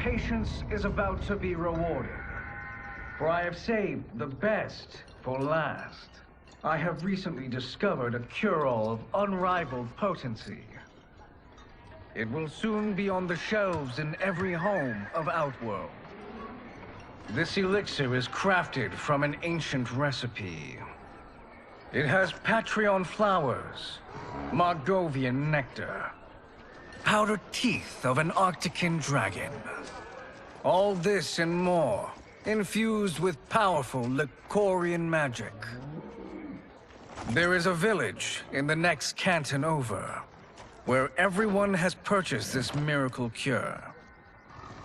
patience is about to be rewarded. For I have saved the best for last. I have recently discovered a cure-all of unrivaled potency. It will soon be on the shelves in every home of Outworld. This elixir is crafted from an ancient recipe. It has Patreon flowers, Margovian nectar, powdered teeth of an Arctican dragon. All this and more, infused with powerful Lycorian magic. There is a village in the next canton over, where everyone has purchased this miracle cure.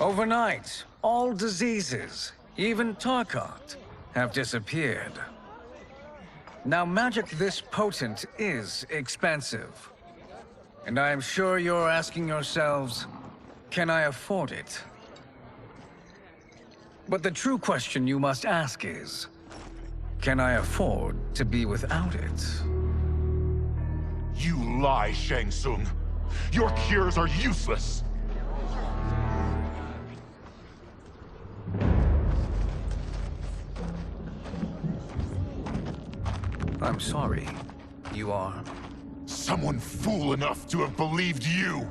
Overnight, all diseases, even Tarkat, have disappeared. Now, magic this potent is expensive. And I am sure you're asking yourselves, can I afford it? But the true question you must ask is, can I afford to be without it? You lie, Shang Tsung. Your cures are useless. I'm sorry. You are? Someone fool enough to have believed you.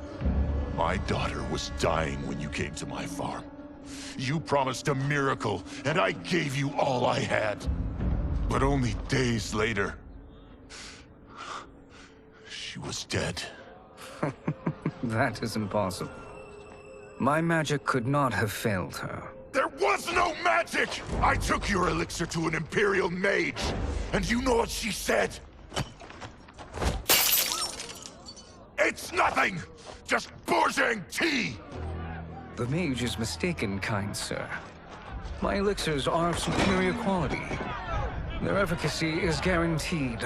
My daughter was dying when you came to my farm. You promised a miracle, and I gave you all I had. But only days later, she was dead. That is impossible. My magic could not have failed her. There was no magic! I took your elixir to an Imperial mage, and you know what she said? It's nothing! Just Bourgeois tea! The mage is mistaken, kind sir. My elixirs are of superior quality. Their efficacy is guaranteed.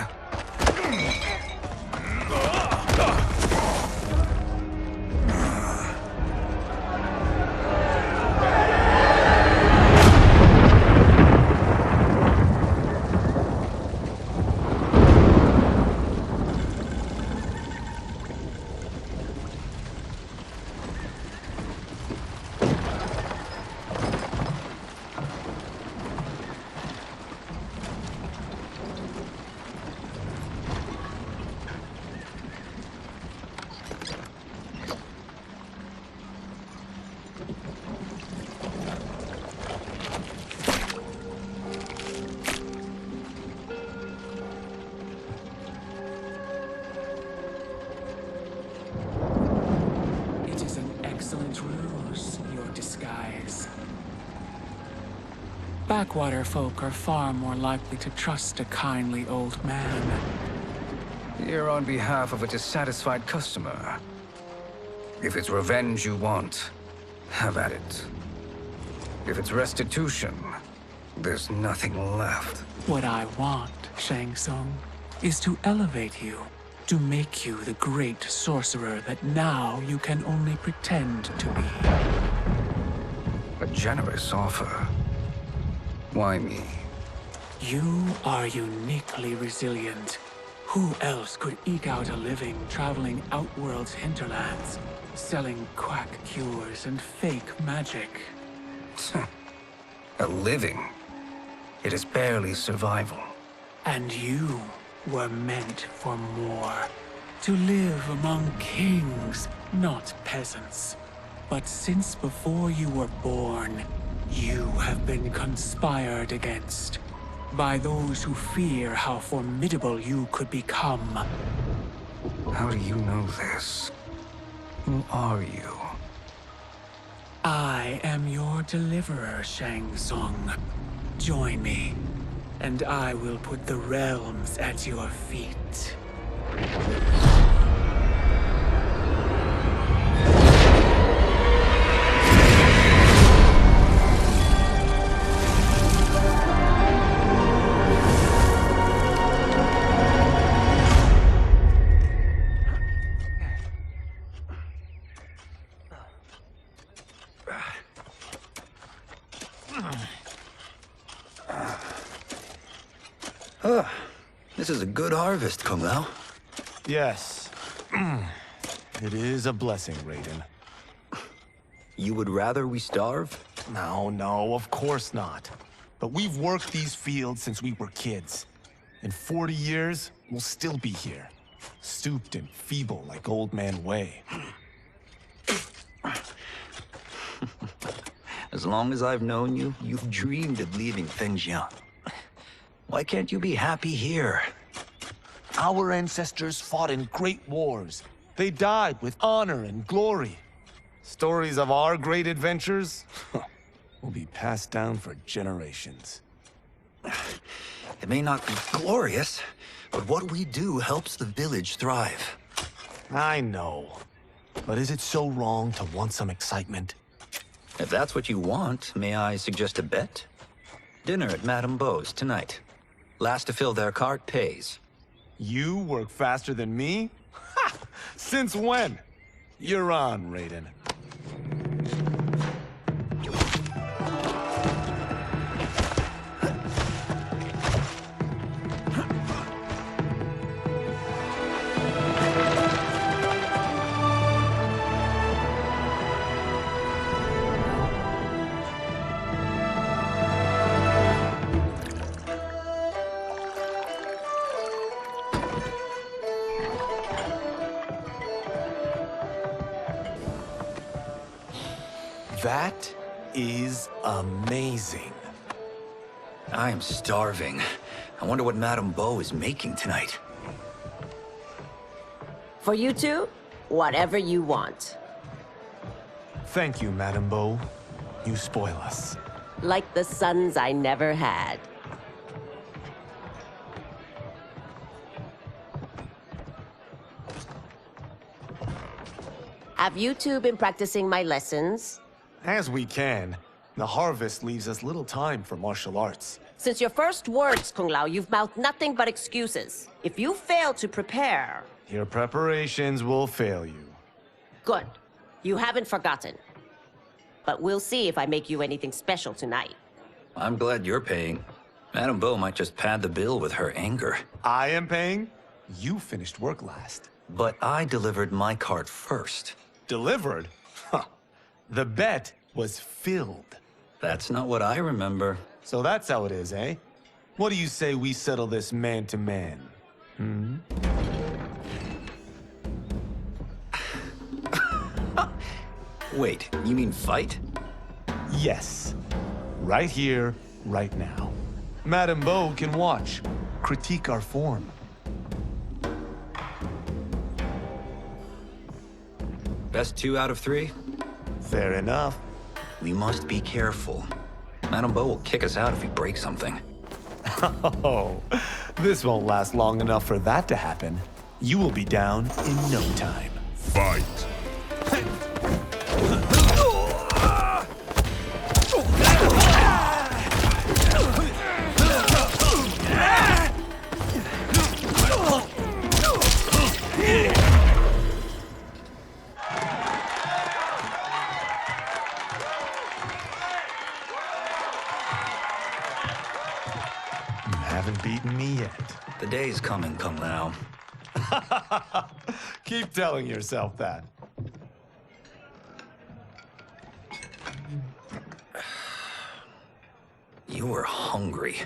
Backwater folk are far more likely to trust a kindly old man. Here on behalf of a dissatisfied customer. If it's revenge you want, have at it. If it's restitution, there's nothing left. What I want, Shang Tsung, is to elevate you, to make you the great sorcerer that now you can only pretend to be. A generous offer. Why me? You are uniquely resilient. Who else could eke out a living traveling Outworld's hinterlands, selling quack cures and fake magic? A living? It is barely survival. And you were meant for more. To live among kings, not peasants. But since before you were born, you have been conspired against by those who fear how formidable you could become. How do you know this? Who are you? I am your deliverer, Shang Tsung. Join me, and I will put the realms at your feet. This is a good harvest, Kung Lao. Yes. It is a blessing, Raiden. You would rather we starve? No, of course not. But we've worked these fields since we were kids. In 40 years, we'll still be here. Stooped and feeble like Old Man Way. As long as I've known you, you've dreamed of leaving things young. Why can't you be happy here? Our ancestors fought in great wars. They died with honor and glory. Stories of our great adventures will be passed down for generations. It may not be glorious, but what we do helps the village thrive. I know. But is it so wrong to want some excitement? If that's what you want, may I suggest a bet? Dinner at Madame Beau's tonight. Last to fill their cart pays. You work faster than me? Ha! Since when? You're on, Raiden. That is amazing. I am starving. I wonder what Madame Beau is making tonight. For you two, whatever you want. Thank you, Madame Beau. You spoil us. Like the sons I never had. Have you two been practicing my lessons? As we can. The harvest leaves us little time for martial arts. Since your first words, Kung Lao, you've mouthed nothing but excuses. If you fail to prepare... Your preparations will fail you. Good. You haven't forgotten. But we'll see if I make you anything special tonight. I'm glad you're paying. Madame Beau might just pad the bill with her anger. I am paying? You finished work last. But I delivered my cart first. Delivered? Huh. The bet was filled. That's not what I remember. So that's how it is, eh? What do you say we settle this man to man? Hmm? Wait, you mean fight? Yes. Right here, right now. Madame Beau can watch, critique our form. Best 2 out of 3? Fair enough. We must be careful. Madame Beau will kick us out if we break something. Oh, this won't last long enough for that to happen. You will be down in no time. Fight! You haven't beaten me yet. The day's coming, Kung Lao. Keep telling yourself that. You were hungry.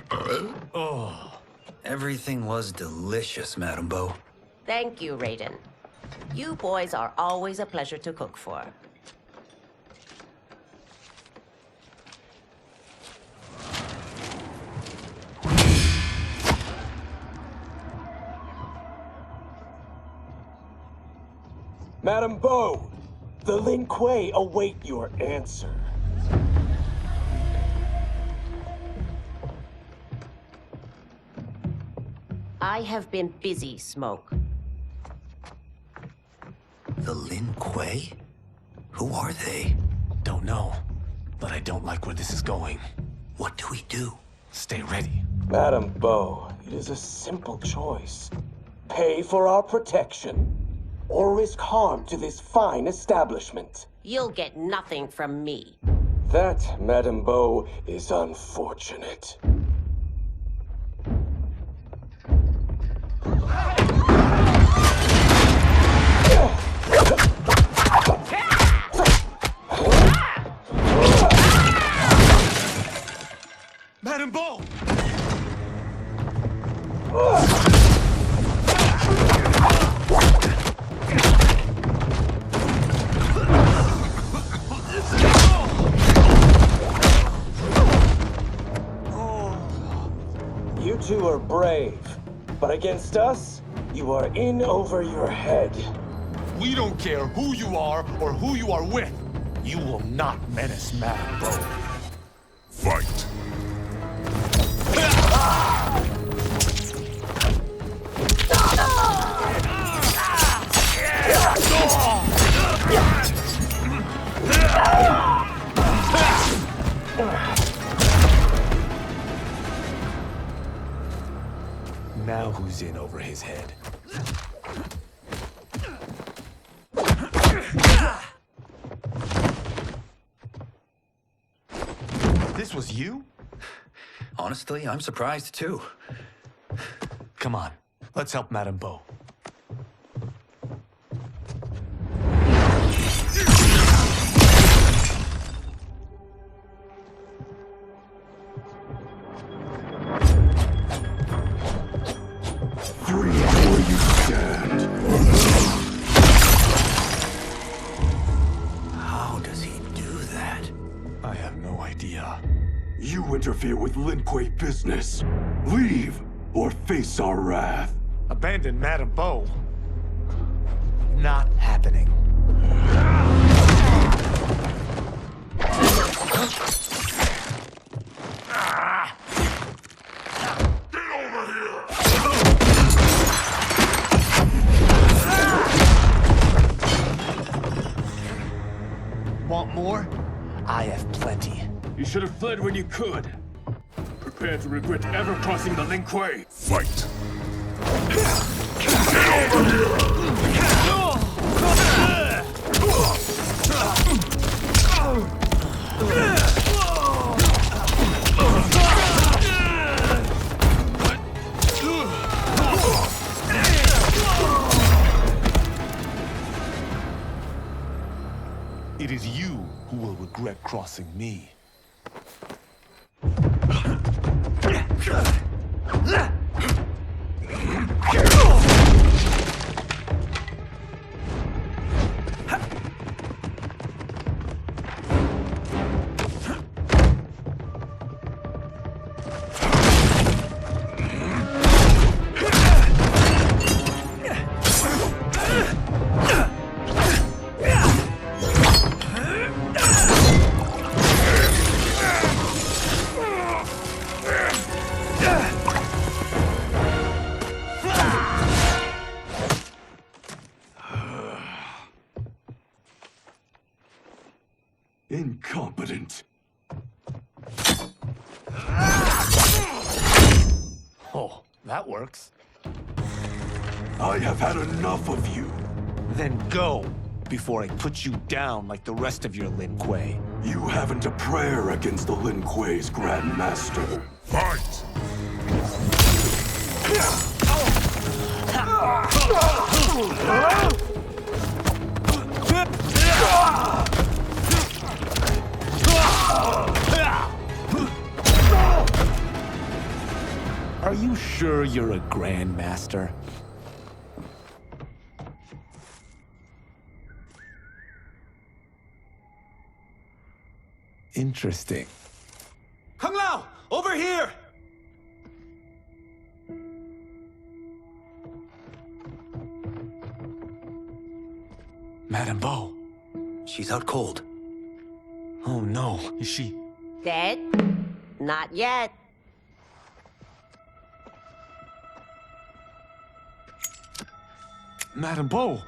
Oh. Everything was delicious, Madame Beau. Thank you, Raiden. You boys are always a pleasure to cook for. Madame Beau, the Lin Kuei await your answer. I have been busy, Smoke. The Lin Kuei? Who are they? Don't know, but I don't like where this is going. What do we do? Stay ready. Madame Beau, it is a simple choice. Pay for our protection, or risk harm to this fine establishment. You'll get nothing from me. That, Madame Beau, is unfortunate. You two are brave, but against us, you are in over your head. We don't care who you are or who you are with. You will not menace Madame Bo. Fight! Now who's in over his head? This was you? Honestly, I'm surprised too. Come on, let's help Madame Bo. Free where you stand. How does he do that? I have no idea. You interfere with Lin Kuei business. Leave, or face our wrath. Abandon Madame Bo? Not happening. Want more? I have plenty. You should have fled when you could. Prepare to regret ever crossing the Lin Kuei. Fight! It is you who will regret crossing me. Incompetent. Oh, that works. I have had enough of you. Then go, before I put you down like the rest of your Lin Kuei. You haven't a prayer against the Lin Kuei's Grand Master. Fight! Are you sure you're a Grand Master? Interesting. Kung Lao! Over here! Madame Bo. She's out cold. Oh no, is she... Dead? Not yet. Madame Bo,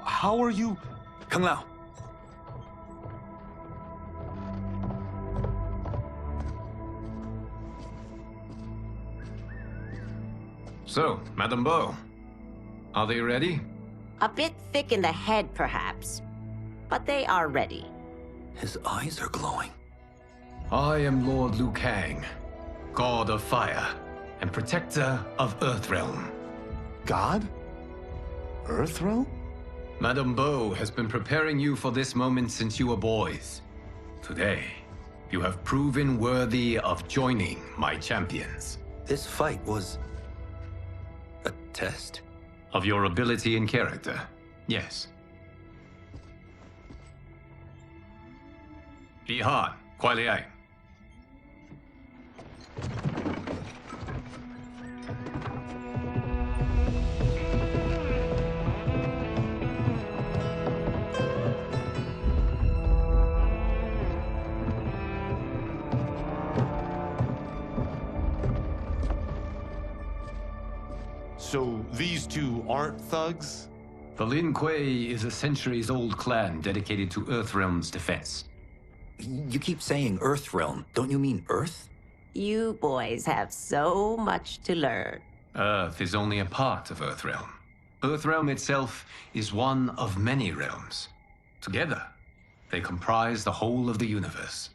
how are you... Kung Lao. So, Madame Bo, are they ready? A bit thick in the head, perhaps. But they are ready. His eyes are glowing. I am Lord Liu Kang, God of Fire and Protector of Earthrealm. God? Earthrealm? Madame Bo has been preparing you for this moment since you were boys. Today, you have proven worthy of joining my champions. This fight was... a test? Of your ability and character, yes. Yi Han, Kuai Liang. So these two aren't thugs? The Lin Kuei is a centuries-old clan dedicated to Earthrealm's defense. You keep saying Earthrealm. Don't you mean Earth? You boys have so much to learn. Earth is only a part of Earthrealm. Earthrealm itself is one of many realms. Together, they comprise the whole of the universe.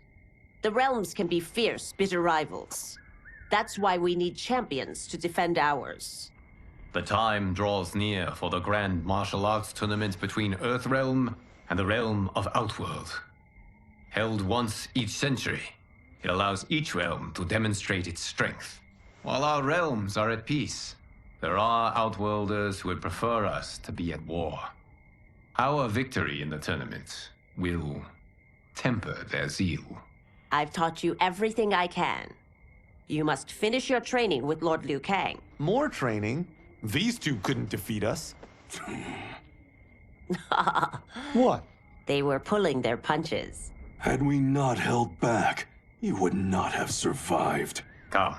The realms can be fierce, bitter rivals. That's why we need champions to defend ours. The time draws near for the grand martial arts tournament between Earthrealm and the realm of Outworld. Held once each century, it allows each realm to demonstrate its strength. While our realms are at peace, there are Outworlders who would prefer us to be at war. Our victory in the tournament will temper their zeal. I've taught you everything I can. You must finish your training with Lord Liu Kang. More training? These two couldn't defeat us. What? They were pulling their punches. Had we not held back, you would not have survived. Come.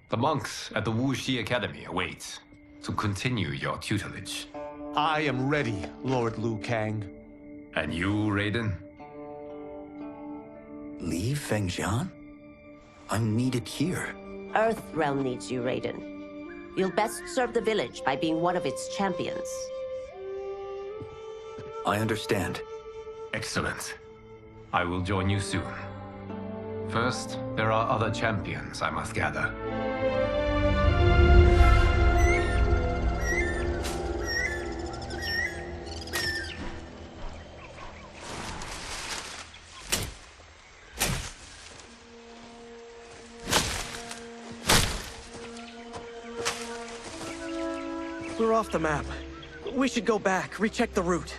The monks at the Wuxi Academy await to continue your tutelage. I am ready, Lord Liu Kang. And you, Raiden? Leave Fengjian? I'm needed here. Earthrealm needs you, Raiden. You'll best serve the village by being one of its champions. I understand. Excellent. I will join you soon. First, there are other champions I must gather. We're off the map. We should go back, recheck the route.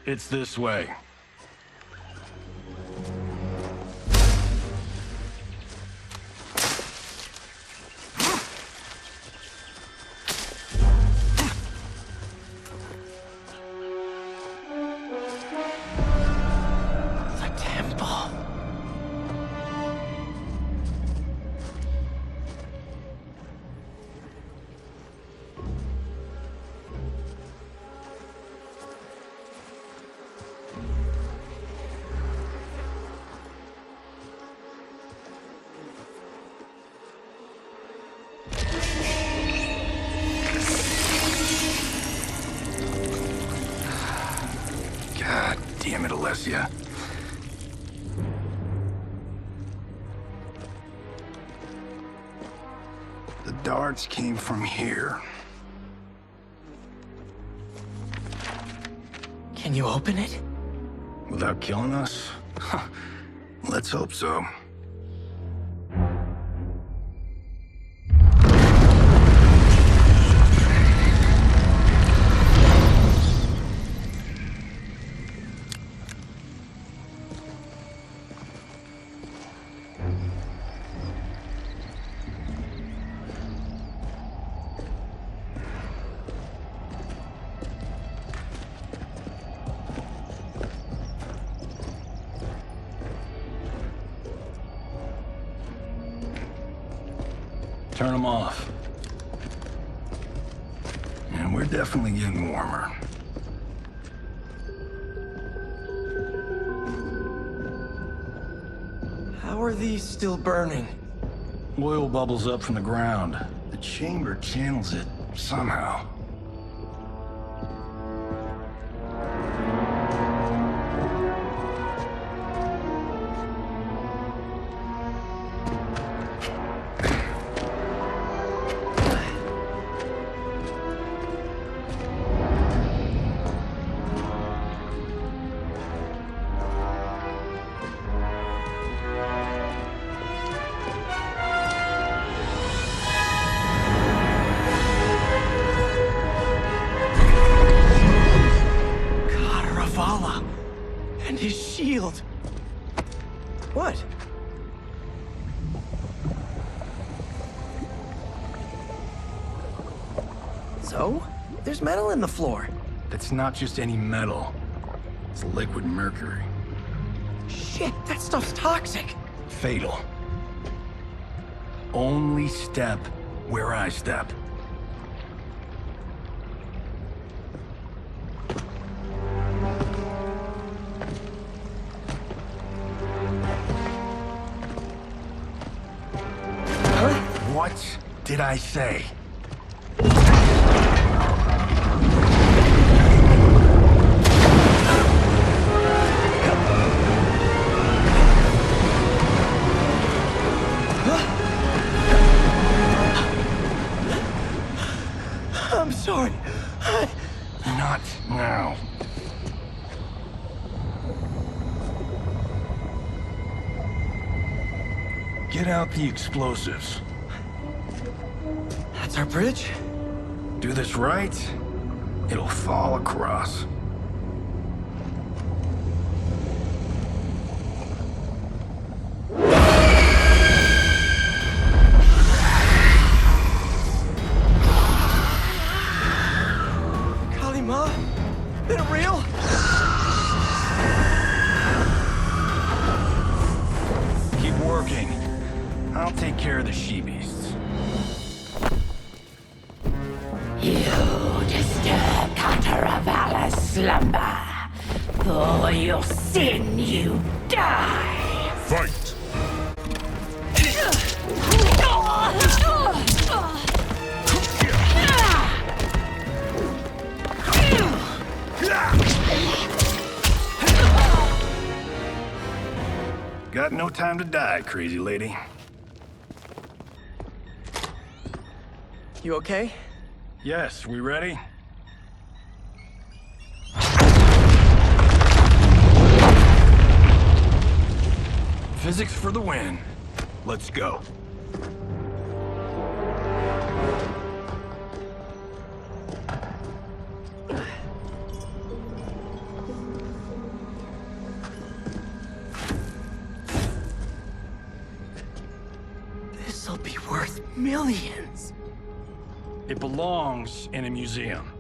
It's this way. The temple. God damn it, Alessia. The darts came from here. Can you open it? Without killing us? Huh. Let's hope so. Turn them off. And we're definitely getting warmer. How are these still burning? Oil bubbles up from the ground. The chamber channels it somehow. And his shield. What? So? There's metal in the floor. That's not just any metal. It's liquid mercury. Shit, that stuff's toxic. Fatal. Only step where I step. did I say? I'm sorry. Not now. Get out the explosives. That's our bridge? Do this right, it'll fall across. Kalima? Been real? Keep working. I'll take care of the she-beasts. You disturb Cataravalla's slumber. For your sin, you die. Fight! Got no time to die, crazy lady. You okay? Yes, we ready? Physics for the win. Let's go. This'll be worth millions. It belongs in a museum.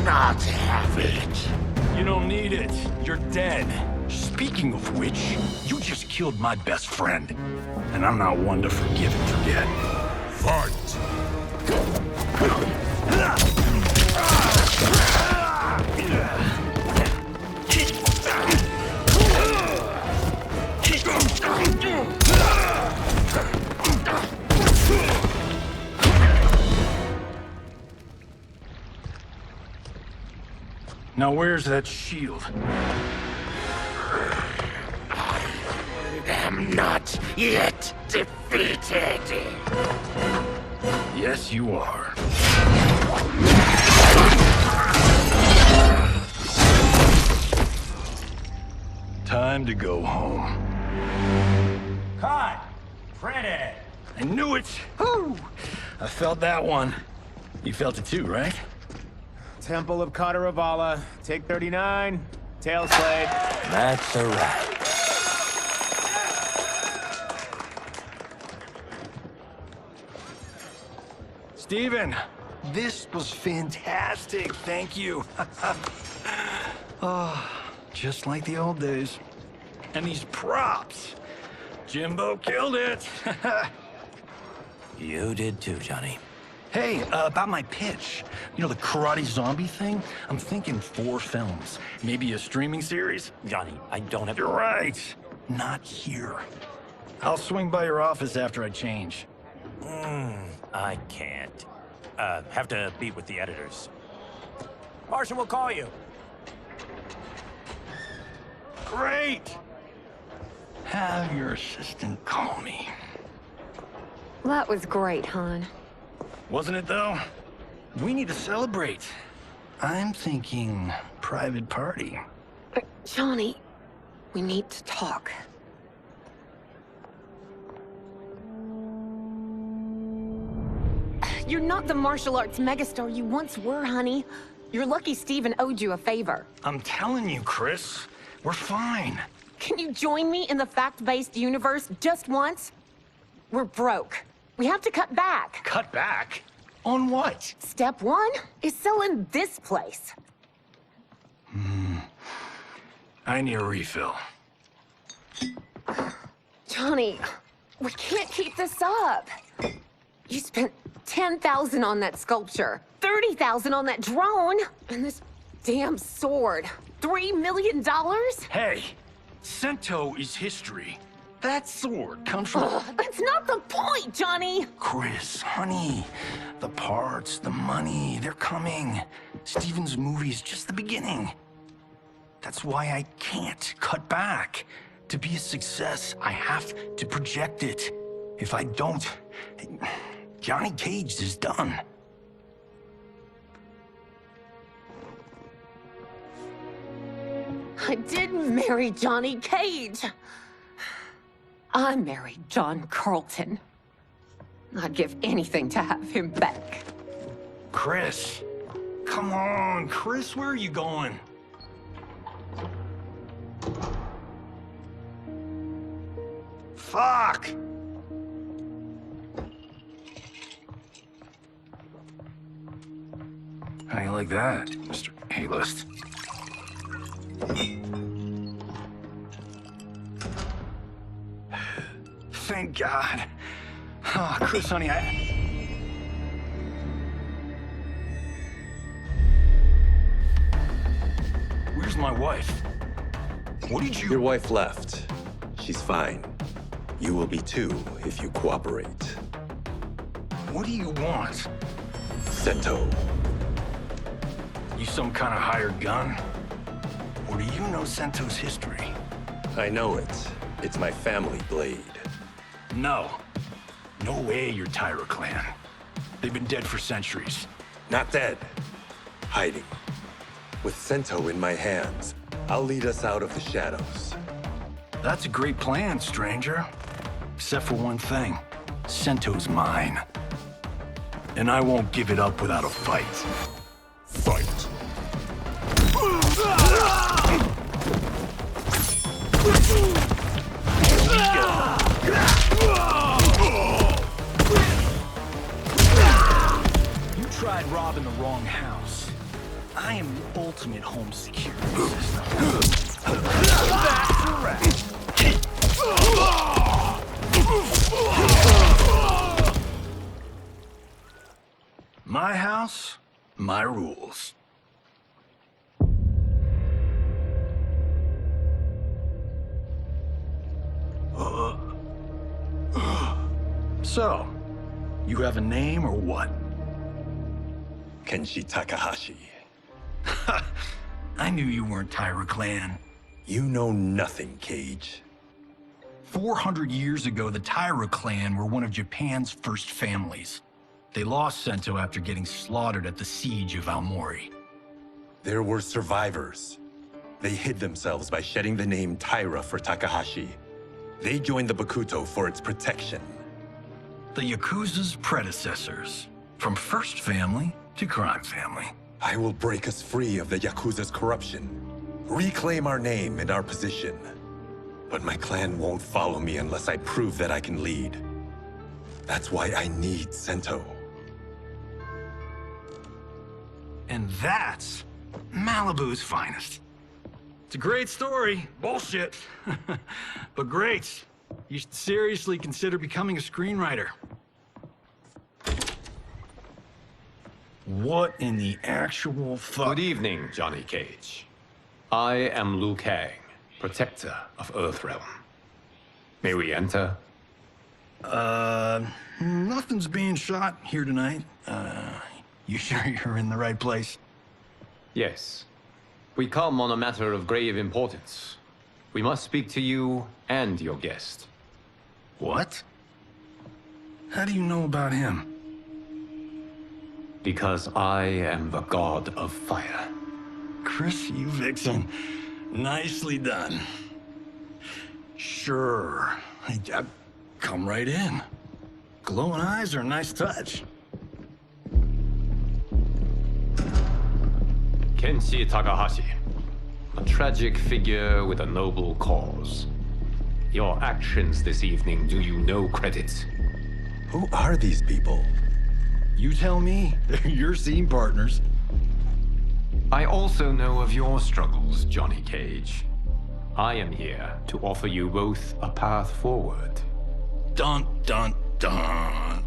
Not have it. You don't need it. You're dead. Speaking of which, you just killed my best friend. And I'm not one to forgive and forget. Fight! Now where's that shield? I'm not yet defeated. Yes, you are. Time to go home. Cut! Print I knew it! Woo! I felt that one. You felt it too, right? Temple of Kataravala, take 39, tail slate. That's a wrap. Steven, this was fantastic. Thank you. Oh, just like the old days. And these props. Jimbo killed it. You did too, Johnny. Hey, about my pitch. You know, the karate zombie thing? I'm thinking 4 films. Maybe a streaming series? Johnny, I don't have... You're right. Not here. I'll swing by your office after I change. I can't. Have to meet with the editors. Marshall will call you. Great! Have your assistant call me. That was great, hon. Wasn't it, though? We need to celebrate. I'm thinking private party. Johnny, we need to talk. You're not the martial arts megastar you once were, honey. You're lucky Steven owed you a favor. I'm telling you, Chris, we're fine. Can you join me in the fact-based universe just once? We're broke. We have to cut back. Cut back? On what? Step one is selling this place. I need a refill. Johnny, we can't keep this up. You spent $10,000 on that sculpture, $30,000 on that drone, and this damn sword. $3 million? Hey, Sento is history. That sword comes from... That's not the point, Johnny! Chris, honey, the parts, the money, they're coming. Steven's movie is just the beginning. That's why I can't cut back. To be a success, I have to project it. If I don't, Johnny Cage is done. I didn't marry Johnny Cage. I married John Carlton. I'd give anything to have him back. Chris, come on, Chris, where are you going? Fuck! How you like that, Mr. A-list? Thank God. Oh, Chris, honey, Where's my wife? What did you... Your wife left. She's fine. You will be too, if you cooperate. What do you want? Sento. You some kind of hired gun? Or do you know Sento's history? I know it. It's my family blade. No. No way you're Tyra clan. They've been dead for centuries. Not dead. Hiding. With Sento in my hands, I'll lead us out of the shadows. That's a great plan, stranger. Except for one thing. Sento's mine. And I won't give it up without a fight. Fight. You tried robbing the wrong house. I am the ultimate home security system. That's a wrap. My house, my rules. So, you have a name or what? Kenshi Takahashi. I knew you weren't Tyra clan. You know nothing, Cage. 400 years ago, the Tyra clan were one of Japan's first families. They lost Sento after getting slaughtered at the siege of Aomori. There were survivors. They hid themselves by shedding the name Tyra for Takahashi. They joined the Bakuto for its protection. The Yakuza's predecessors. From first family to crime family. I will break us free of the Yakuza's corruption. Reclaim our name and our position. But my clan won't follow me unless I prove that I can lead. That's why I need Sento. And that's Malibu's finest. It's a great story. Bullshit. But great. You should seriously consider becoming a screenwriter. What in the actual fuck? Good evening, Johnny Cage. I am Liu Kang, protector of Earthrealm. May we enter? Nothing's being shot here tonight. You sure you're in the right place? Yes. We come on a matter of grave importance. We must speak to you and your guest. What? How do you know about him? Because I am the god of fire. Chris, you vixen. Nicely done. Sure. I come right in. Glowing eyes are a nice touch. Kenshi Takahashi. A tragic figure with a noble cause. Your actions this evening do you no credit. Who are these people? You tell me. You're scene partners. I also know of your struggles, Johnny Cage. I am here to offer you both a path forward. Dun, dun, dun.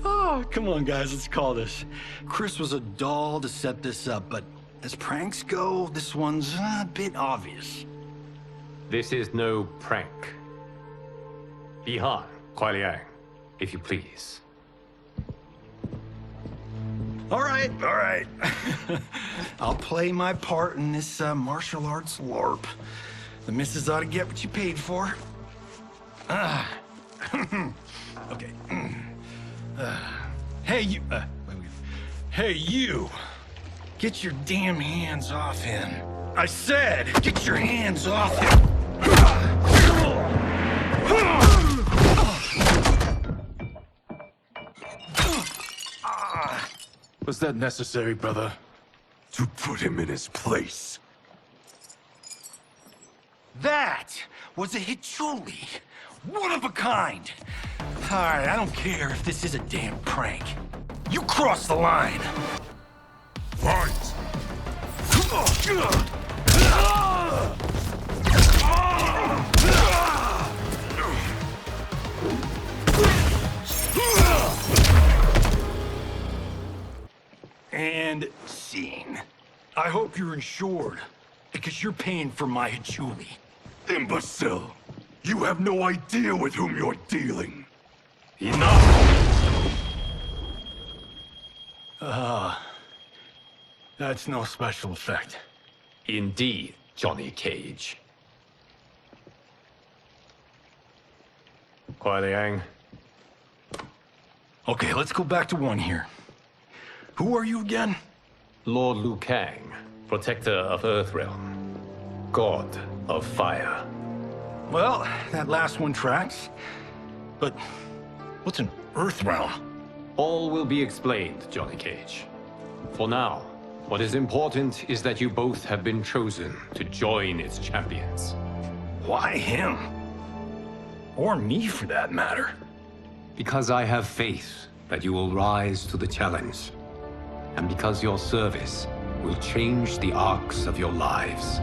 Oh, come on, guys, let's call this. Chris was a doll to set this up, but as pranks go, this one's a bit obvious. This is no prank. Bihan, Kuai Liang, if you please. All right. I'll play my part in this martial arts LARP. The missus ought to get what you paid for. Okay. Hey, you. Hey, you. Get your damn hands off him. I said, get your hands off him. Was that necessary, brother? To put him in his place. That was a Hichuli. One of a kind. All right, I don't care if this is a damn prank. You crossed the line. Fight! And scene. I hope you're insured, because you're paying for my Hichuli. Imbecile! You have no idea with whom you're dealing. Enough! That's no special effect. Indeed, Johnny Cage. Kuai Liang. Okay, let's go back to one here. Who are you again? Lord Liu Kang, protector of Earthrealm, god of fire. Well, that last one tracks. But what's an Earthrealm? All will be explained, Johnny Cage. For now, what is important is that you both have been chosen to join its champions. Why him? Or me, for that matter. Because I have faith that you will rise to the challenge. And because your service will change the arcs of your lives.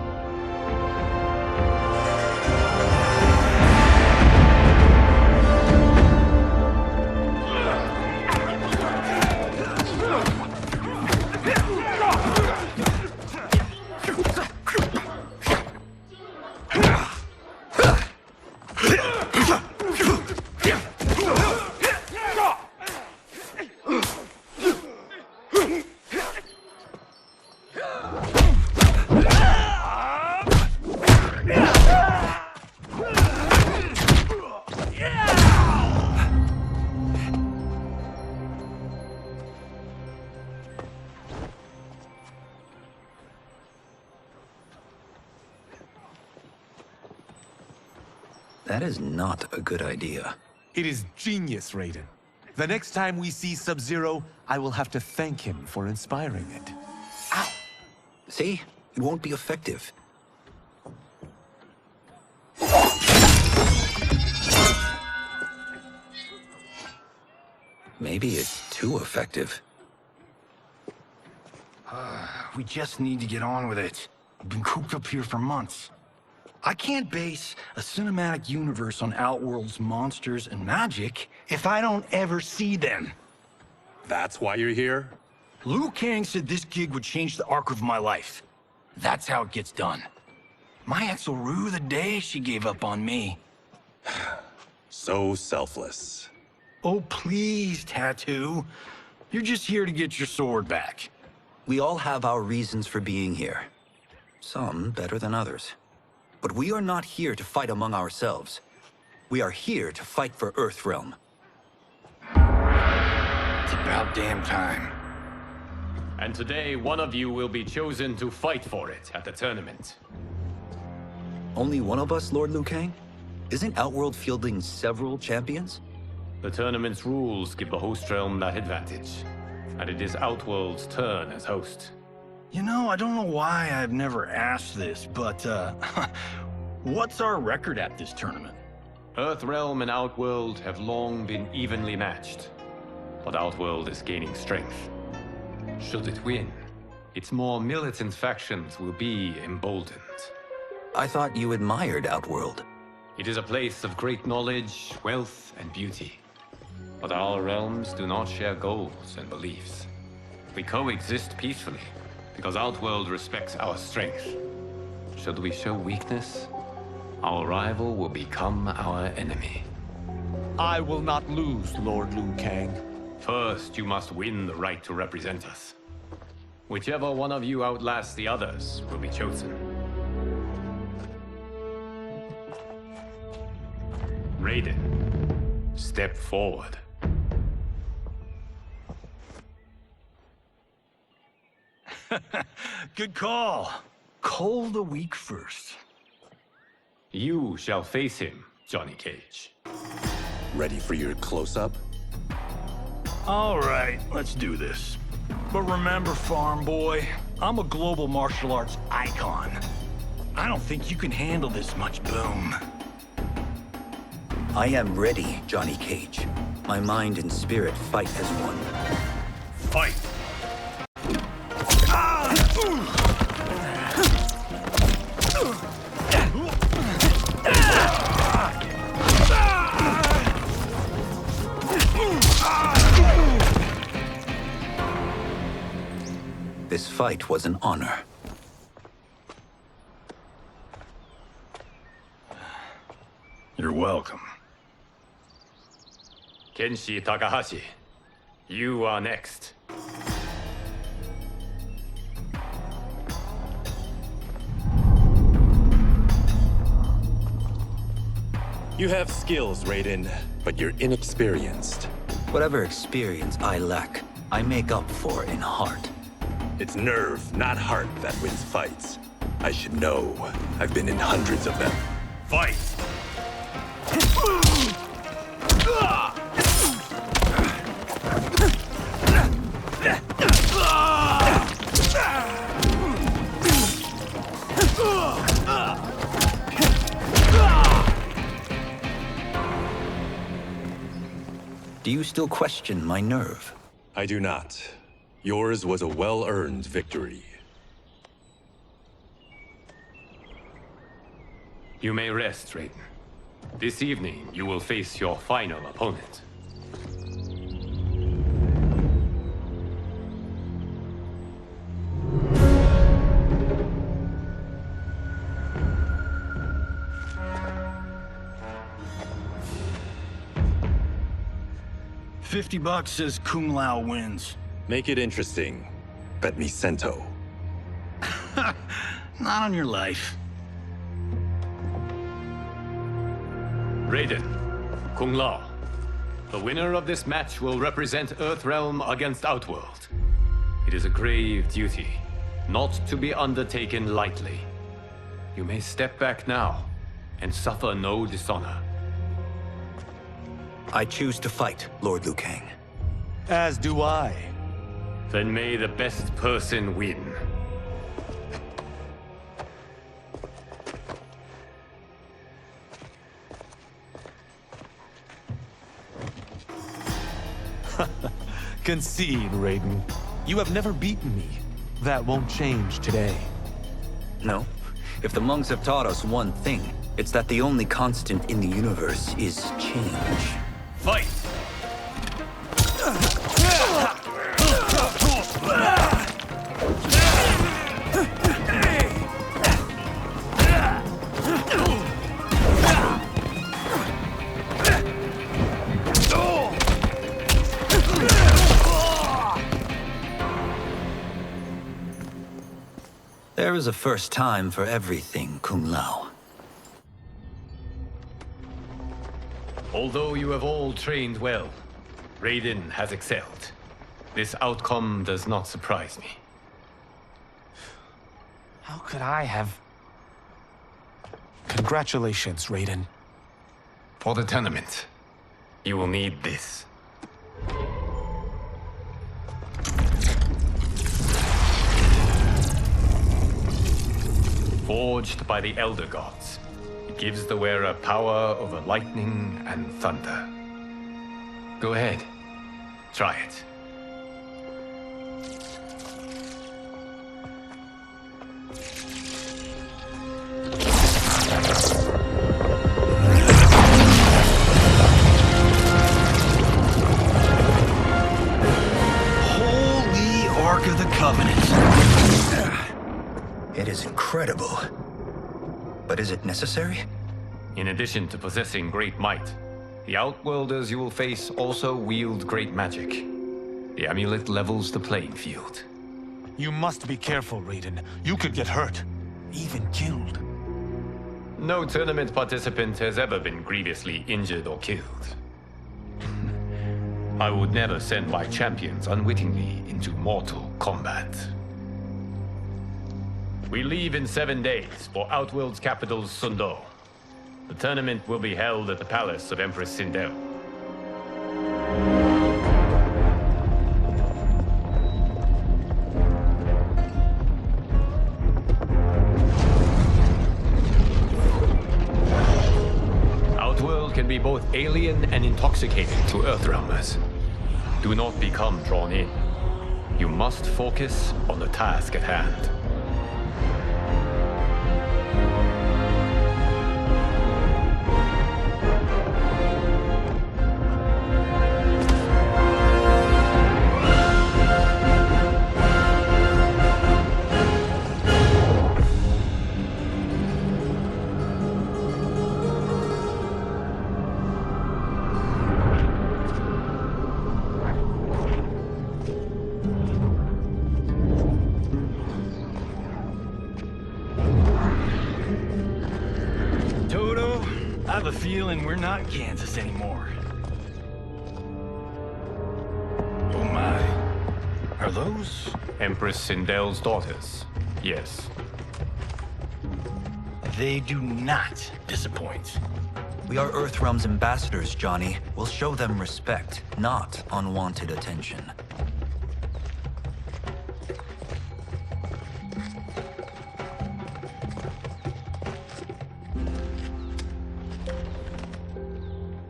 That is not a good idea. It is genius, Raiden. The next time we see Sub-Zero, I will have to thank him for inspiring it. Ow! See? It won't be effective. Maybe it's too effective. We just need to get on with it. We've been cooped up here for months. I can't base a cinematic universe on Outworld's monsters and magic if I don't ever see them. That's why you're here? Liu Kang said this gig would change the arc of my life. That's how it gets done. My ex will rue the day she gave up on me. So selfless. Oh, please, Tattoo. You're just here to get your sword back. We all have our reasons for being here. Some better than others. But we are not here to fight among ourselves. We are here to fight for Earthrealm. It's about damn time. And today, one of you will be chosen to fight for it at the tournament. Only one of us, Lord Liu Kang? Isn't Outworld fielding several champions? The tournament's rules give the host realm that advantage. And it is Outworld's turn as host. You know, I don't know why I've never asked this, but, what's our record at this tournament? Earthrealm and Outworld have long been evenly matched. but Outworld is gaining strength. Should it win, its more militant factions will be emboldened. I thought you admired Outworld. It is a place of great knowledge, wealth, and beauty. But our realms do not share goals and beliefs. We coexist peacefully, because Outworld respects our strength. Should we show weakness, our rival will become our enemy. I will not lose, Lord Liu Kang. First, you must win the right to represent us. Whichever one of you outlasts the others will be chosen. Raiden, step forward. Good call. Cole the weak first. You shall face him, Johnny Cage. Ready for your close-up? All right, let's do this. But remember, farm boy, I'm a global martial arts icon. I don't think you can handle this much boom. I am ready, Johnny Cage. My mind and spirit fight as one. Fight! This fight was an honor. You're welcome. Kenshi Takahashi, you are next. You have skills, Raiden, but you're inexperienced. Whatever experience I lack, I make up for in heart. It's nerve, not heart, that wins fights. I should know. I've been in hundreds of them. Fight! Do you still question my nerve? I do not. Yours was a well-earned victory. You may rest, Raiden. This evening, you will face your final opponent. $50 says Kung Lao wins. Make it interesting. Bet me Sento. Not on your life. Raiden, Kung Lao. The winner of this match will represent Earthrealm against Outworld. It is a grave duty, not to be undertaken lightly. You may step back now, and suffer no dishonor. I choose to fight, Lord Liu Kang. As do I. Then may the best person win. Concede, Raiden. You have never beaten me. That won't change today. No. If the monks have taught us one thing, it's that the only constant in the universe is change. Fight! There is a first time for everything, Kung Lao. Although you have all trained well, Raiden has excelled. This outcome does not surprise me. How could I have... Congratulations, Raiden. For the tournament, you will need this. Forged by the Elder Gods, it gives the wearer power over lightning and thunder. Go ahead. Try it. Holy Ark of the Covenant. It is incredible. But is it necessary? In addition to possessing great might, the Outworlders you will face also wield great magic. The amulet levels the playing field. You must be careful, Raiden. You could get hurt. Even killed. No tournament participant has ever been grievously injured or killed. I would never send my champions unwittingly into mortal combat. We leave in 7 days for Outworld's capital, Sundo. The tournament will be held at the palace of Empress Sindel. Outworld can be both alien and intoxicating to Earthrealmers. Do not become drawn in. You must focus on the task at hand. I have a feeling we're not Kansas anymore. Oh my. Are those? Empress Sindel's daughters, yes. They do not disappoint. We are Earthrealm's ambassadors, Johnny. We'll show them respect, not unwanted attention.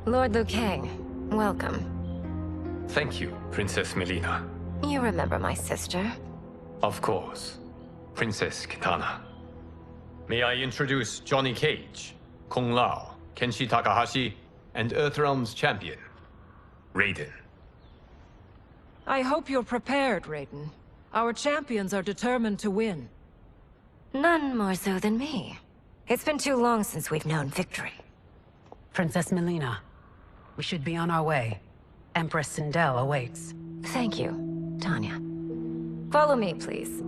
Lord Liu Kang, welcome. Thank you, Princess Melina. You remember my sister? Of course. Princess Kitana. May I introduce Johnny Cage, Kung Lao, Kenshi Takahashi, and Earthrealm's champion, Raiden. I hope you're prepared, Raiden. Our champions are determined to win. None more so than me. It's been too long since we've known victory. Princess Melina, we should be on our way. Empress Sindel awaits. Thank you, Tanya. Follow me, please.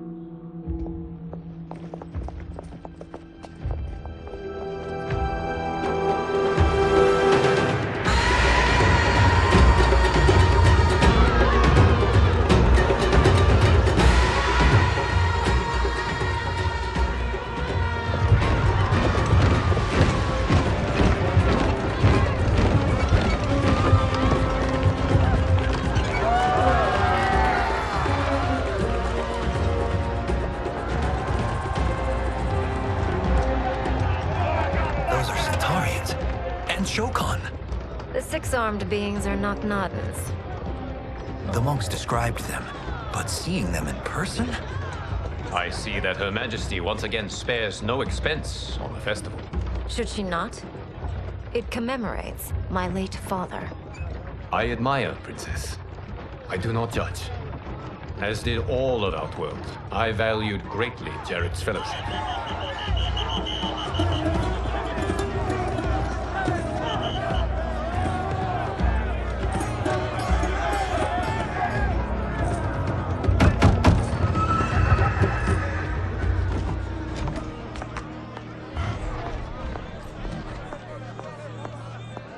The six-armed beings are not Nodens. The monks described them, but seeing them in person? I see that Her Majesty once again spares no expense on the festival. Should she not? It commemorates my late father. I admire, Princess. I do not judge. As did all of Outworld, I valued greatly Jared's fellowship.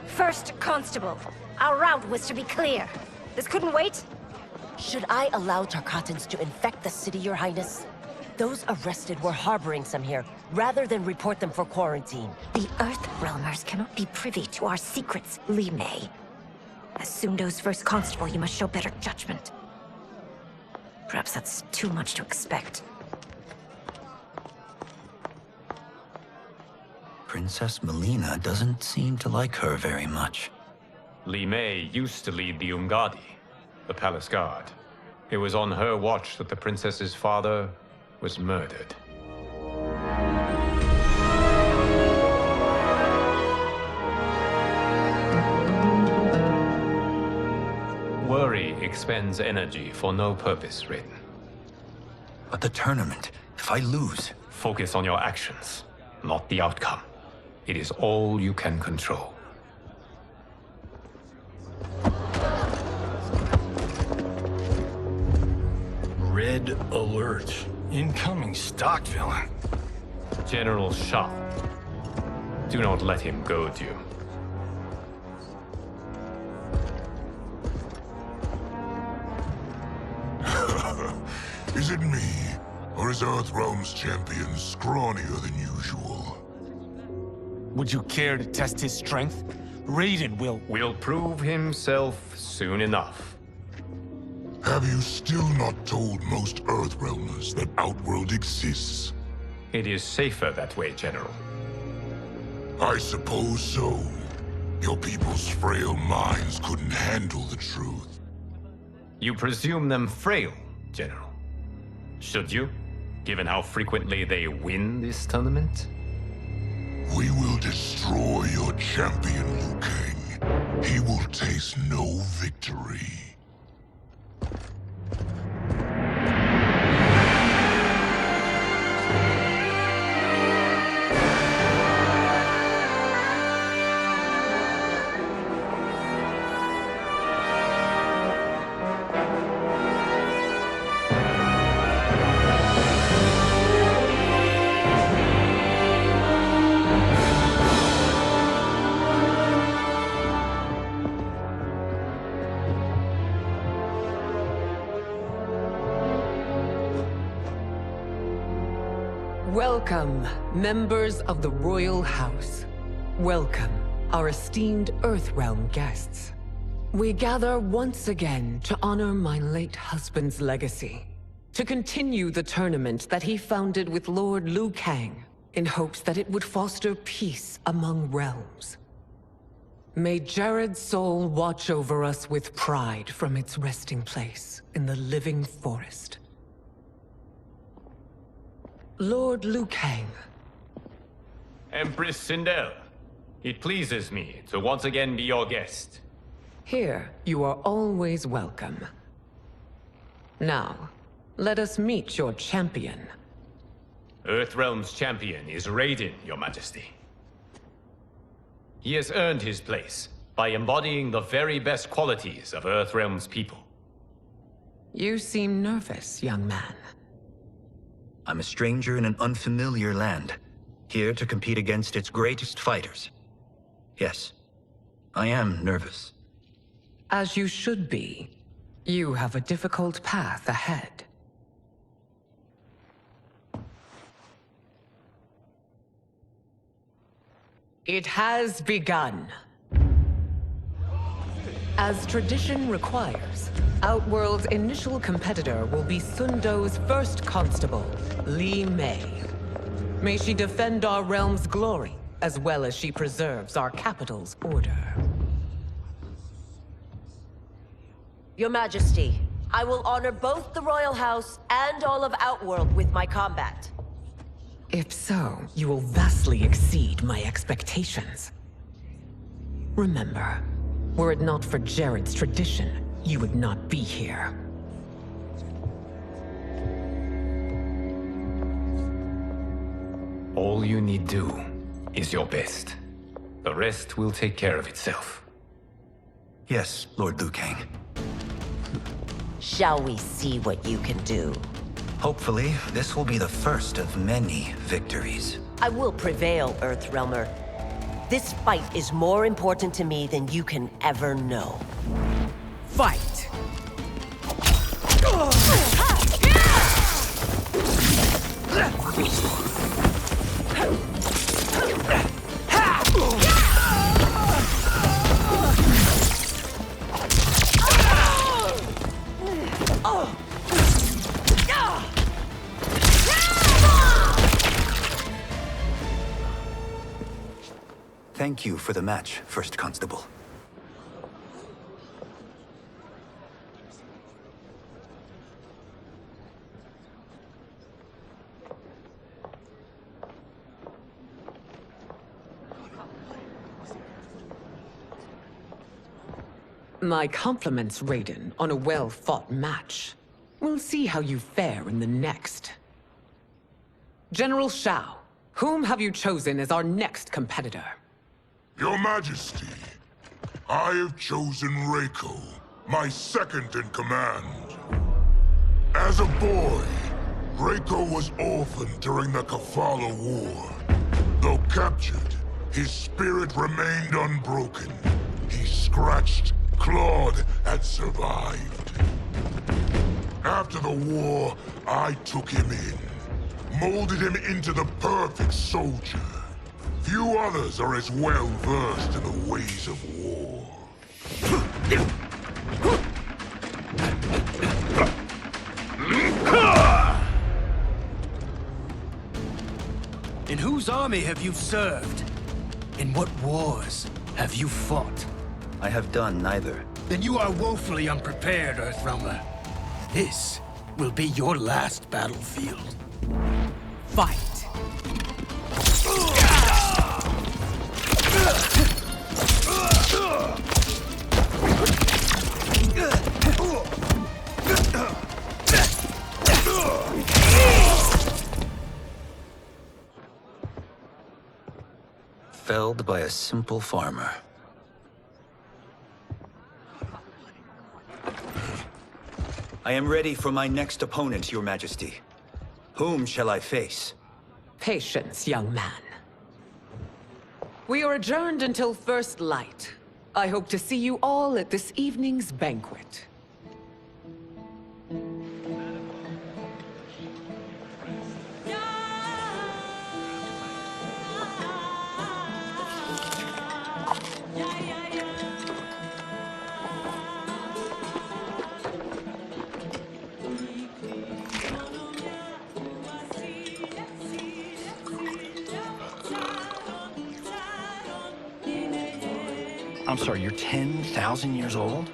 First Constable, our route was to be clear. This couldn't wait? Should I allow Tarkatans to infect the city, Your Highness? Those arrested were harboring some here, rather than report them for quarantine. The Earthrealmers cannot be privy to our secrets, Li Mei. As Sundo's first constable, you must show better judgment. Perhaps that's too much to expect. Princess Melina doesn't seem to like her very much. Li Mei used to lead the Umgadi. the palace guard. It was on her watch that the princess's father was murdered. Worry expends energy for no purpose, Raiden. But the tournament, if I lose... Focus on your actions, not the outcome. It is all you can control. Red alert. Incoming stock villain. General Shah. Do not let him goad you. Is it me? Or is Earthrealm's champion scrawnier than usual? Would you care to test his strength? Raiden will prove himself soon enough. Have you still not told most Earthrealmers that Outworld exists? It is safer that way, General. I suppose so. Your people's frail minds couldn't handle the truth. You presume them frail, General. Should you, given how frequently they win this tournament? We will destroy your champion, Liu Kang. He will taste no victory. Welcome, members of the Royal House. Welcome, our esteemed Earthrealm guests. We gather once again to honor my late husband's legacy, to continue the tournament that he founded with Lord Liu Kang, in hopes that it would foster peace among realms. May Jared's soul watch over us with pride from its resting place in the living forest. Lord Liu Kang. Empress Sindel, it pleases me to once again be your guest. Here, you are always welcome. Now, let us meet your champion. Earthrealm's champion is Raiden, Your Majesty. He has earned his place by embodying the very best qualities of Earthrealm's people. You seem nervous, young man. I'm a stranger in an unfamiliar land, here to compete against its greatest fighters. Yes, I am nervous. As you should be. You have a difficult path ahead. It has begun. As tradition requires, Outworld's initial competitor will be Sundo's first constable, Li Mei. May she defend our realm's glory, as well as she preserves our capital's order. Your Majesty, I will honor both the Royal House and all of Outworld with my combat. If so, you will vastly exceed my expectations. Remember, were it not for Jared's tradition, you would not be here. All you need do is your best. The rest will take care of itself. Yes, Lord Liu Kang. Shall we see what you can do? Hopefully, this will be the first of many victories. I will prevail, Earthrealmer. This fight is more important to me than you can ever know. Fight! Thank you for the match, First Constable. My compliments, Raiden, on a well-fought match. We'll see how you fare in the next. General Shao, whom have you chosen as our next competitor? Your Majesty, I have chosen Reiko, my second in command. As a boy, Reiko was orphaned during the Kafala War. Though captured, his spirit remained unbroken. He scratched, clawed, and survived. After the war, I took him in, molded him into the perfect soldier. Few others are as well versed in the ways of war. In whose army have you served? In what wars have you fought? I have done neither. Then you are woefully unprepared, Earthrealmer. This will be your last battlefield. Fight! Felled by a simple farmer. I am ready for my next opponent, Your Majesty. Whom shall I face? Patience, young man. We are adjourned until first light. I hope to see you all at this evening's banquet. I'm sorry, you're 10,000 years old?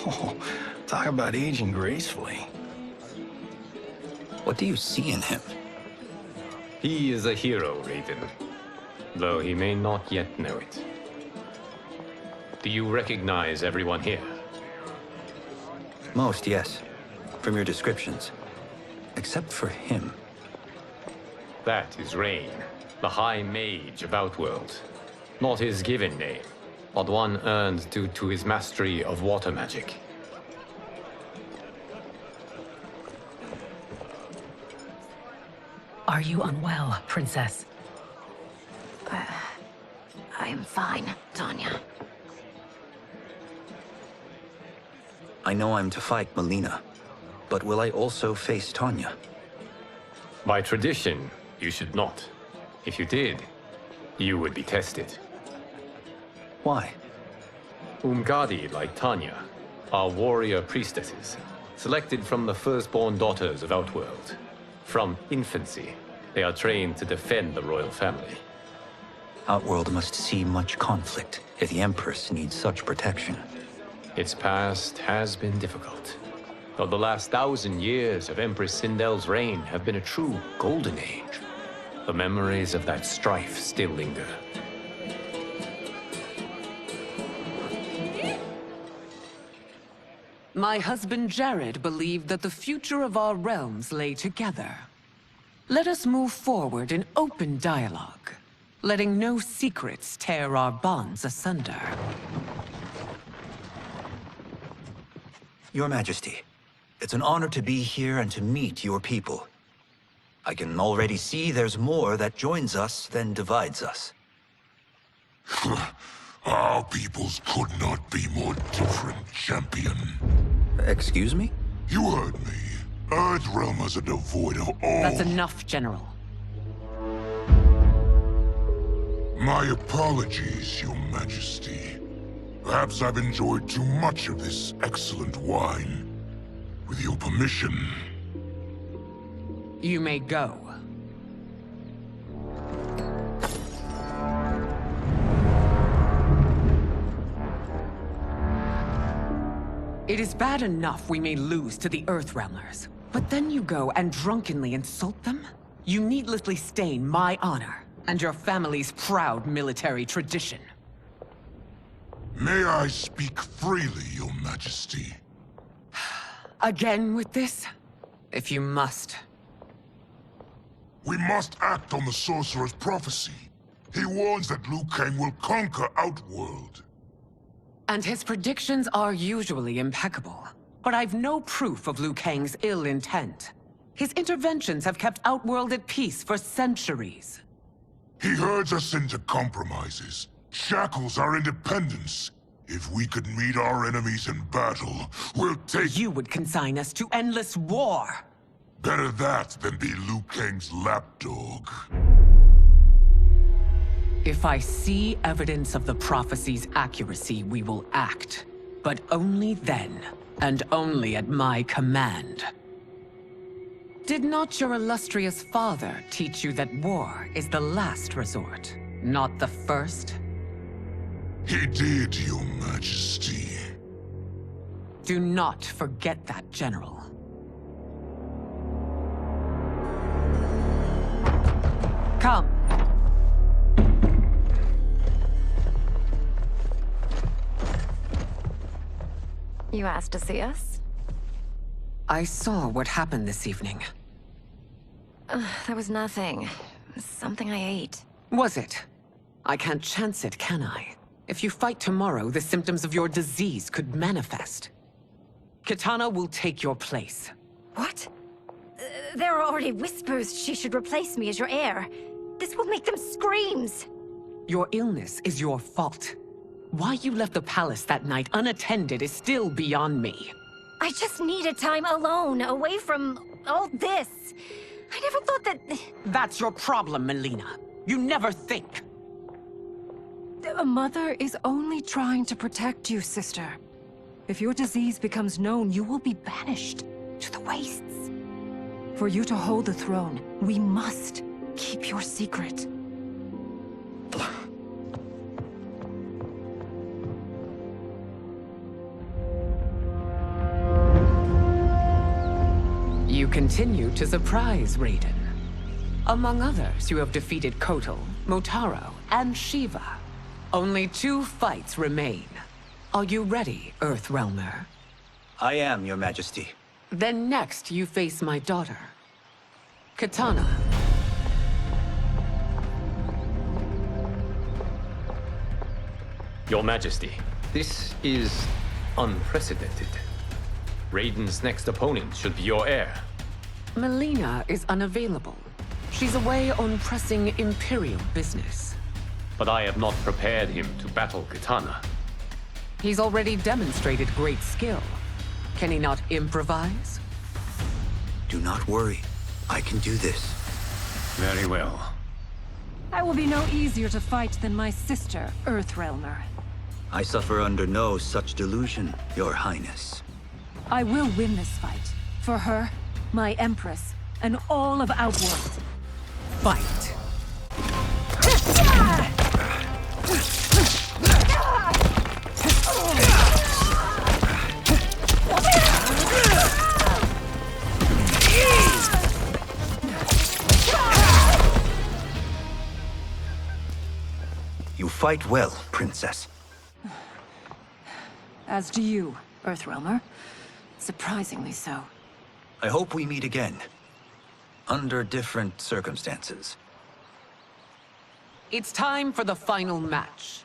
Oh, talk about aging gracefully. What do you see in him? He is a hero, Raiden. Though he may not yet know it. Do you recognize everyone here? Most, yes. From your descriptions. Except for him. That is Rain, the High Mage of Outworld. Not his given name, but one earned due to his mastery of water magic. Are you unwell, Princess? I'm fine, Tanya. I know I'm to fight Melina, but will I also face Tanya? By tradition, you should not. If you did, you would be tested. Why? Umgadi, like Tanya, are warrior priestesses, selected from the firstborn daughters of Outworld. From infancy, they are trained to defend the royal family. Outworld must see much conflict if the Empress needs such protection. Its past has been difficult, though the last 1,000 years of Empress Sindel's reign have been a true golden age. The memories of that strife still linger. My husband Jared believed that the future of our realms lay together. Let us move forward in open dialogue, letting no secrets tear our bonds asunder. Your Majesty, it's an honor to be here and to meet your people. I can already see there's more that joins us than divides us. Our peoples could not be more different, champion. Excuse me? You heard me. Earthrealmers are devoid of all... That's enough, General. My apologies, Your Majesty. Perhaps I've enjoyed too much of this excellent wine. With your permission... You may go. It is bad enough we may lose to the Earthrealmers, but then you go and drunkenly insult them? You needlessly stain my honor and your family's proud military tradition. May I speak freely, Your Majesty? Again with this? If you must. We must act on the Sorcerer's prophecy. He warns that Liu Kang will conquer Outworld. And his predictions are usually impeccable. But I've no proof of Liu Kang's ill intent. His interventions have kept Outworld at peace for centuries. He herds us into compromises, shackles our independence. If we could meet our enemies in battle, we'll take— You would consign us to endless war! Better that than be Liu Kang's lapdog. If I see evidence of the prophecy's accuracy, we will act. But only then, and only at my command. Did not your illustrious father teach you that war is the last resort, not the first? He did, Your Majesty. Do not forget that, General. Come. You asked to see us? I saw what happened this evening. There was nothing. Something I ate. Was it? I can't chance it, can I? If you fight tomorrow, the symptoms of your disease could manifest. Kitana will take your place. What? There are already whispers she should replace me as your heir. This will make them screams! Your illness is your fault. Why you left the palace that night unattended is still beyond me. I just needed time alone, away from all this. I never thought that... That's your problem, Melina. You never think. A mother is only trying to protect you, sister. If your disease becomes known, you will be banished to the wastes. For you to hold the throne, we must keep your secret. You continue to surprise Raiden. Among others, you have defeated Kotal, Motaro, and Shiva. Only 2 fights remain. Are you ready, Earthrealmer? I am, Your Majesty. Then next, you face my daughter, Kitana. Your Majesty, this is unprecedented. Raiden's next opponent should be your heir. Melina is unavailable. She's away on pressing Imperial business. But I have not prepared him to battle Kitana. He's already demonstrated great skill. Can he not improvise? Do not worry. I can do this. Very well. I will be no easier to fight than my sister, Earthrealmer. I suffer under no such delusion, Your Highness. I will win this fight. For her, my Empress, and all of Outworld. Fight! You fight well, Princess. As do you, Earthrealmer. Surprisingly so. I hope we meet again. Under different circumstances. It's time for the final match.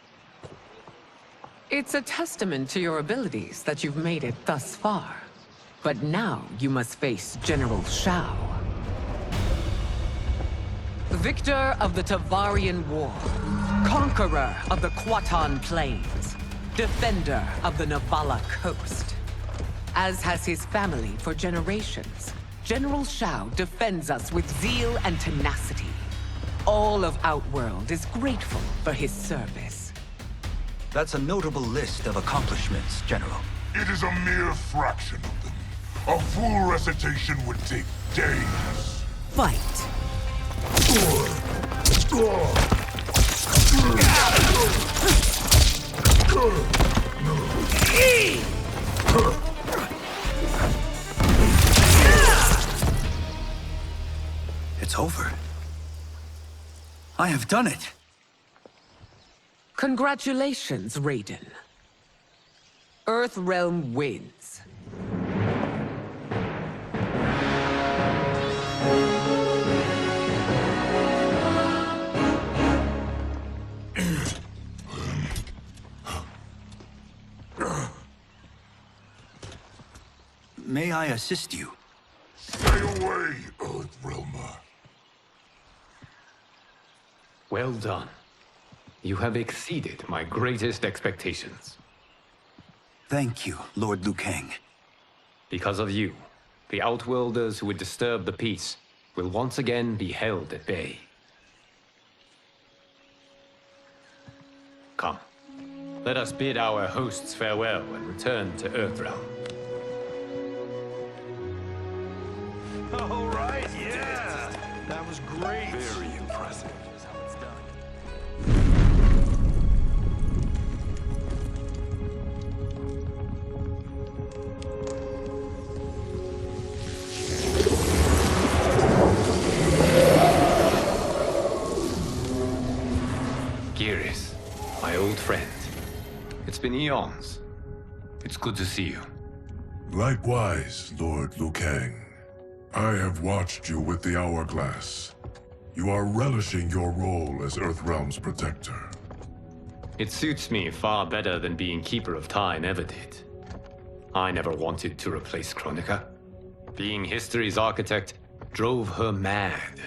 It's a testament to your abilities that you've made it thus far. But now you must face General Shao. Victor of the Tavarian War. Conqueror of the Kwatan Plains. Defender of the Navala Coast. As has his family for generations, General Shao defends us with zeal and tenacity. All of Outworld is grateful for his service. That's a notable list of accomplishments, General. It is a mere fraction of them. A full recitation would take days. Fight! It's over. I have done it. Congratulations, Raiden. Earthrealm wins. May I assist you? Stay away, Earthrealmer. Well done. You have exceeded my greatest expectations. Thank you, Lord Liu Kang. Because of you, the Outworlders who would disturb the peace will once again be held at bay. Come, let us bid our hosts farewell and return to Earthrealm. All right, yeah! That was great! Very impressive. Geras, my old friend. It's been eons. It's good to see you. Likewise, Lord Liu Kang. I have watched you with the Hourglass. You are relishing your role as Earthrealm's protector. It suits me far better than being Keeper of Time ever did. I never wanted to replace Kronika. Being history's architect drove her mad.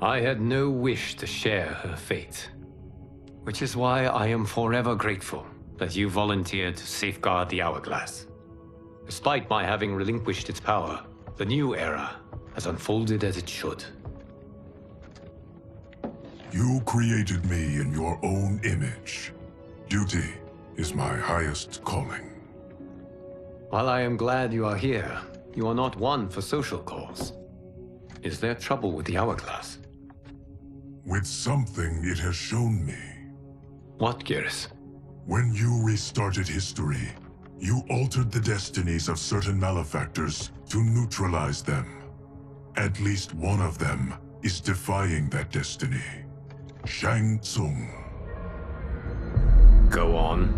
I had no wish to share her fate. Which is why I am forever grateful that you volunteered to safeguard the Hourglass. Despite my having relinquished its power, the new era has unfolded as it should. You created me in your own image. Duty is my highest calling. While I am glad you are here, you are not one for social calls. Is there trouble with the Hourglass? With something it has shown me. What, Geras? When you restarted history, you altered the destinies of certain malefactors to neutralize them. At least one of them is defying that destiny. Shang Tsung. Go on.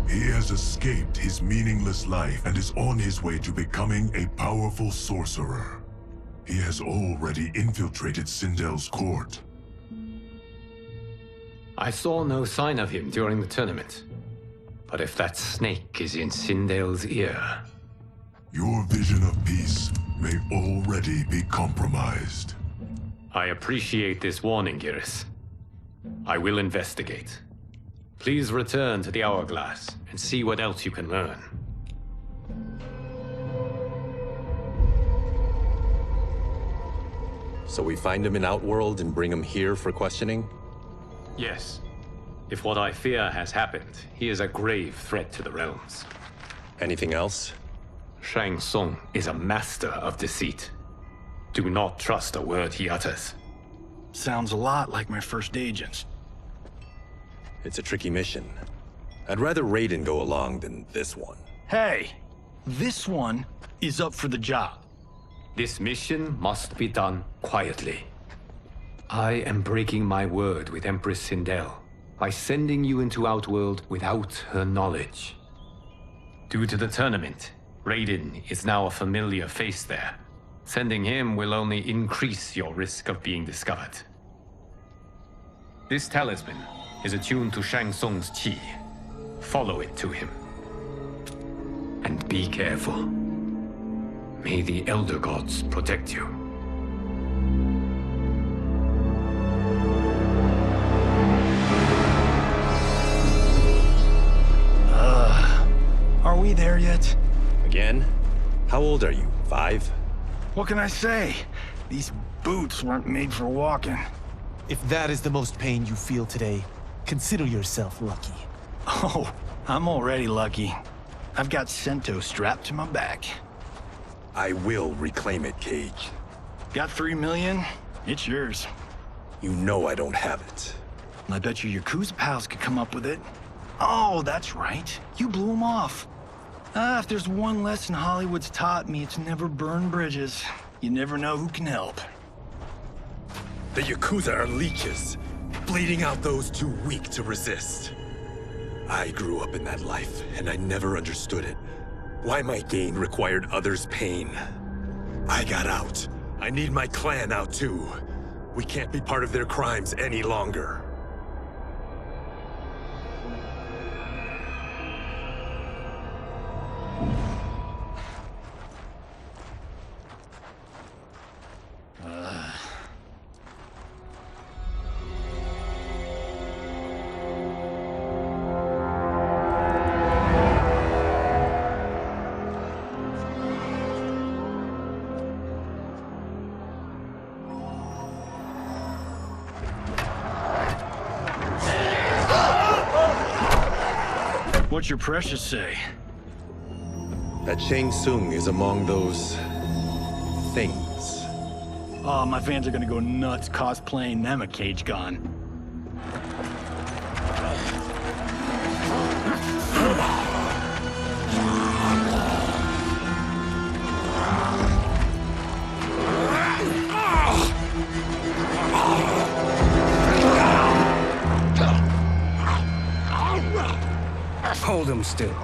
He has escaped his meaningless life and is on his way to becoming a powerful sorcerer. He has already infiltrated Sindel's court. I saw no sign of him during the tournament. But if that snake is in Sindel's ear... Your vision of peace may already be compromised. I appreciate this warning, Geras. I will investigate. Please return to the Hourglass and see what else you can learn. So we find him in Outworld and bring him here for questioning? Yes. If what I fear has happened, he is a grave threat to the realms. Anything else? Shang Tsung is a master of deceit. Do not trust a word he utters. Sounds a lot like my first agents. It's a tricky mission. I'd rather Raiden go along than this one. Hey! This one is up for the job. This mission must be done quietly. I am breaking my word with Empress Sindel by sending you into Outworld without her knowledge. Due to the tournament, Raiden is now a familiar face there. Sending him will only increase your risk of being discovered. This talisman is attuned to Shang Tsung's qi. Follow it to him. And be careful. May the Elder Gods protect you. Are we there yet? Again? How old are you? 5? What can I say? These boots weren't made for walking. If that is the most pain you feel today, consider yourself lucky. Oh, I'm already lucky. I've got Sento strapped to my back. I will reclaim it, Cage. Got 3 million? It's yours. You know I don't have it. I bet your Yakuza pals could come up with it. Oh, that's right. You blew them off. If there's one lesson Hollywood's taught me, it's never burn bridges. You never know who can help. The Yakuza are leeches, bleeding out those too weak to resist. I grew up in that life, and I never understood it. Why my gain required others' pain. I got out. I need my clan out too. We can't be part of their crimes any longer. What's your precious say? That Shang Tsung is among those... things. Oh, my fans are gonna go nuts cosplaying them a Cage Gon. Hold him still.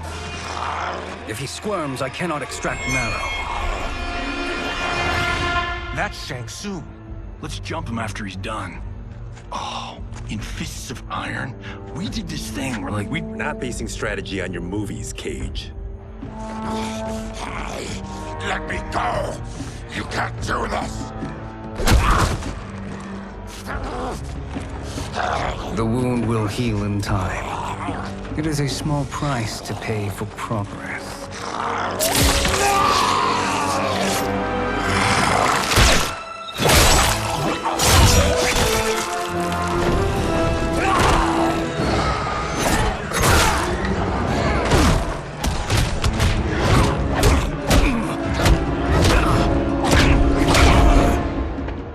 If he squirms, I cannot extract marrow. That's Shang Tsung. Let's jump him after he's done. Oh, in Fists of Iron, we did this thing where like We're not basing strategy on your movies, Cage. Let me go! You can't do this! The wound will heal in time. It is a small price to pay for progress.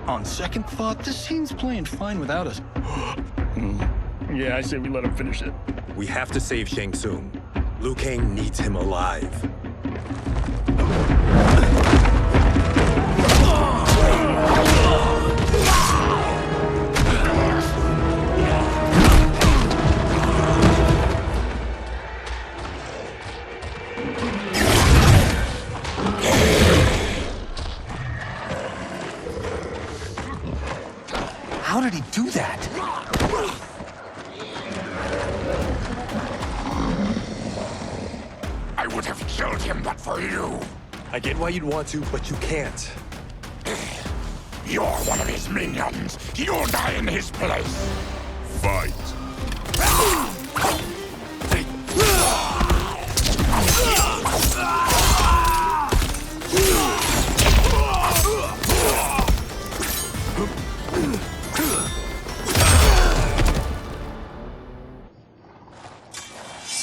On second thought, this scene's playing fine without us. Yeah, I say we let him finish it. We have to save Shang Tsung. Liu Kang needs him alive. How did he do that? I would have killed him but for you. I get why you'd want to, but you can't. You're one of his minions. You'll die in his place. Fight.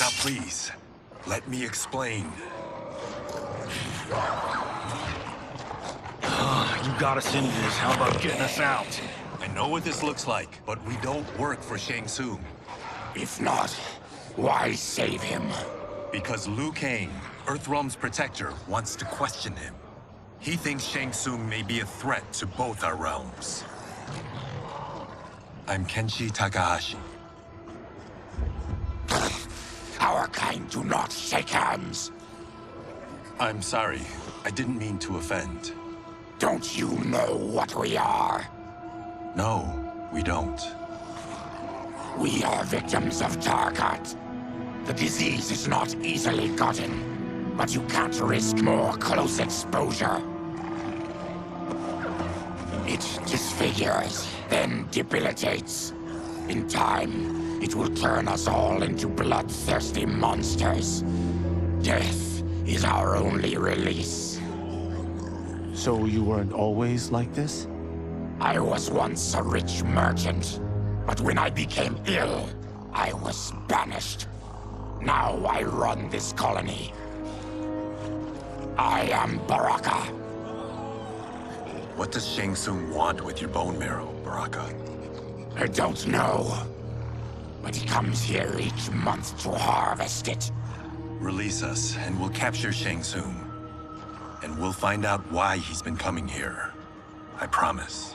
Now please, let me explain. You got us into this. How about getting us out? I know what this looks like, but we don't work for Shang Tsung. If not, why save him? Because Liu Kang, Earthrealm's protector, wants to question him. He thinks Shang Tsung may be a threat to both our realms. I'm Kenshi Takahashi. Our kind do not shake hands. I'm sorry. I didn't mean to offend. Don't you know what we are? No, we don't. We are victims of Tarkat. The disease is not easily gotten, but you can't risk more close exposure. It disfigures, then debilitates. In time, it will turn us all into bloodthirsty monsters. Death is our only release. So you weren't always like this? I was once a rich merchant, but when I became ill, I was banished. Now I run this colony. I am Baraka. What does Shang Tsung want with your bone marrow, Baraka? I don't know, but he comes here each month to harvest it. Release us, and we'll capture Shang Tsung. And we'll find out why he's been coming here. I promise.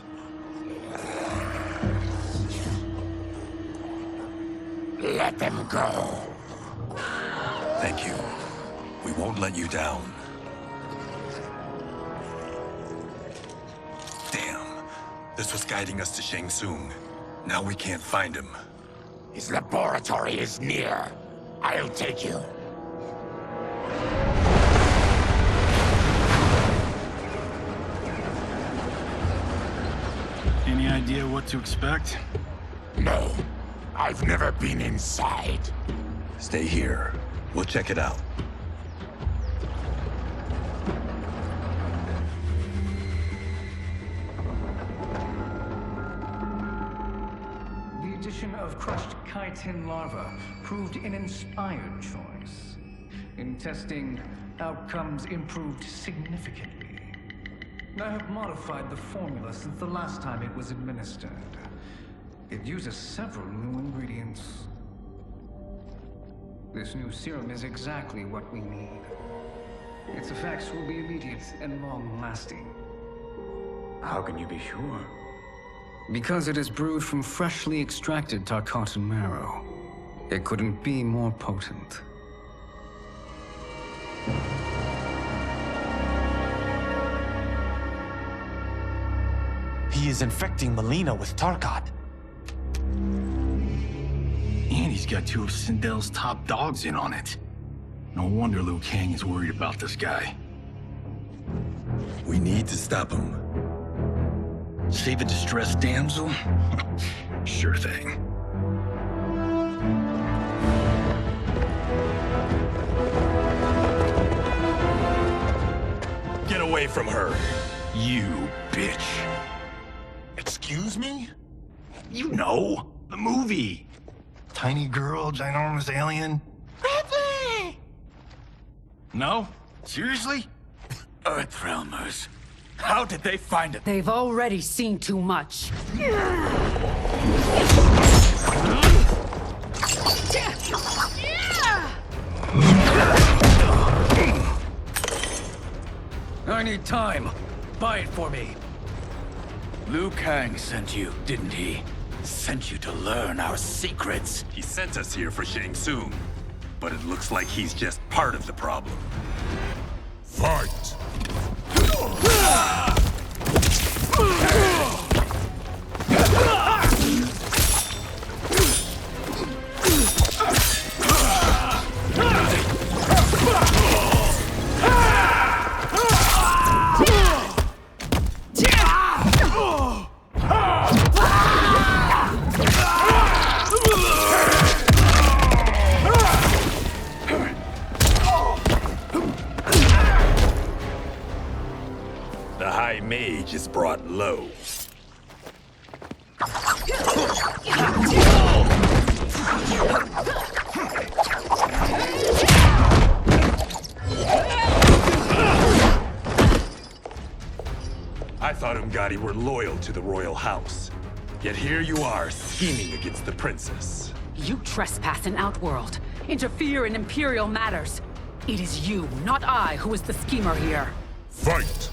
Let them go. Thank you. We won't let you down. Damn. This was guiding us to Shang Tsung. Now we can't find him. His laboratory is near. I'll take you. Any idea what to expect? No. I've never been inside. Stay here. We'll check it out. The addition of crushed chitin larva proved an inspired choice. In testing, outcomes improved significantly. I have modified the formula since the last time it was administered. It uses several new ingredients. This new serum is exactly what we need. Its effects will be immediate and long-lasting. How can you be sure? Because it is brewed from freshly extracted Tarkatan marrow. It couldn't be more potent. He is infecting Melina with Tarkat. And he's got two of Sindel's top dogs in on it. No wonder Liu Kang is worried about this guy. We need to stop him. Save a distressed damsel? Sure thing. Get away from her! You bitch. Excuse me? You know, the movie. Tiny girl, ginormous alien. Bradley! No? Seriously? Earthrealmers. How did they find it? They've already seen too much. I need time. Buy it for me. Liu Kang sent you, didn't he? Sent you to learn our secrets. He sent us here for Shang Tsung, but it looks like he's just part of the problem. Fight! The High Mage is brought low. I thought Umgadi were loyal to the royal house. Yet here you are, scheming against the princess. You trespass in Outworld, interfere in Imperial matters. It is you, not I, who is the schemer here. Fight!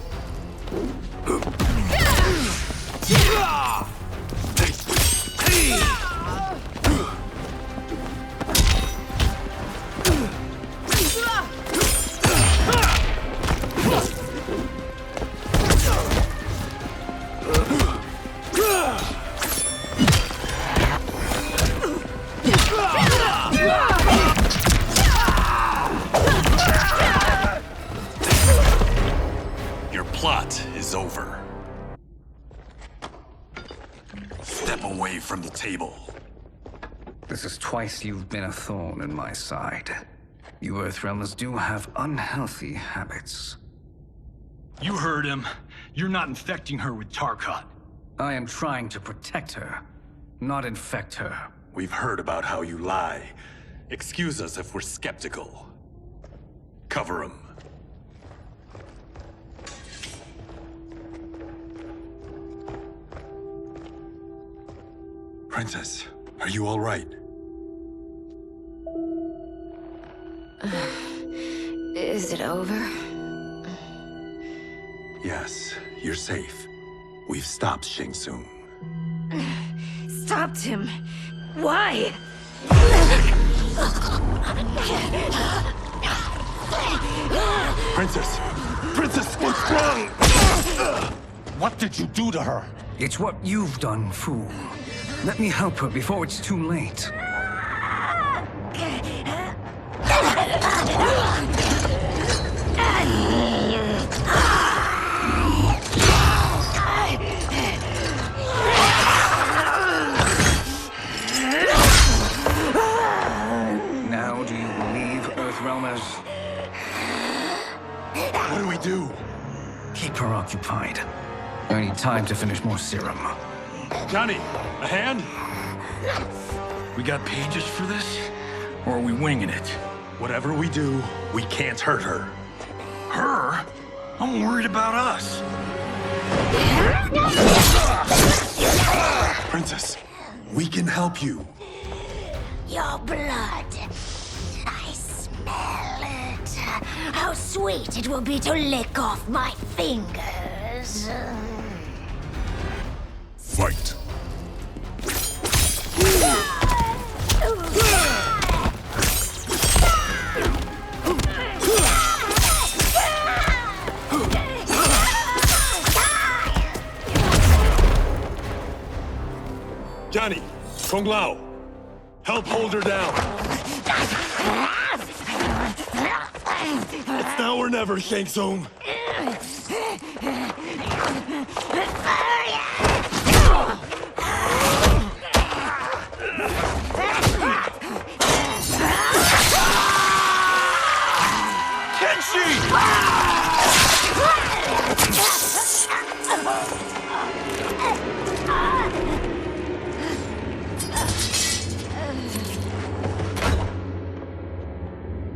Your plot is over. Step away from the table. This is twice you've been a thorn in my side. You Earthrealmers do have unhealthy habits. You heard him. You're not infecting her with Tarkat. I am trying to protect her, not infect her. We've heard about how you lie. Excuse us if we're skeptical. Cover him. Princess, are you all right? Is it over? Yes, you're safe. We've stopped Shang Tsung. Stopped him? Why? Princess! Princess, what's wrong? What did you do to her? It's what you've done, fool. Let me help her before it's too late. Now do you believe, Earthrealmers? What do we do? Keep her occupied. I need time to finish more serum. Johnny, a hand? We got pages for this? Or are we winging it? Whatever we do, we can't hurt her. Her? I'm worried about us. Princess, we can help you. Your blood. I smell it. How sweet it will be to lick off my fingers. Fight. Johnny, Kung Lao, help hold her down. It's now or never, Shang Tsung.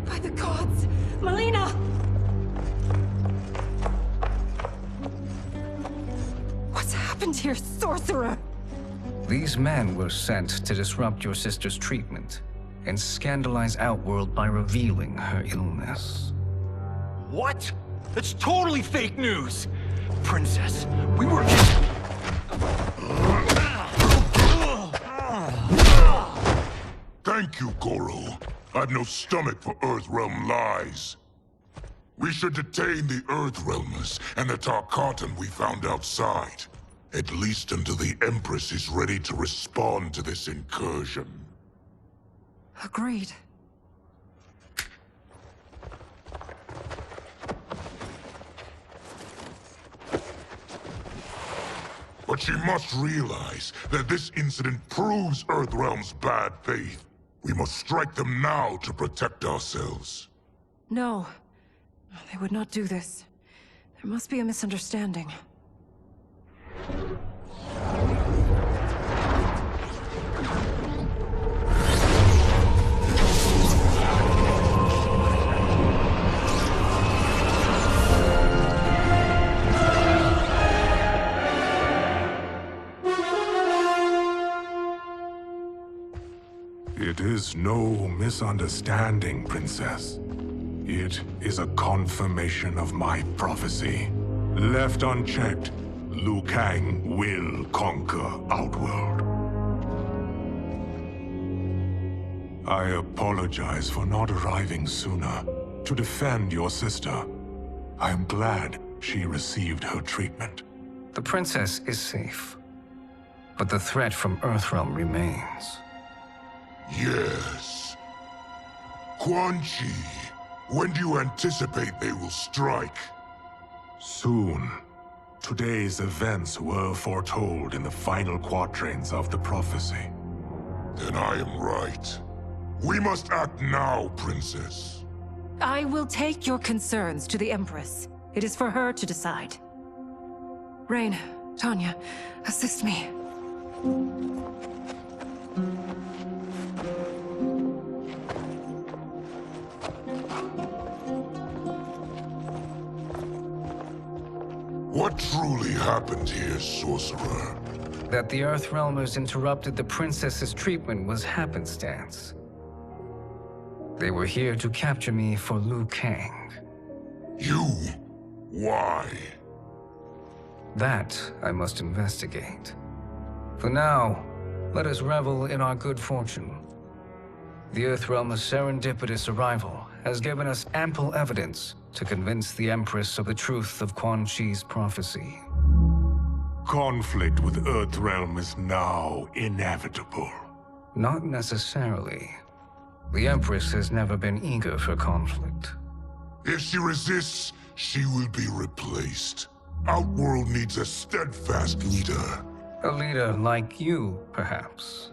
By the gods! Melina! What's happened here, sorcerer? These men were sent to disrupt your sister's treatment and scandalize Outworld by revealing her illness. What? That's totally fake news! Princess, we were... Thank you, Goro. I've no stomach for Earthrealm lies. We should detain the Earthrealmers and the Tarkatan we found outside. At least until the Empress is ready to respond to this incursion. Agreed. But she must realize that this incident proves Earthrealm's bad faith. We must strike them now to protect ourselves. No. They would not do this. There must be a misunderstanding. It is no misunderstanding, Princess. It is a confirmation of my prophecy. Left unchecked, Liu Kang will conquer Outworld. I apologize for not arriving sooner to defend your sister. I am glad she received her treatment. The princess is safe, but the threat from Earthrealm remains. Yes. Quan Chi, when do you anticipate they will strike? Soon. Today's events were foretold in the final quatrains of the prophecy. Then I am right. We must act now, Princess. I will take your concerns to the Empress. It is for her to decide. Rain, Tanya, assist me. What truly happened here, Sorcerer? That the Earthrealmers interrupted the princess's treatment was happenstance. They were here to capture me for Liu Kang. You? Why? That I must investigate. For now, let us revel in our good fortune. The Earthrealm's serendipitous arrival has given us ample evidence to convince the Empress of the truth of Quan Chi's prophecy. Conflict with Earthrealm is now inevitable. Not necessarily. The Empress has never been eager for conflict. If she resists, she will be replaced. Outworld needs a steadfast leader. A leader like you, perhaps.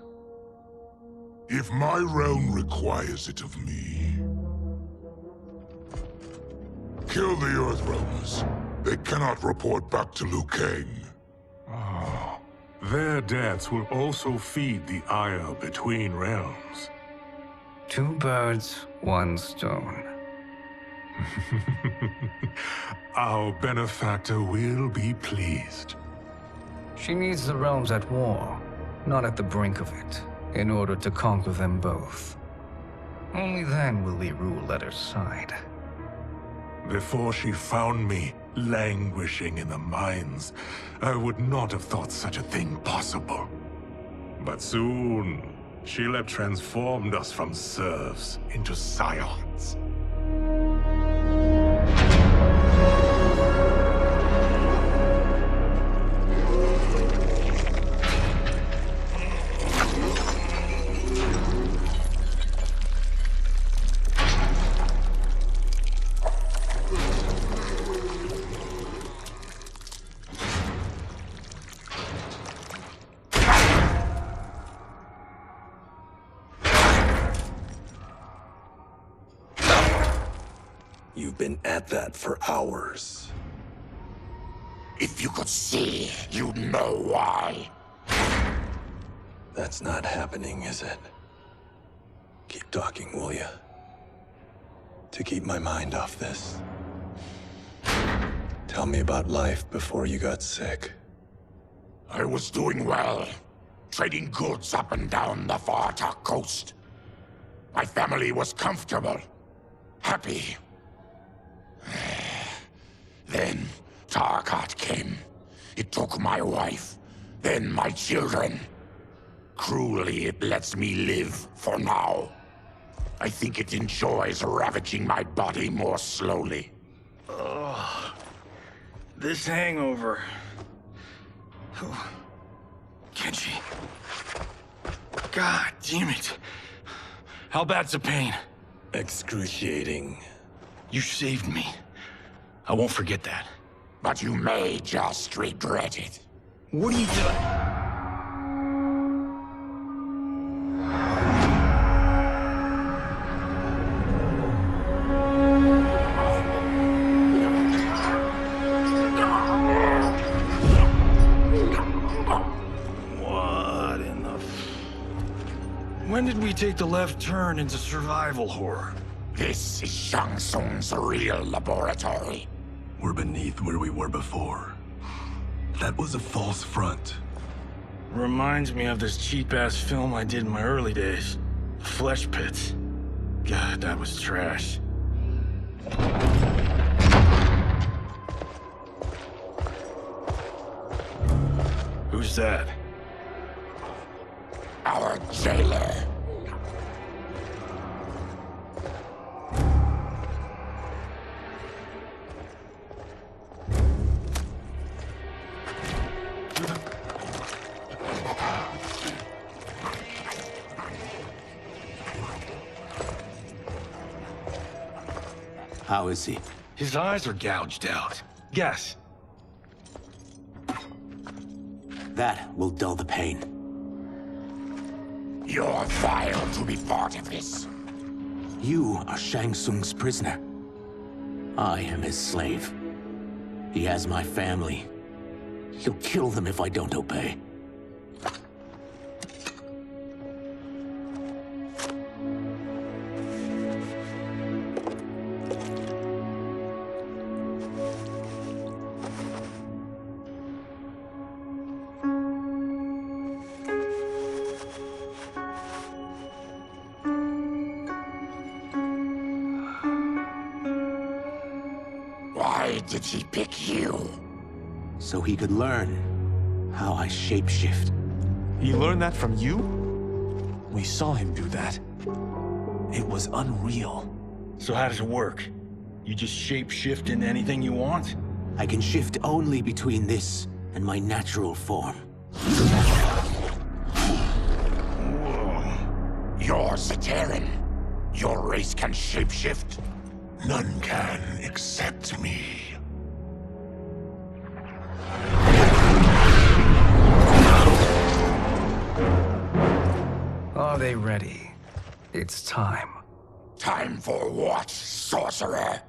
If my realm requires it of me. Kill the Earthrealmers. They cannot report back to Liu Kang. Their deaths will also feed the ire between realms. 2 birds, 1 stone. Our benefactor will be pleased. She needs the realms at war, not at the brink of it, in order to conquer them both. Only then will we rule at her side. Before she found me languishing in the mines, I would not have thought such a thing possible. But soon, she'll have transformed us from serfs into scions. You've been at that for hours. If you could see, you'd know why. That's not happening, is it? Keep talking, will ya? To keep my mind off this. Tell me about life before you got sick. I was doing well, trading goods up and down the Varta coast. My family was comfortable, happy. Then Tarkat came. It took my wife, then my children. Cruelly, it lets me live for now. I think it enjoys ravaging my body more slowly. Ugh. This hangover. Kenji. God damn it. How bad's the pain? Excruciating. You saved me. I won't forget that. But you may just regret it. What are you doing? What in the... When did we take the left turn into survival horror? This is Shang Tsung's real laboratory. We're beneath where we were before. That was a false front. Reminds me of this cheap-ass film I did in my early days. Flesh Pits. God, that was trash. Who's that? Our jailer. How is he? His eyes are gouged out. Guess. That will dull the pain. You're vile to be part of this. You are Shang Tsung's prisoner. I am his slave. He has my family. He'll kill them if I don't obey. Why did he pick you? So he could learn how I shapeshift. He learned that from you? We saw him do that. It was unreal. So how does it work? You just shape-shift into anything you want? I can shift only between this and my natural form. You're Zaterran. Your race can shapeshift. None can except me. Are they ready? It's time. Time for what, sorcerer?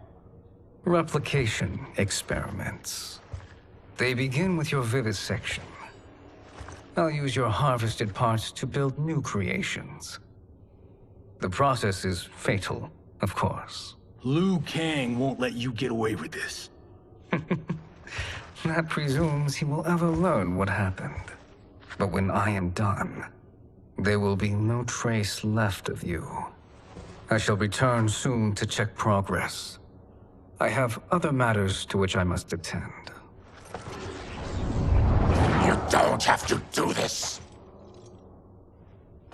Replication experiments. They begin with your vivisection. I'll use your harvested parts to build new creations. The process is fatal, of course. Liu Kang won't let you get away with this. That presumes he will ever learn what happened. But when I am done, there will be no trace left of you. I shall return soon to check progress. I have other matters to which I must attend. You don't have to do this.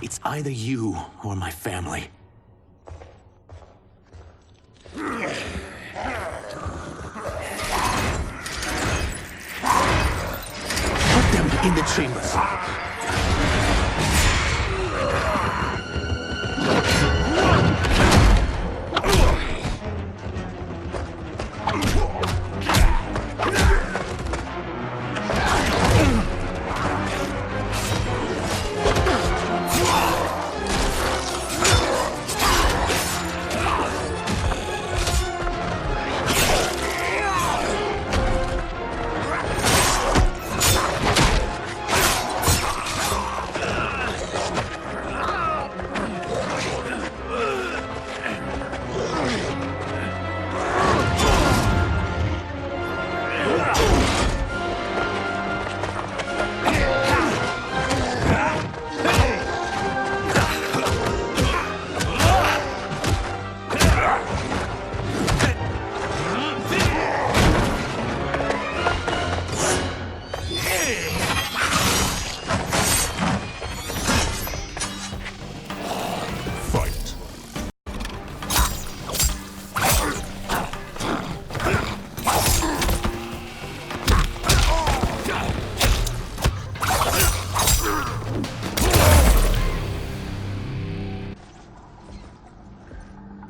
It's either you or my family. Put them in the chambers.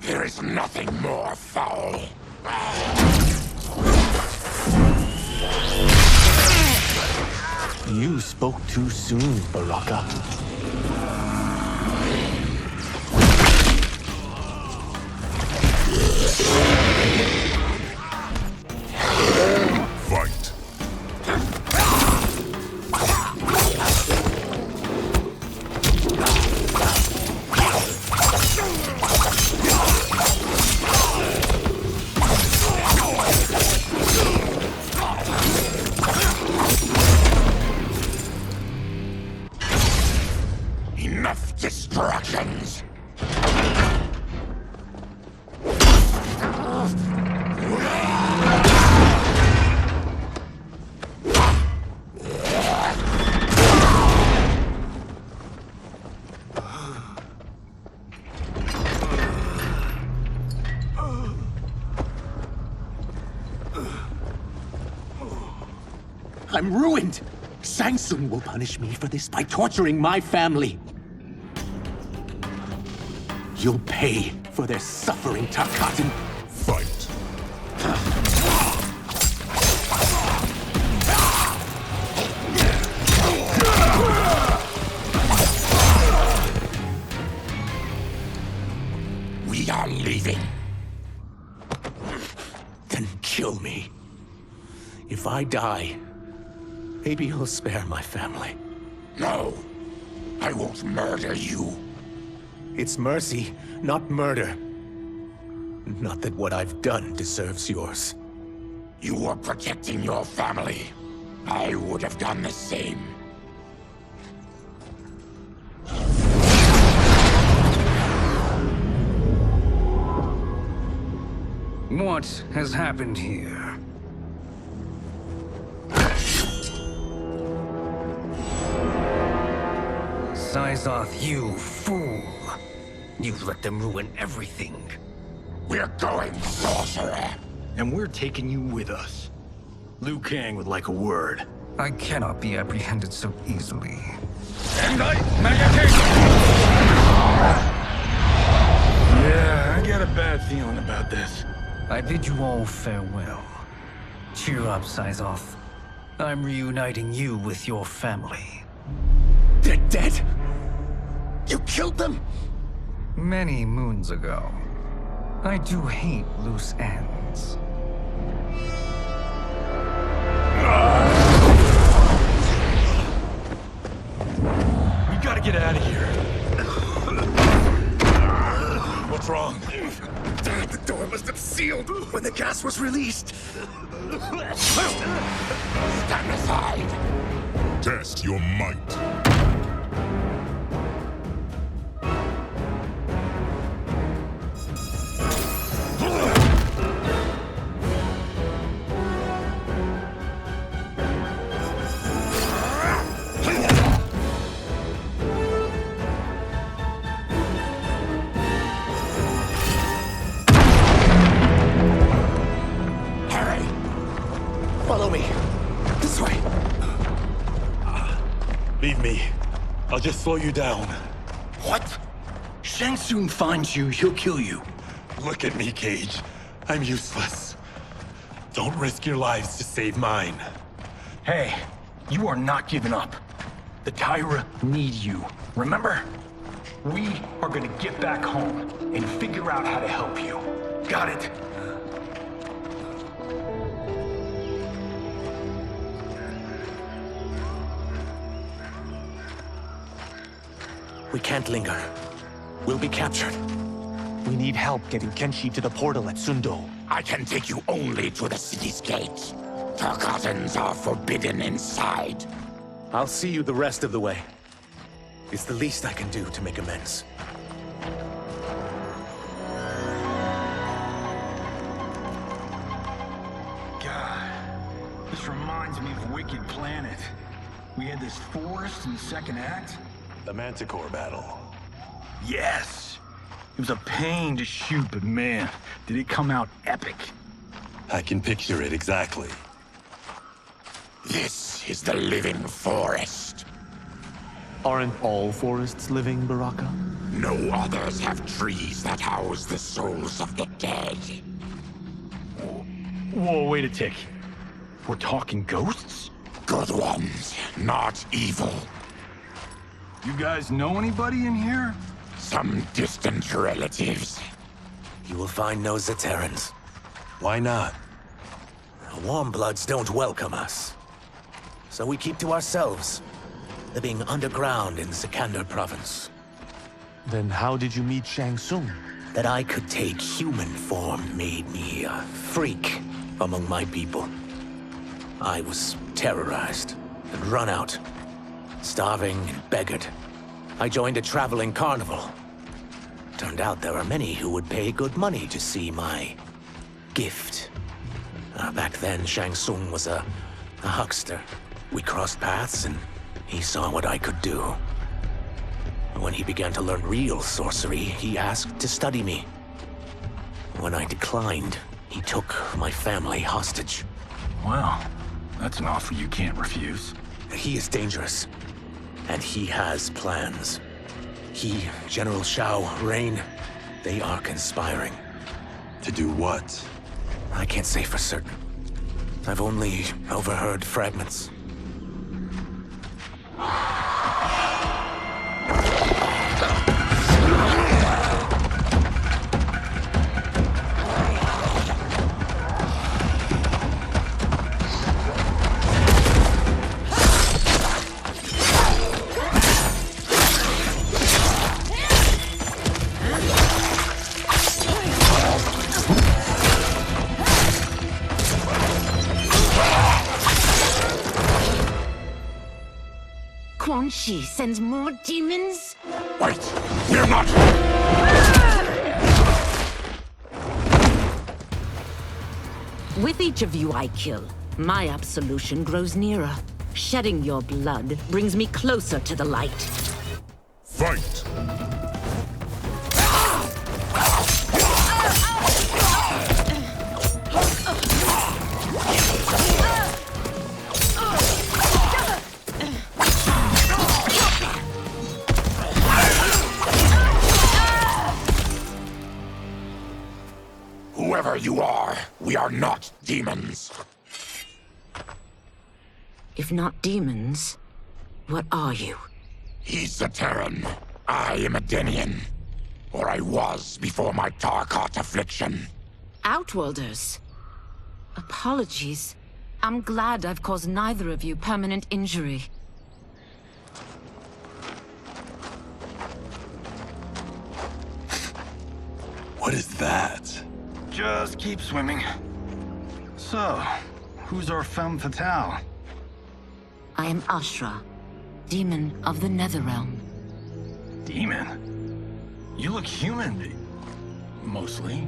There is nothing more foul. You spoke too soon, Baraka. Fight. Enough distractions. I'm ruined! Shang Tsung will punish me for this by torturing my family. You'll pay for their suffering, Tarkatan. Fight. We are leaving. Then kill me. If I die, maybe you'll spare my family. No, I won't murder you. It's mercy, not murder. Not that what I've done deserves yours. You were protecting your family. I would have done the same. What has happened here? Sizoth, you fool! You'd let them ruin everything. We're going, sorcerer. And we're taking you with us. Liu Kang would like a word. I cannot be apprehended so easily. Yeah, I got a bad feeling about this. I bid you all farewell. Cheer up, Syzoth. I'm reuniting you with your family. They're dead? You killed them? Many moons ago. I do hate loose ends. We gotta get out of here. What's wrong? The door must have sealed when the gas was released. Stand aside. Test your might. Follow me. This way. Leave me. I'll just slow you down. What? Shang Tsung finds you, he'll kill you. Look at me, Cage. I'm useless. Don't risk your lives to save mine. Hey, you are not giving up. The Tyra need you, remember? We are gonna get back home and figure out how to help you. Got it? We can't linger. We'll be captured. We need help getting Kenshi to the portal at Sundo. I can take you only to the city's gate. Tarkatans are forbidden inside. I'll see you the rest of the way. It's the least I can do to make amends. God, this reminds me of Wicked Planet. We had this forest in the second act. The Manticore battle. Yes! It was a pain to shoot, but man, did it come out epic. I can picture it exactly. This is the living forest. Aren't all forests living, Baraka? No others have trees that house the souls of the dead. Whoa, wait a tick. We're talking ghosts? Good ones, not evil. You guys know anybody in here? Some distant relatives. You will find no Zaterrans. Why not? The Warmbloods don't welcome us. So we keep to ourselves, living underground in Sikander province. Then how did you meet Shang Tsung? That I could take human form made me a freak among my people. I was terrorized and run out, starving and beggared. I joined a traveling carnival. Turned out there are many who would pay good money to see my gift. Back then, Shang Tsung was a huckster. We crossed paths and he saw what I could do. When he began to learn real sorcery, he asked to study me. When I declined, he took my family hostage. Wow, that's an offer you can't refuse. He is dangerous, and he has plans. He, General Shao, Rain, they are conspiring. To do what? I can't say for certain. I've only overheard fragments. Quan Chi sends more demons? Wait, we're not... With each of you I kill, my absolution grows nearer. Shedding your blood brings me closer to the light. Fight! you are, we are not demons. If not demons, what are you? He's a Terran. I am a Denian. Or I was before my Tarkat affliction. Outworlders. Apologies. I'm glad I've caused neither of you permanent injury. What is that? Just keep swimming. So, who's our femme fatale? I am Ashra, demon of the Netherrealm. Demon? You look human. Mostly.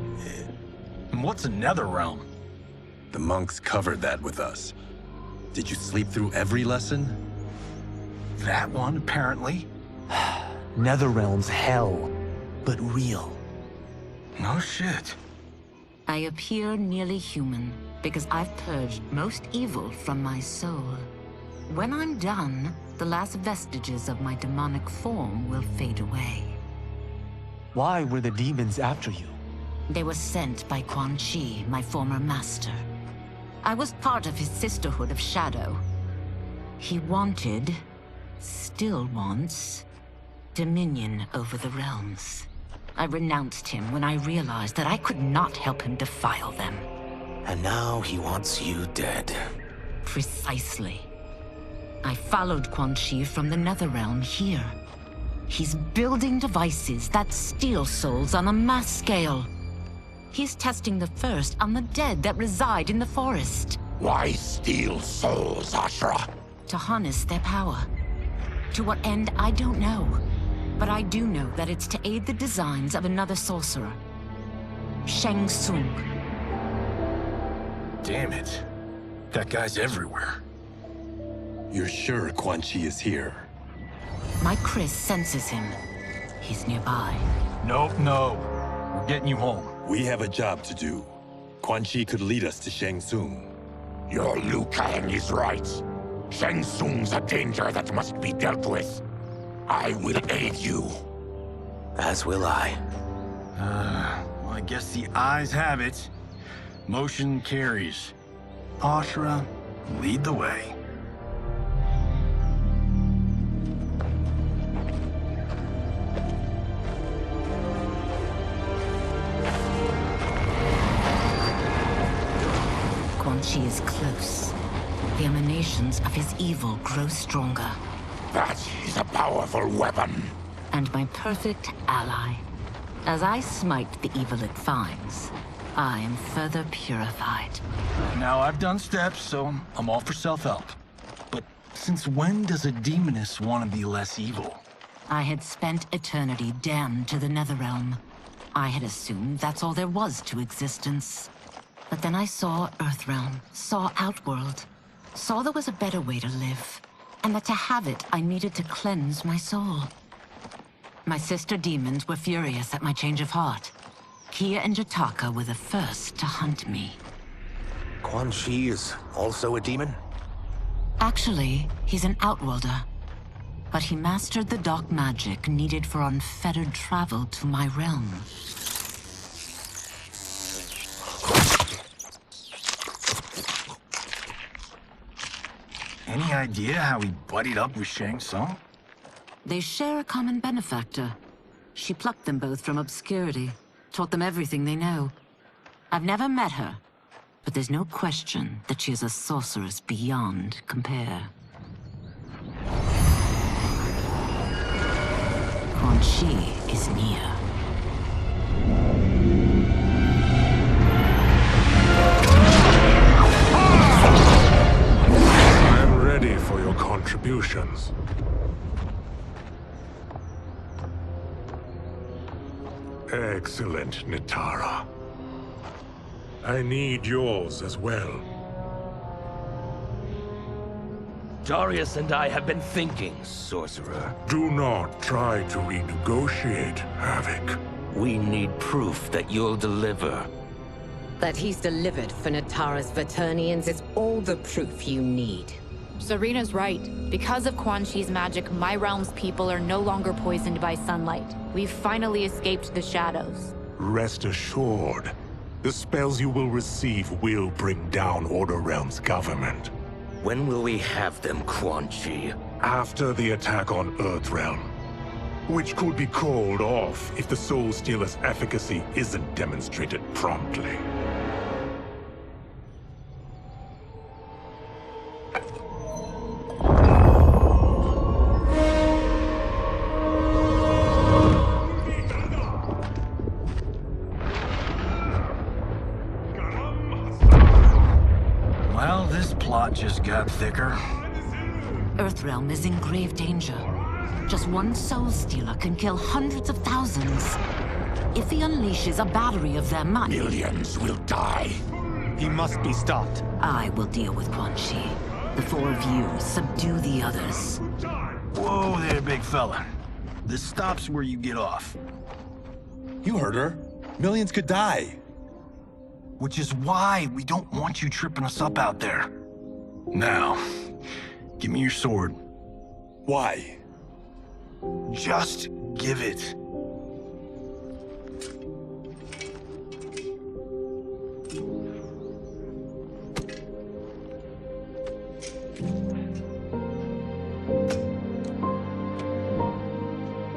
And what's a Netherrealm? The monks covered that with us. Did you sleep through every lesson? That one, apparently. Netherrealm's hell, but real. No shit. I appear nearly human because I've purged most evil from my soul. When I'm done, the last vestiges of my demonic form will fade away. Why were the demons after you? They were sent by Quan Chi, my former master. I was part of his Sisterhood of Shadow. He wanted, still wants, dominion over the realms. I renounced him when I realized that I could not help him defile them. And now he wants you dead. Precisely. I followed Quan Chi from the Netherrealm here. He's building devices that steal souls on a mass scale. He's testing the first on the dead that reside in the forest. Why steal souls, Ashra? To harness their power. To what end, I don't know. But I do know that it's to aid the designs of another sorcerer. Shang Tsung. Damn it. That guy's everywhere. You're sure Quan Chi is here? My Chris senses him. He's nearby. Nope, no. We're getting you home. We have a job to do. Quan Chi could lead us to Shang Tsung. Your Liu Kang is right. Shang Tsung's a danger that must be dealt with. I will aid you. As will I. Well, I guess the eyes have it. Motion carries. Ashra, lead the way. Quan Chi is close. The emanations of his evil grow stronger. That is a powerful weapon. And my perfect ally. As I smite the evil it finds, I am further purified. Now, I've done steps, so I'm all for self-help. But since when does a demoness want to be less evil? I had spent eternity damned to the Netherrealm. I had assumed that's all there was to existence. But then I saw Earthrealm, saw Outworld, saw there was a better way to live, and that to have it, I needed to cleanse my soul. My sister demons were furious at my change of heart. Kia and Jataka were the first to hunt me. Quan Chi is also a demon? Actually, he's an Outworlder. But he mastered the dark magic needed for unfettered travel to my realm. Any idea how he buddied up with Shang Tsung? They share a common benefactor. She plucked them both from obscurity, taught them everything they know. I've never met her, but there's no question that she is a sorceress beyond compare. Quan Chi is near. I'm ready for your contributions. Excellent, Nitara. I need yours as well. Darius and I have been thinking, Sorcerer. Do not try to renegotiate, Havoc. We need proof that you'll deliver. That he's delivered for Natara's Vaternians is all the proof you need. Serena's right. Because of Quan Chi's magic, my realm's people are no longer poisoned by sunlight. We've finally escaped the shadows. Rest assured, The spells you will receive will bring down Order Realm's government. When will we have them, Quan Chi? After the attack on Earthrealm, which could be called off if the Soul Stealer's efficacy isn't demonstrated promptly. Well, this plot just got thicker. Earthrealm is in grave danger. Just one Soul Stealer can kill hundreds of thousands. If he unleashes a battery of them, Millions will die. He must be stopped. I will deal with Quan Chi. The four of you subdue the others. Whoa there, big fella. This stops where you get off. You heard her. Millions could die. Which is why we don't want you tripping us up out there. Now, give me your sword. Why? Just give it.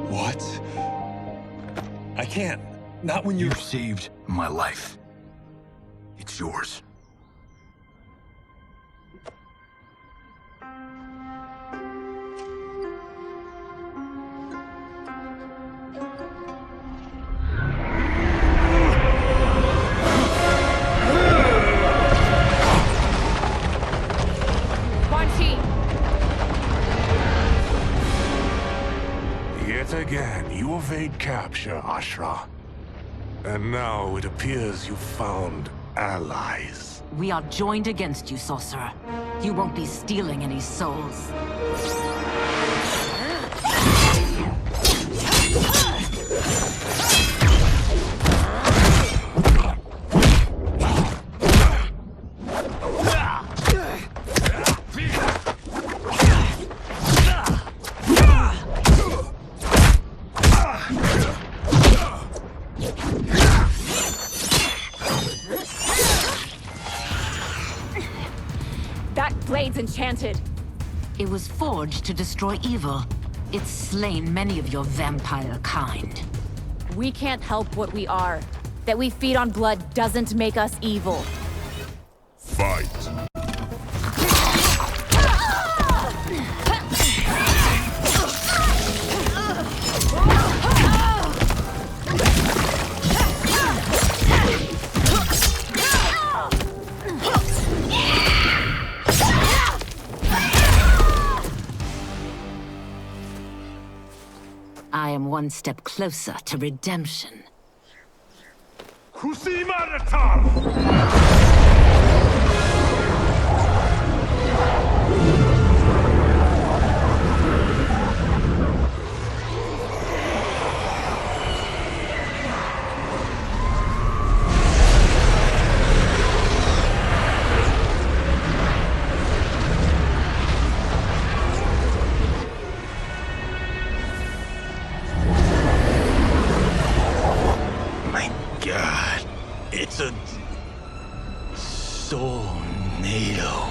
What? I can't. Not when You've saved my life. It's yours. Quan Chi! Yet again, you evade capture, Ashra. And now it appears you've found allies. We are joined against you, sorcerer. You won't be stealing any souls. That blade's enchanted. It was forged to destroy evil. It's slain many of your vampire kind. We can't help what we are. That we feed on blood doesn't make us evil. Fight. I am one step closer to redemption. My God, it's a soul-nado.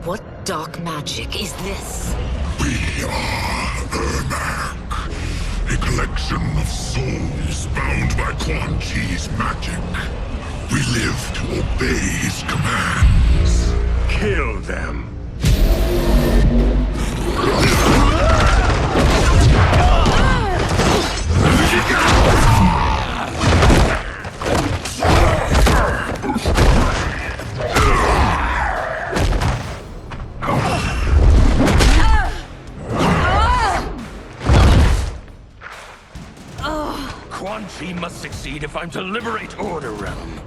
What dark magic is this? We are Ermac, a collection of souls bound by Quan Chi's magic. We live to obey his commands. Kill them. Quan Chi must succeed if I'm to liberate Order Realm.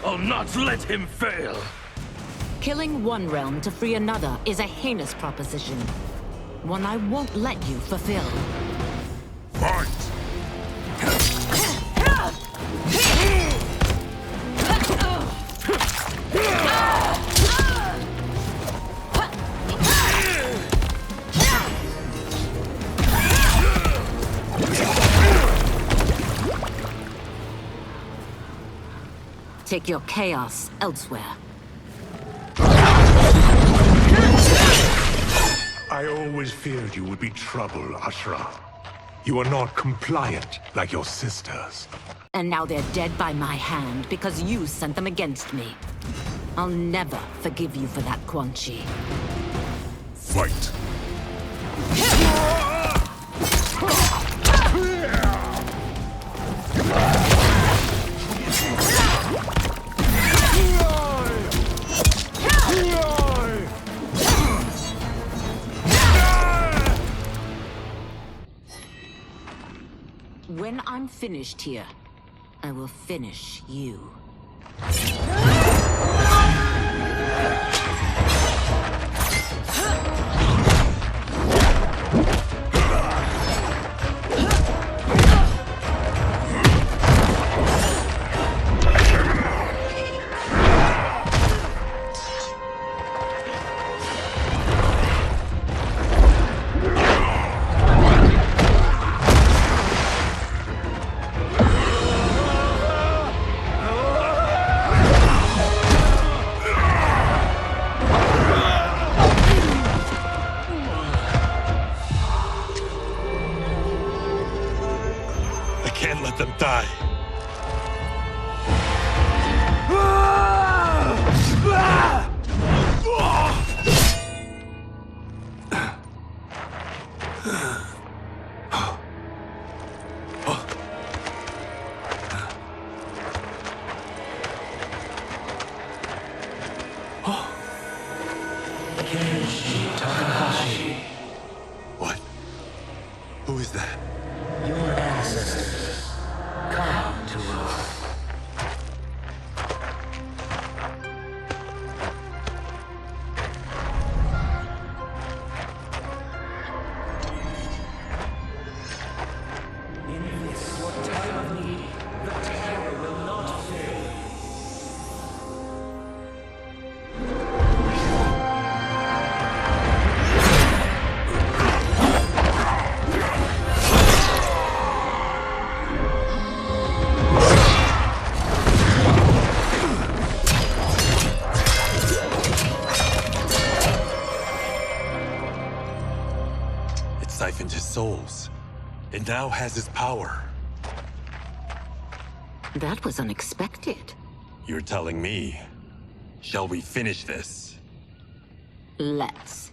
I'll not let him fail. Killing one realm to free another is a heinous proposition. One I won't let you fulfill. Fight! Take your chaos elsewhere. I always feared you would be trouble, Ashra. You are not compliant like your sisters. And now they're dead by my hand because you sent them against me. I'll never forgive you for that, Quan Chi. Fight! When I'm finished here, I will finish you. Can't let them die. What? Who is that? Your ancestors. Come to us. In this, your time of need, the terror will not fail. It siphoned his souls. It now has his power. That was unexpected. You're telling me. Shall we finish this? Let's.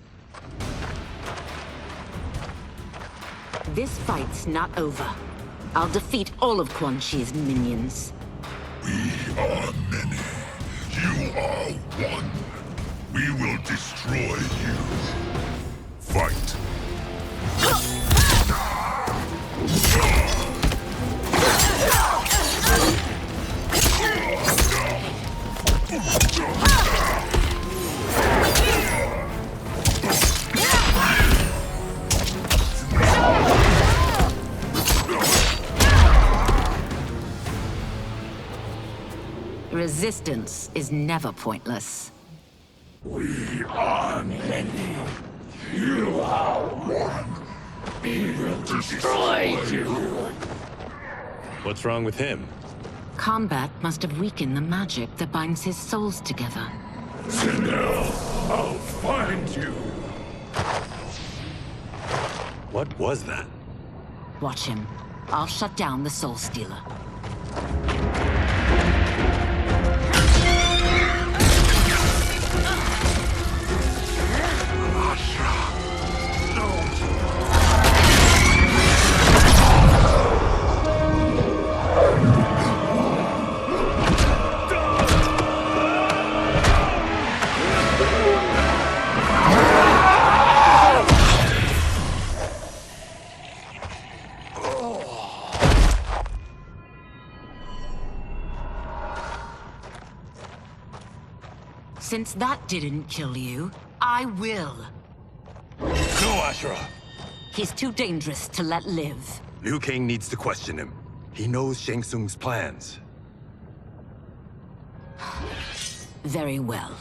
This fight's not over. I'll defeat all of Quan Chi's minions. We are many. You are one. We will destroy you. Fight. Resistance is never pointless. We are many. You are one. We will destroy you. What's wrong with him? Kombat must have weakened the magic that binds his souls together. Sinel, I'll find you. What was that? Watch him. I'll shut down the Soul Stealer. Since that didn't kill you, I will. No, Ashura! He's too dangerous to let live. Liu Kang needs to question him. He knows Shang Tsung's plans. Very well.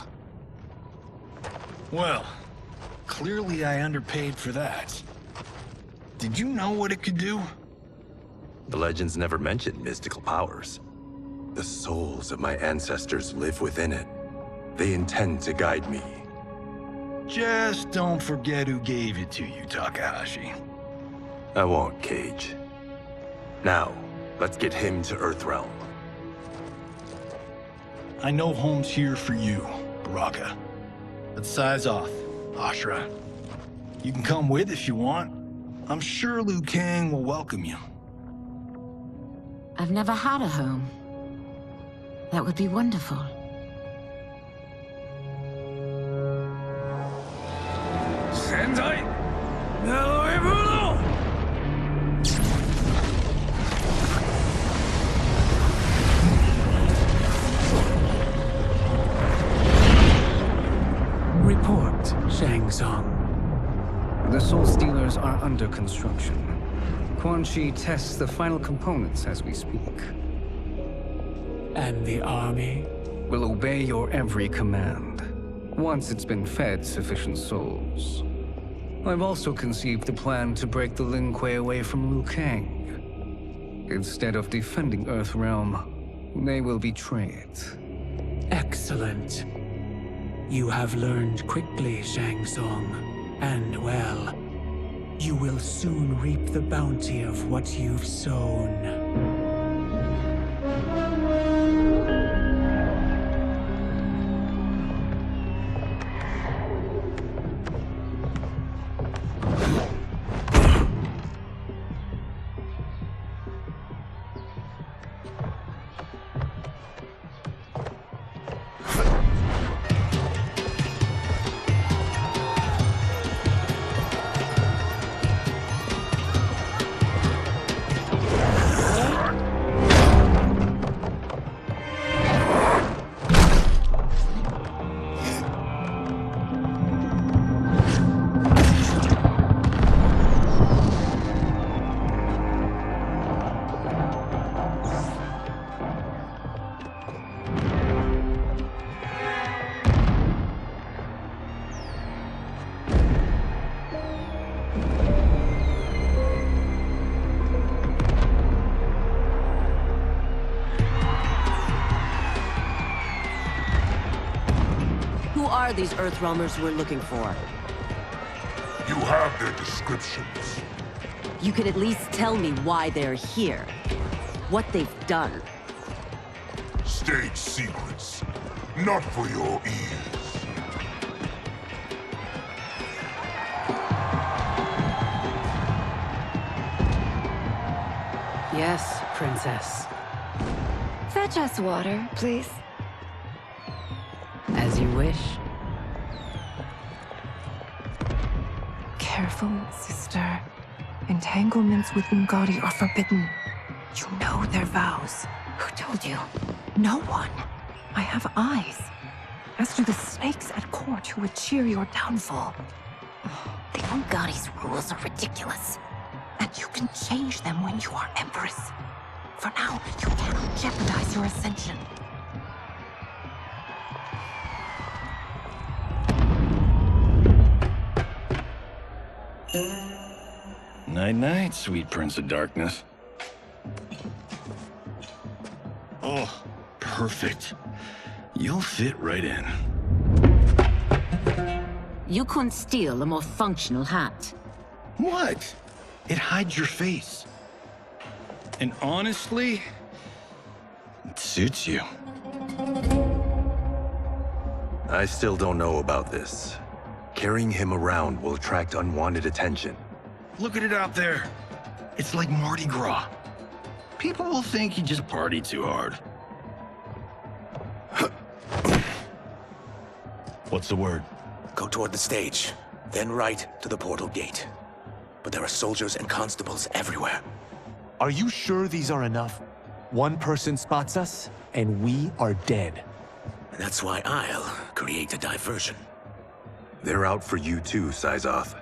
Well, clearly I underpaid for that. Did you know what it could do? The legends never mentioned mystical powers. The souls of my ancestors live within it. They intend to guide me. Just don't forget who gave it to you, Takahashi. I won't, Cage. Now, let's get him to Earthrealm. I know home's here for you, Baraka. But size off, Ashura. You can come with if you want. I'm sure Liu Kang will welcome you. I've never had a home. That would be wonderful. Sendai! Naruibuno! Report, Shang Tsung. The Soul Stealers are under construction. Quan Chi tests the final components as we speak. And the army? Will obey your every command, once it's been fed sufficient souls. I've also conceived a plan to break the Lin Kuei away from Liu Kang. Instead of defending Earthrealm, they will betray it. Excellent. You have learned quickly, Shang Tsung, and well. You will soon reap the bounty of what you've sown. Who are these Earthrealmers we're looking for? You have their descriptions. You can at least tell me why they're here. What they've done. State secrets. Not for your ears. Yes, Princess. Fetch us water, please. As you wish. Careful, sister. Entanglements with Ungadi are forbidden. You know their vows. Who told you? No one. I have eyes. As do the snakes at court who would cheer your downfall. The Ungadi's rules are ridiculous. And you can change them when you are Empress. For now, you cannot jeopardize your ascension. Night-night, sweet Prince of Darkness. Oh, perfect. You'll fit right in. You couldn't steal a more functional hat. What? It hides your face. And honestly, it suits you. I still don't know about this. Carrying him around will attract unwanted attention. Look at it out there. It's like Mardi Gras. People will think you just party too hard. What's the word? Go toward the stage, then right to the portal gate. But there are soldiers and constables everywhere. Are you sure these are enough? One person spots us, and we are dead. That's why I'll create a diversion. They're out for you too, Syzoth.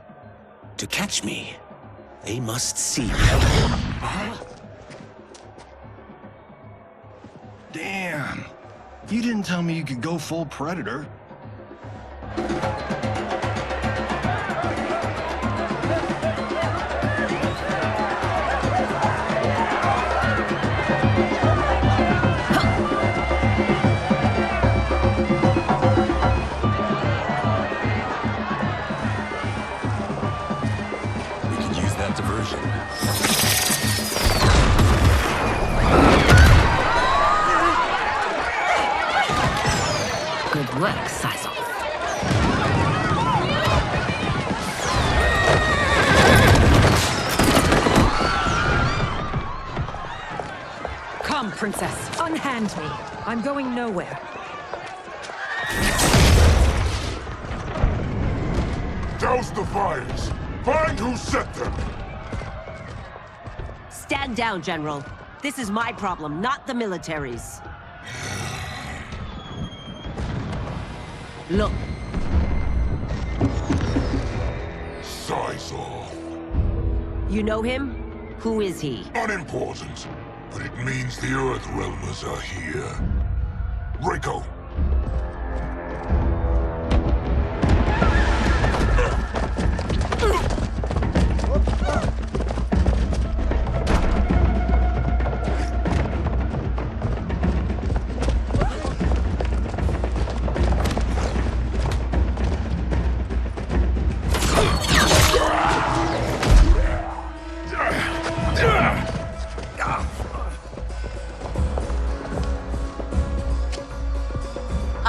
To catch me, they must see me. Damn. You didn't tell me you could go full Predator. We could use that diversion. Good work, Syzoth. Come, Princess. Unhand me. I'm going nowhere. Douse the fires! Find who set them! Stand down, General. This is my problem, not the military's. Look. Syzoth. You know him? Who is he? Unimportant, but it means the Earthrealmers are here. Reiko.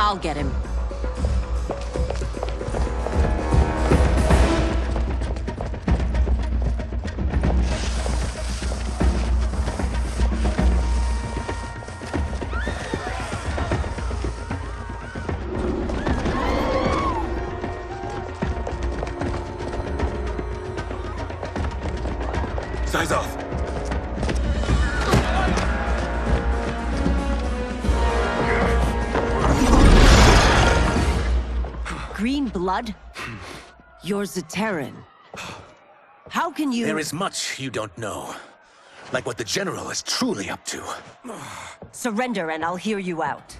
I'll get him. Syzoth! Green blood? You're Zaterran. How can you— There is much you don't know. Like what the General is truly up to. Surrender and I'll hear you out.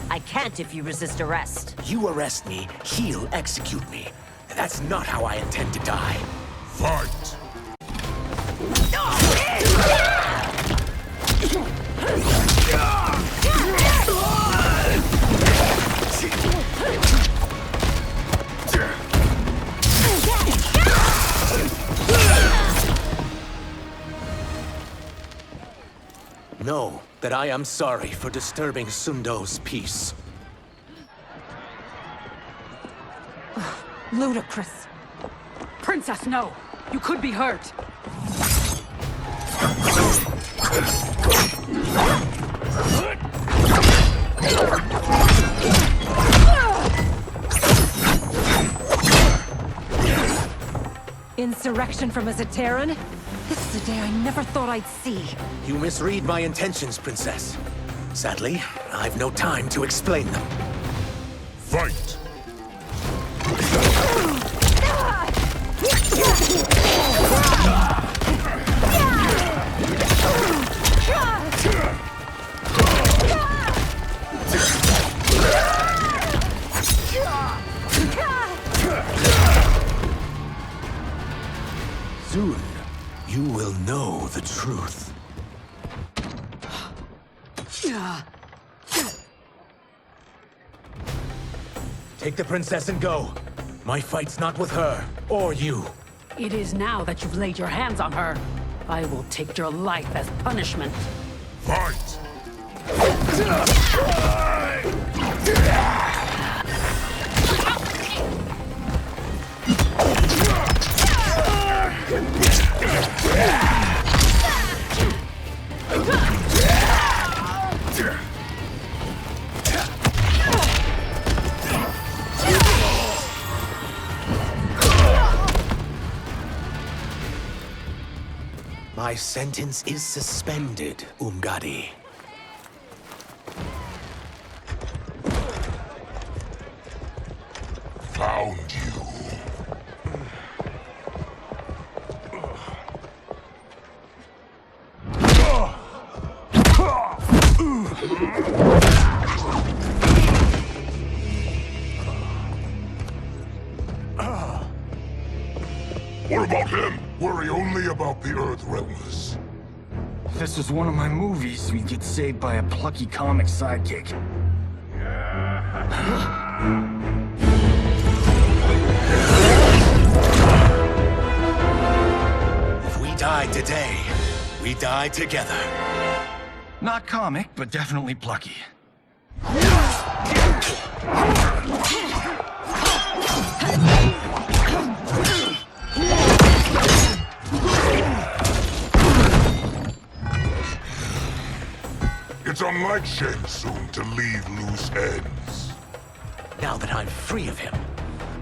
I can't if you resist arrest. You arrest me, he'll execute me. And that's not how I intend to die. Fight! Know that I am sorry for disturbing Sundo's peace. Ludicrous. Princess, no! You could be hurt! Insurrection from a Zaterran? This is a day I never thought I'd see. You misread my intentions, Princess. Sadly, I've no time to explain them. Fight! Soon, you will know the truth. Take the princess and go. My fight's not with her, or you. It is now that you've laid your hands on her. I will take your life as punishment. Fight! My sentence is suspended, Umgadi. What about him? Worry only about the Earthrealmers. If this was one of my movies, we'd get saved by a plucky comic sidekick. If we die today, we die together. Not comic, but definitely plucky. It's unlike Shang Tsung to leave loose ends. Now that I'm free of him,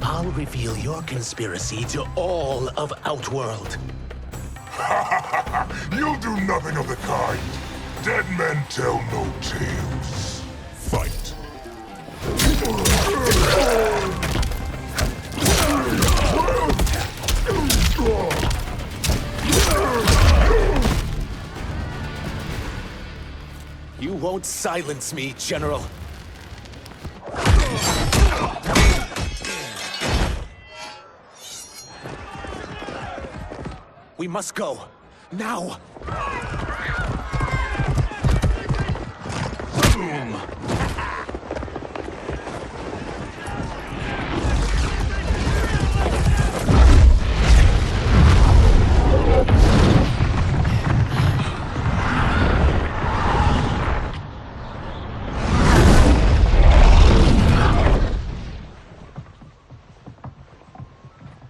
I'll reveal your conspiracy to all of Outworld. You'll do nothing of the kind. Dead men tell no tales. Fight. You won't silence me, General. We must go. Now! Boom!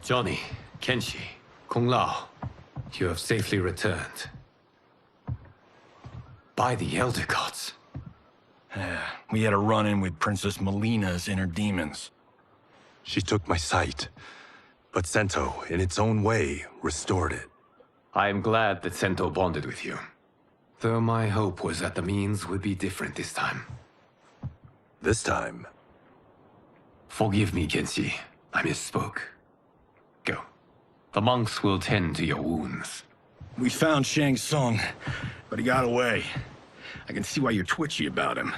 Johnny, Kenshi, Kung Lao, you have safely returned. By the Elder Gods. We had a run-in with Princess Melina's inner demons. She took my sight, but Sento, in its own way, restored it. I am glad that Sento bonded with you. Though my hope was that the means would be different this time. This time? Forgive me, Kenshi. I misspoke. Go. The monks will tend to your wounds. We found Shang Tsung, but he got away. I can see why you're twitchy about him.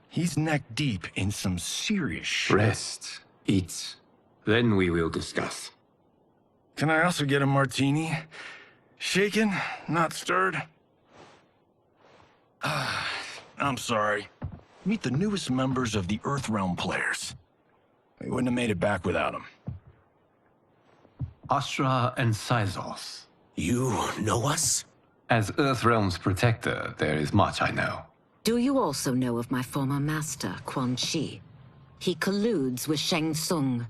He's neck deep in some serious shit. Rest. Eat. Then we will discuss. Can I also get a martini? Shaken, not stirred? I'm sorry. Meet the newest members of the Earthrealm players. We wouldn't have made it back without them. Astra and Syzos. You know us? As Earthrealm's protector, there is much I know. Do you also know of my former master, Quan Chi? He colludes with Shang Tsung.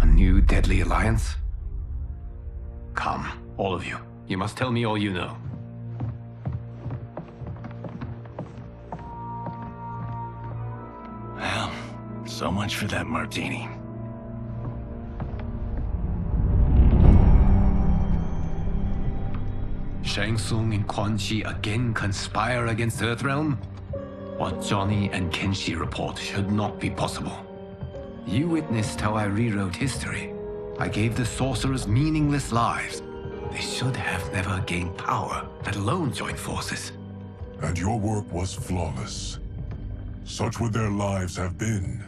A new deadly alliance? Come, all of you. You must tell me all you know. Well, so much for that martini. Shang Tsung and Quan Chi again conspire against Earthrealm? What Johnny and Kenshi report should not be possible. You witnessed how I rewrote history. I gave the sorcerers meaningless lives. They should have never gained power, let alone join forces. And your work was flawless. Such would their lives have been,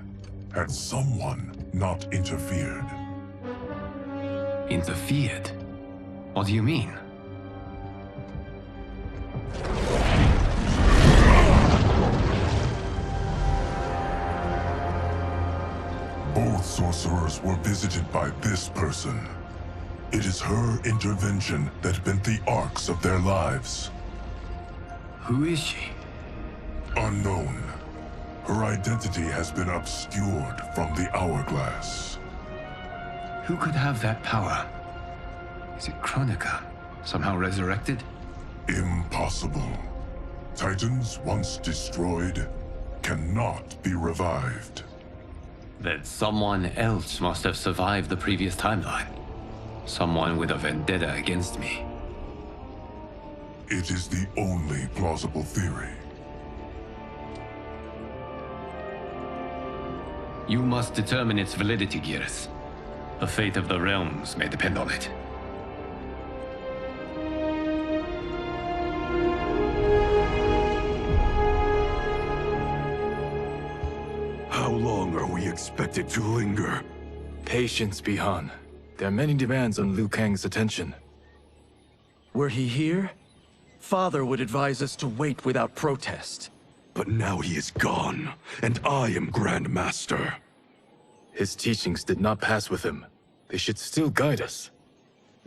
had someone not interfered. Interfered? What do you mean? Both sorcerers were visited by this person. It is her intervention that bent the arcs of their lives. Who is she? Unknown. Her identity has been obscured from the hourglass. Who could have that power? Is it Kronika? Somehow resurrected? Impossible. Titans, once destroyed, cannot be revived. Then someone else must have survived the previous timeline. Someone with a vendetta against me. It is the only plausible theory. You must determine its validity, Geras. The fate of the realms may depend on it. expect it to linger. Patience, Bihan. There are many demands on Liu Kang's attention. Were he here, Father would advise us to wait without protest. But now he is gone, and I am Grand Master. His teachings did not pass with him. They should still guide us.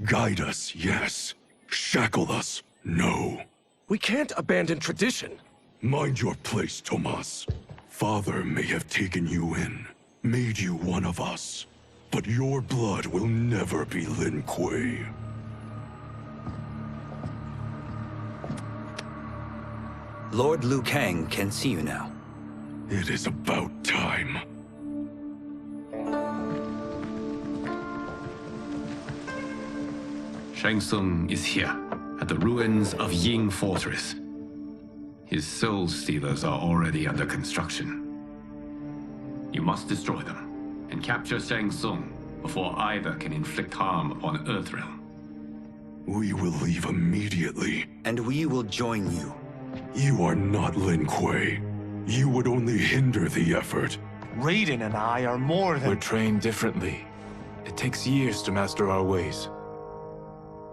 Guide us, yes. Shackle us, no. We can't abandon tradition. Mind your place, Tomas. Father may have taken you in, made you one of us. But your blood will never be Lin Kuei. Lord Liu Kang can see you now. It is about time. Shang Tsung is here, at the ruins of Ying Fortress. His soul stealers are already under construction. You must destroy them, and capture Shang Tsung before either can inflict harm upon Earthrealm. We will leave immediately. And we will join you. You are not Lin Kuei. You would only hinder the effort. Raiden and I are more than— We're trained differently. It takes years to master our ways.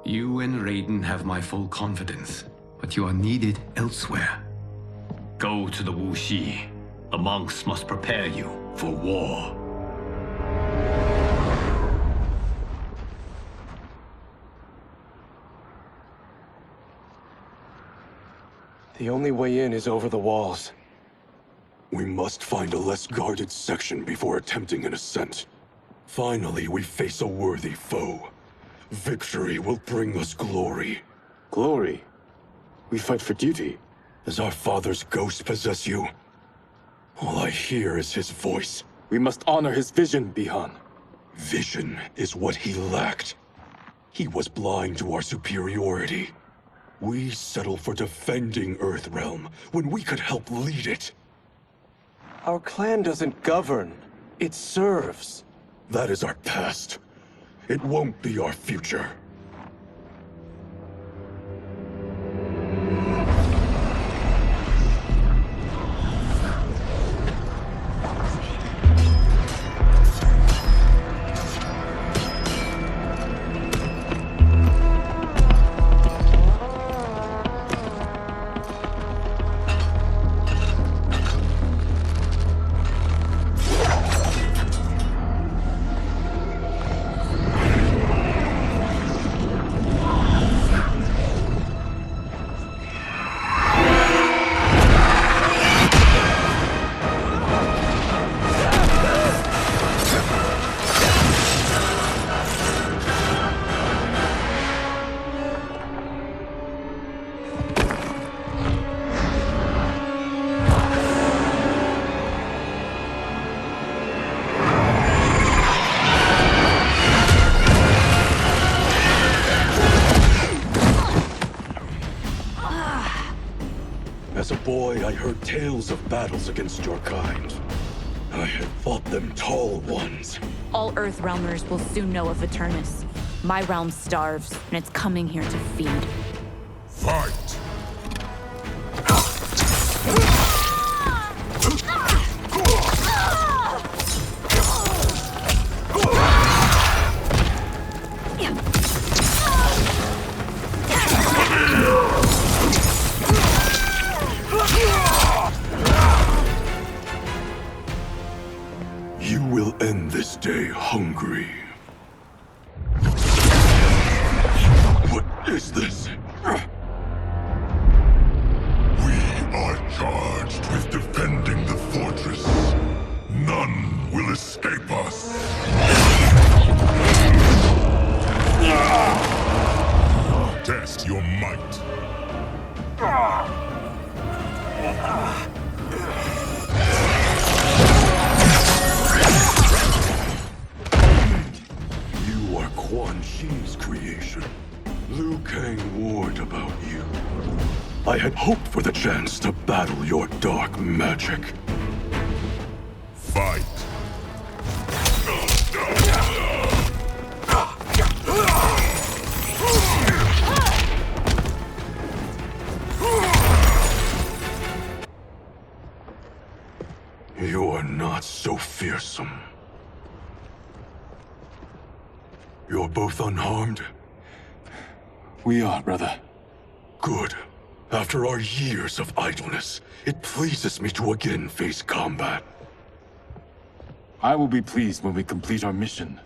You and Raiden have my full confidence, but you are needed elsewhere. Go to the Wuxi. The monks must prepare you for war. The only way in is over the walls. We must find a less guarded section before attempting an ascent. Finally, we face a worthy foe. Victory will bring us glory. Glory? We fight for duty. Does our father's ghost possess you? All I hear is his voice. We must honor his vision, Bihan. Vision is what he lacked. He was blind to our superiority. We settle for defending Earthrealm when we could help lead it. Our clan doesn't govern. It serves. That is our past. It won't be our future. As a boy, I heard tales of battles against your kind. I had fought them tall ones. All Earthrealmers will soon know of Eternus. My realm starves, and it's coming here to feed. Fight! You will end this day hungry. What is this? We are charged with defending the fortress. None will escape us. Test your might. You are Quan Chi's creation. Liu Kang warned about you. I had hoped for the chance to battle your dark magic. Fight. You are not so fearsome. You're both unharmed? We are, brother. Good. After our years of idleness, it pleases me to again face combat. I will be pleased when we complete our mission.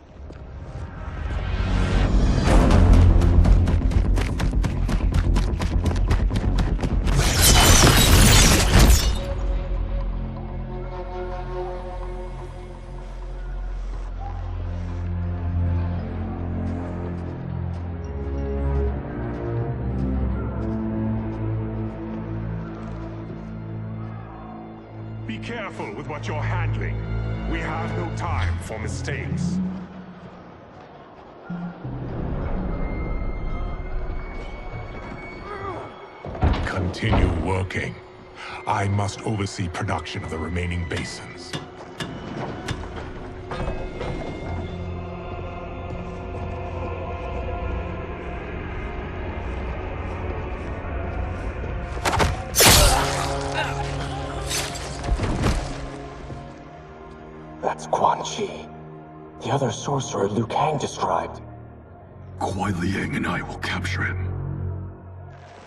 Be careful with what you're handling. We have no time for mistakes. Continue working. I must oversee production of the remaining basins. That's Quan Chi, the other sorcerer Liu Kang described. Kuai Liang and I will capture him.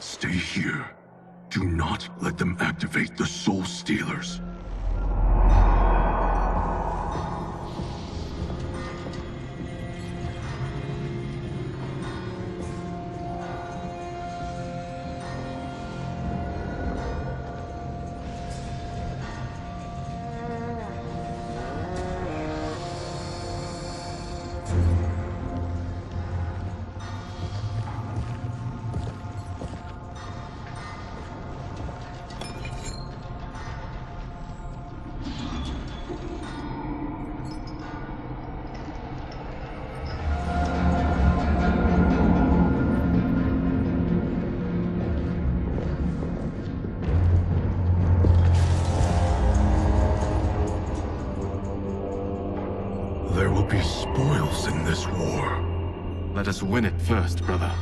Stay here. Do not let them activate the Soul Stealers. There will be spoils in this war. Let us win it first, brother.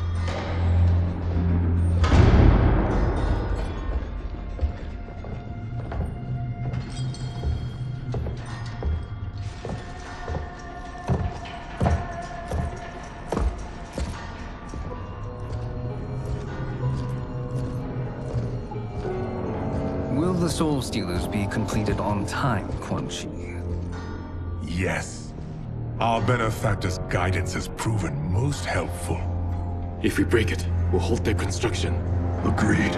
Will the Soul Stealers be completed on time, Quan Chi? Yes. Our benefactor's guidance has proven most helpful. If we break it, we'll halt their construction. Agreed.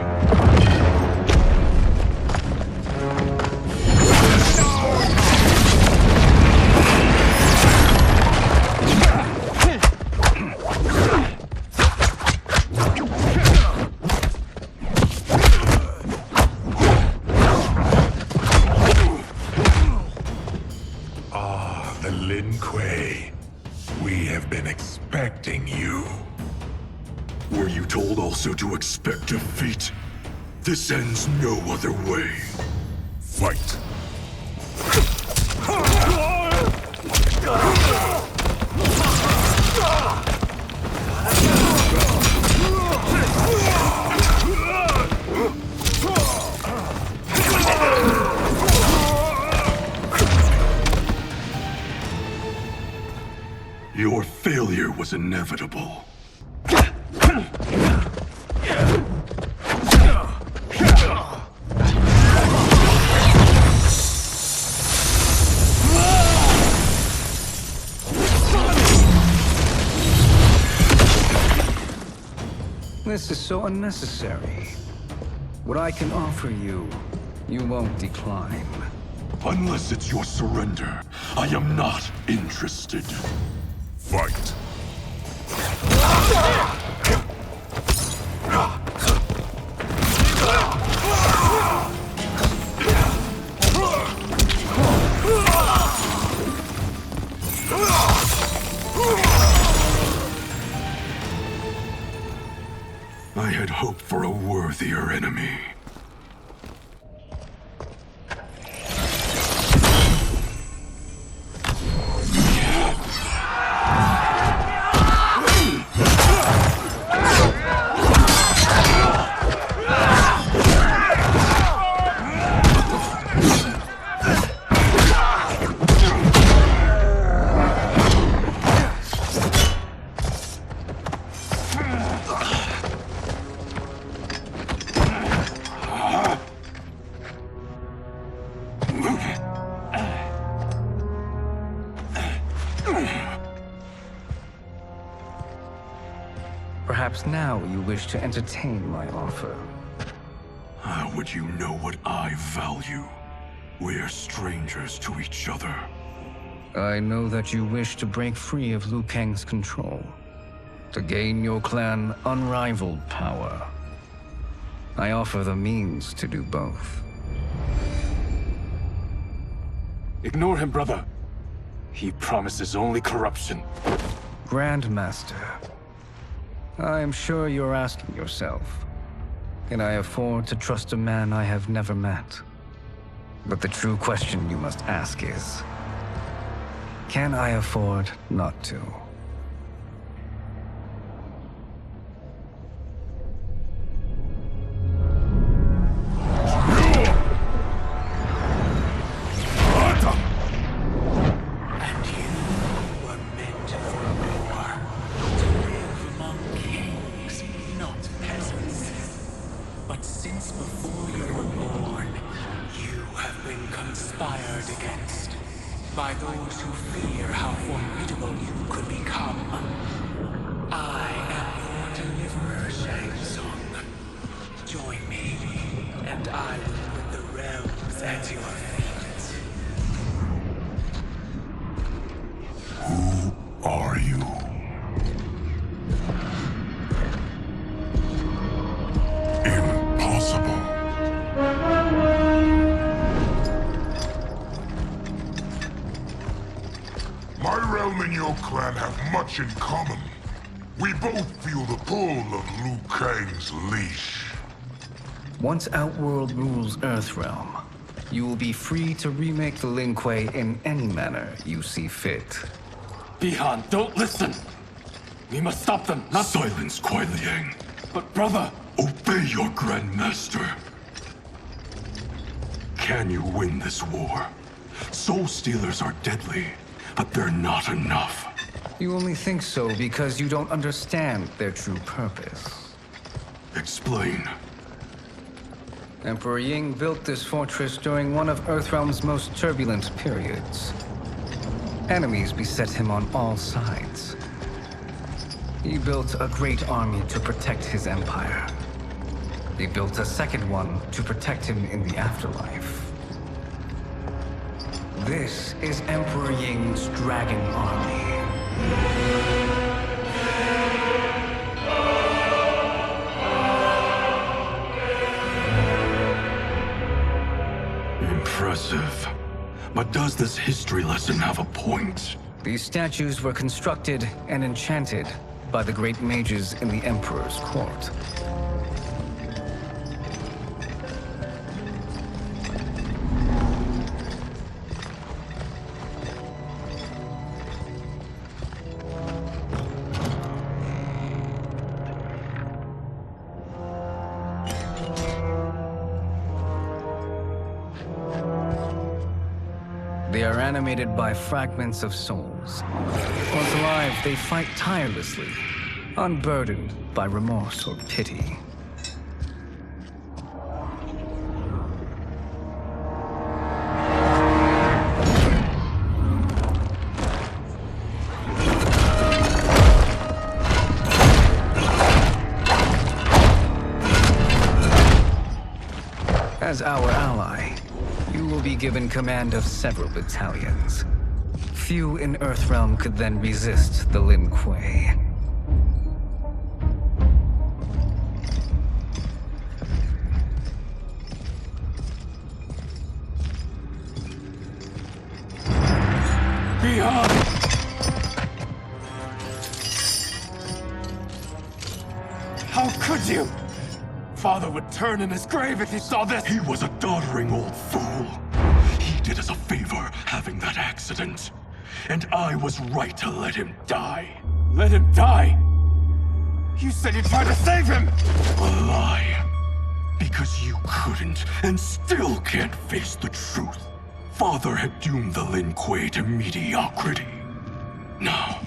Lin Kuei, we have been expecting you. Were you told also to expect defeat? This ends no other way. Fight. Your failure was inevitable. This is so unnecessary. What I can offer you, you won't decline. Unless it's your surrender, I am not interested. Fight. I had hoped for a worthier enemy. Perhaps now you wish to entertain my offer. How would you know what I value? We're strangers to each other. I know that you wish to break free of Liu Kang's control, to gain your clan unrivaled power. I offer the means to do both. Ignore him, brother. He promises only corruption. Grandmaster, I am sure you're asking yourself, can I afford to trust a man I have never met? But the true question you must ask is, can I afford not to? By those who fear how formidable you could become. I am your deliverer, Shang Tsung. Join me, and I will put the realms at your feet. Who are you? Impossible. My realm and your clan have much in common. We both feel the pull of Liu Kang's leash. Once Outworld rules Earthrealm, you will be free to remake the Lin Kuei in any manner you see fit. Bihan, don't listen! We must stop them, not— Silence, Kuai Liang. But brother— Obey your Grandmaster. Can you win this war? Soul Stealers are deadly, but they're not enough. You only think so because you don't understand their true purpose. Explain. Emperor Ying built this fortress during one of Earthrealm's most turbulent periods. Enemies beset him on all sides. He built a great army to protect his empire. He built a second one to protect him in the afterlife. This is Emperor Ying's Dragon Army. Impressive. But does this history lesson have a point? These statues were constructed and enchanted by the great mages in the Emperor's court. They are animated by fragments of souls. Once alive, they fight tirelessly, unburdened by remorse or pity. As our ally, you will be given command of several battalions. Few in Earthrealm could then resist the Lin Kuei. Bihan! How could you? Father would turn in his grave if he saw this! He was a doddering old fool. He did us a favor having that accident. And I was right to let him die. Let him die? You said you tried to save him! A lie. Because you couldn't and still can't face the truth. Father had doomed the Lin Kuei to mediocrity. Now,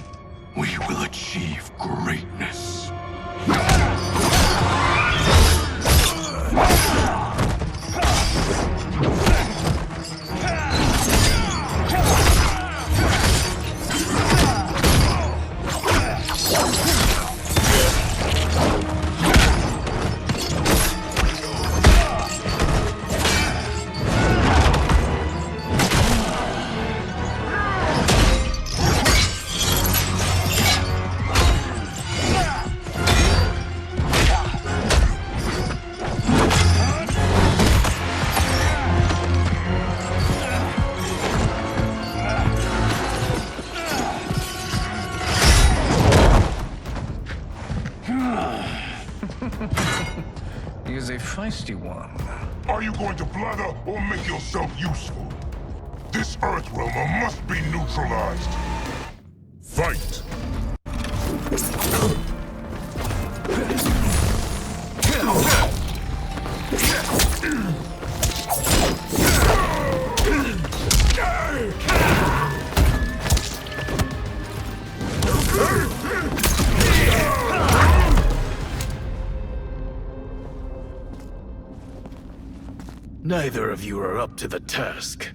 we will achieve greatness. feisty one. Are you going to blather or make yourself useful? This Earthrealmer must be neutralized. Fight! Neither of you are up to the task.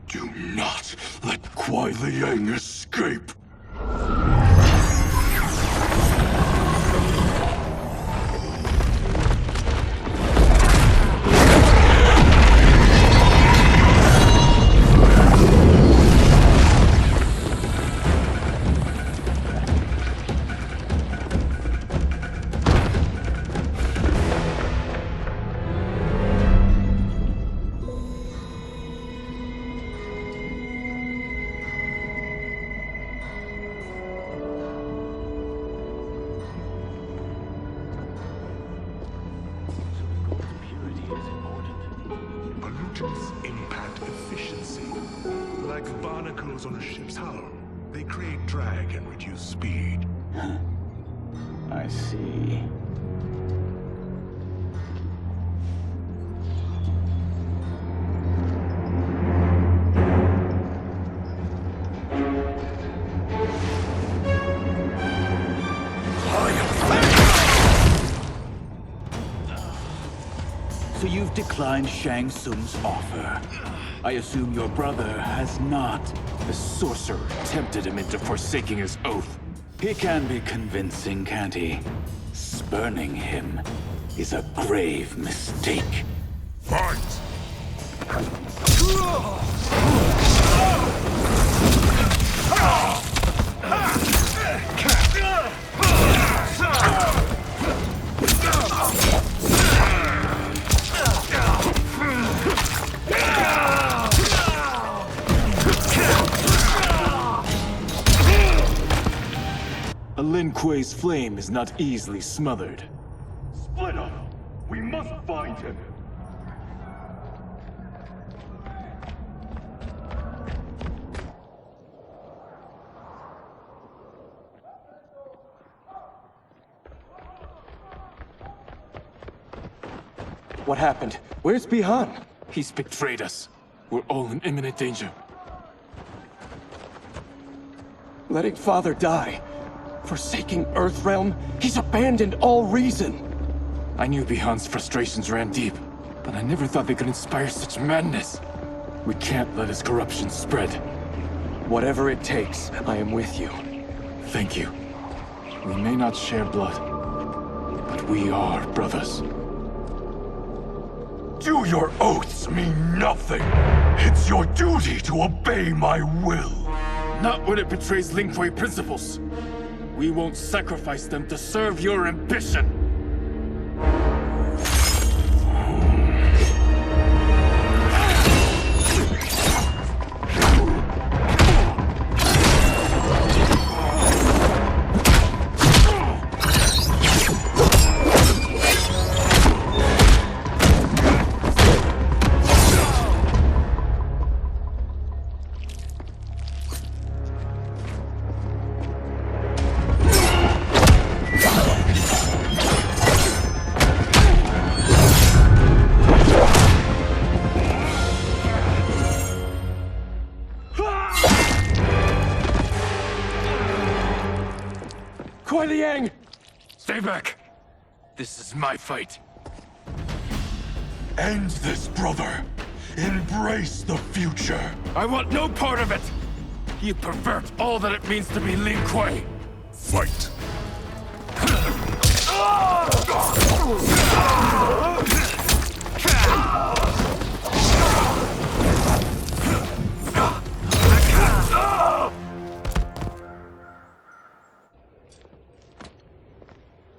Do not let Kuai Liang escape. Pollutants impact efficiency. Like barnacles on a ship's hull. They create drag and reduce speed. I see. So you've declined Shang Tsung's offer. I assume your brother has not. The sorcerer tempted him into forsaking his oath. He can be convincing, can't he? Spurning him is a grave mistake. Fight! Lin Kuei's flame is not easily smothered. Split up! We must find him! What happened? Where's Bihan? He's betrayed us. We're all in imminent danger. Letting Father die. Forsaking Earthrealm, he's abandoned all reason. I knew Bihan's frustrations ran deep, but I never thought they could inspire such madness. We can't let his corruption spread. Whatever it takes, I am with you. Thank you. We may not share blood, but we are brothers. Do your oaths mean nothing? It's your duty to obey my will. Not when it betrays Lin Kuei principles. We won't sacrifice them to serve your ambition! Kuai Liang! Stay back! This is my fight. End this, brother. Embrace the future. I want no part of it! You pervert all that it means to be Lin Kuei! Fight!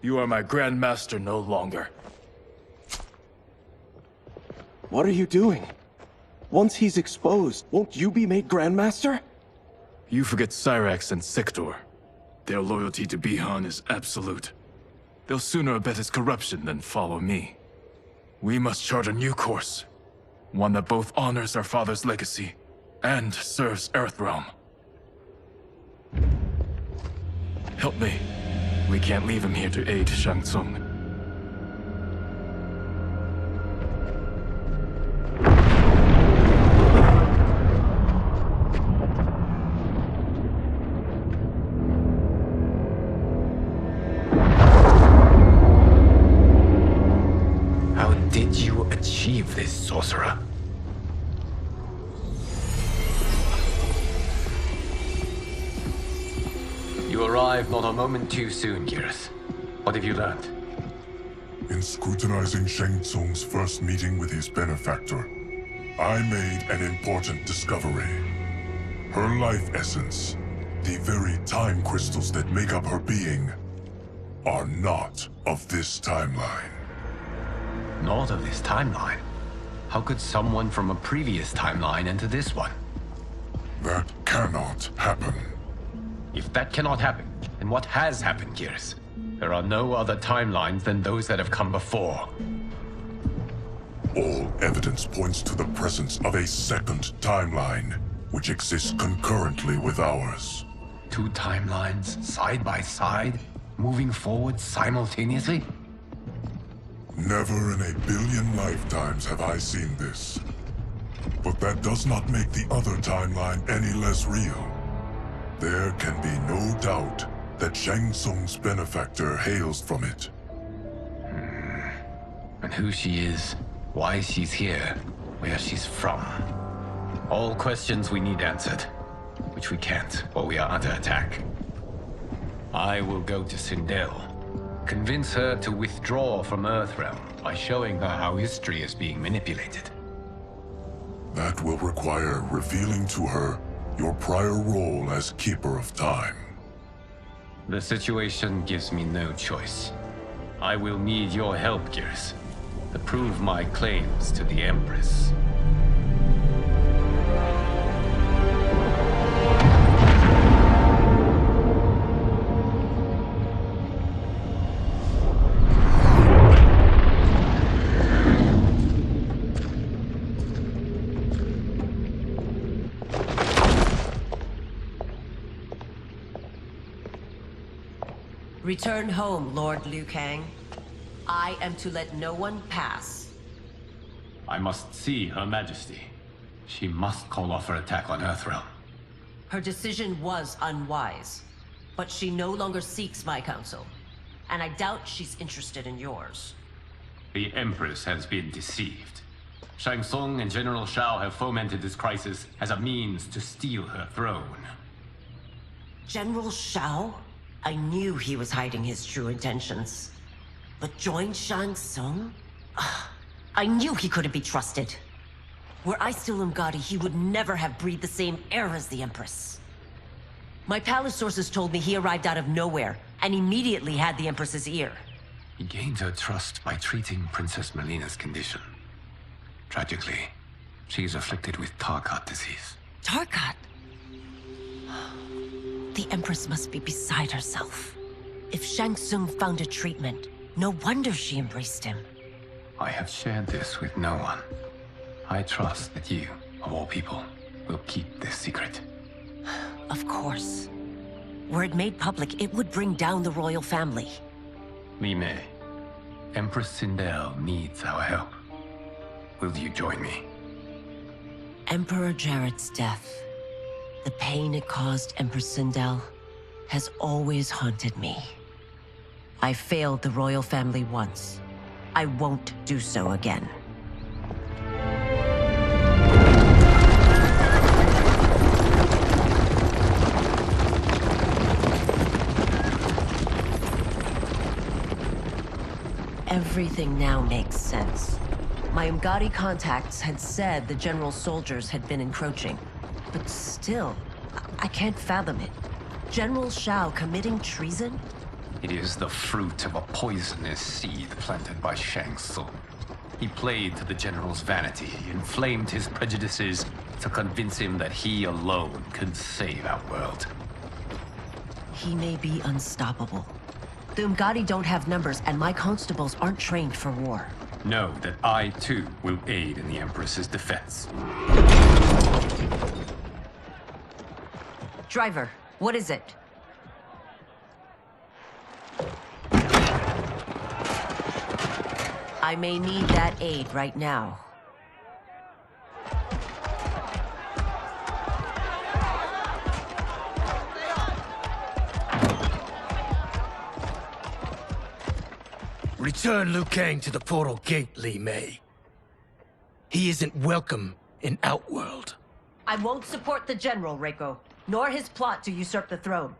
You are my Grandmaster no longer. What are you doing? Once he's exposed, won't you be made Grandmaster? You forget Cyrax and Sector. Their loyalty to Bihan is absolute. They'll sooner abet his corruption than follow me. We must chart a new course. One that both honors our father's legacy and serves Earthrealm. Help me. We can't leave him here to aid Shang Tsung. How did you achieve this, sorcerer? You arrived not a moment too soon, Geras. What have you learned? In scrutinizing Shang Tsung's first meeting with his benefactor, I made an important discovery. Her life essence, the very time crystals that make up her being, are not of this timeline. Not of this timeline? How could someone from a previous timeline enter this one? That cannot happen. If that cannot happen, then what has happened, Geras? There are no other timelines than those that have come before. All evidence points to the presence of a second timeline, which exists concurrently with ours. Two timelines, side by side, moving forward simultaneously? Never in a billion lifetimes have I seen this. But that does not make the other timeline any less real. There can be no doubt that Shang Tsung's benefactor hails from it. And who she is, why she's here, where she's from. All questions we need answered, which we can't, or we are under attack. I will go to Sindel, convince her to withdraw from Earthrealm by showing her how history is being manipulated. That will require revealing to her your prior role as Keeper of Time. The situation gives me no choice. I will need your help, Geras, to prove my claims to the Empress. Return home, Lord Liu Kang. I am to let no one pass. I must see Her Majesty. She must call off her attack on Earthrealm. Her decision was unwise, but she no longer seeks my counsel, and I doubt she's interested in yours. The Empress has been deceived. Shang Tsung and General Shao have fomented this crisis as a means to steal her throne. General Shao? I knew he was hiding his true intentions. But join Shang Tsung? I knew he couldn't be trusted. Were I still Umgadi, he would never have breathed the same air as the Empress. My palace sources told me he arrived out of nowhere, and immediately had the Empress's ear. He gained her trust by treating Princess Melina's condition. Tragically, she is afflicted with Tarkat disease. Tarkat? The Empress must be beside herself. If Shang Tsung found a treatment, no wonder she embraced him. I have shared this with no one. I trust that you, of all people, will keep this secret. Of course. Were it made public, it would bring down the royal family. Li Mei, Empress Sindel needs our help. Will you join me? Emperor Jarrett's death, the pain it caused Empress Sindel, has always haunted me. I failed the royal family once. I won't do so again. Everything now makes sense. My Umgadi contacts had said the general's soldiers had been encroaching. But still, I can't fathom it. General Shao committing treason? It is the fruit of a poisonous seed planted by Shang Tsung. He played to the general's vanity, inflamed his prejudices to convince him that he alone could save our world. He may be unstoppable. The Umgadi don't have numbers, and my constables aren't trained for war. Know that I, too, will aid in the Empress's defense. Driver, what is it? I may need that aid right now. Return Liu Kang to the portal gate, Li Mei. He isn't welcome in Outworld. I won't support the General, Reiko, nor his plot to usurp the throne.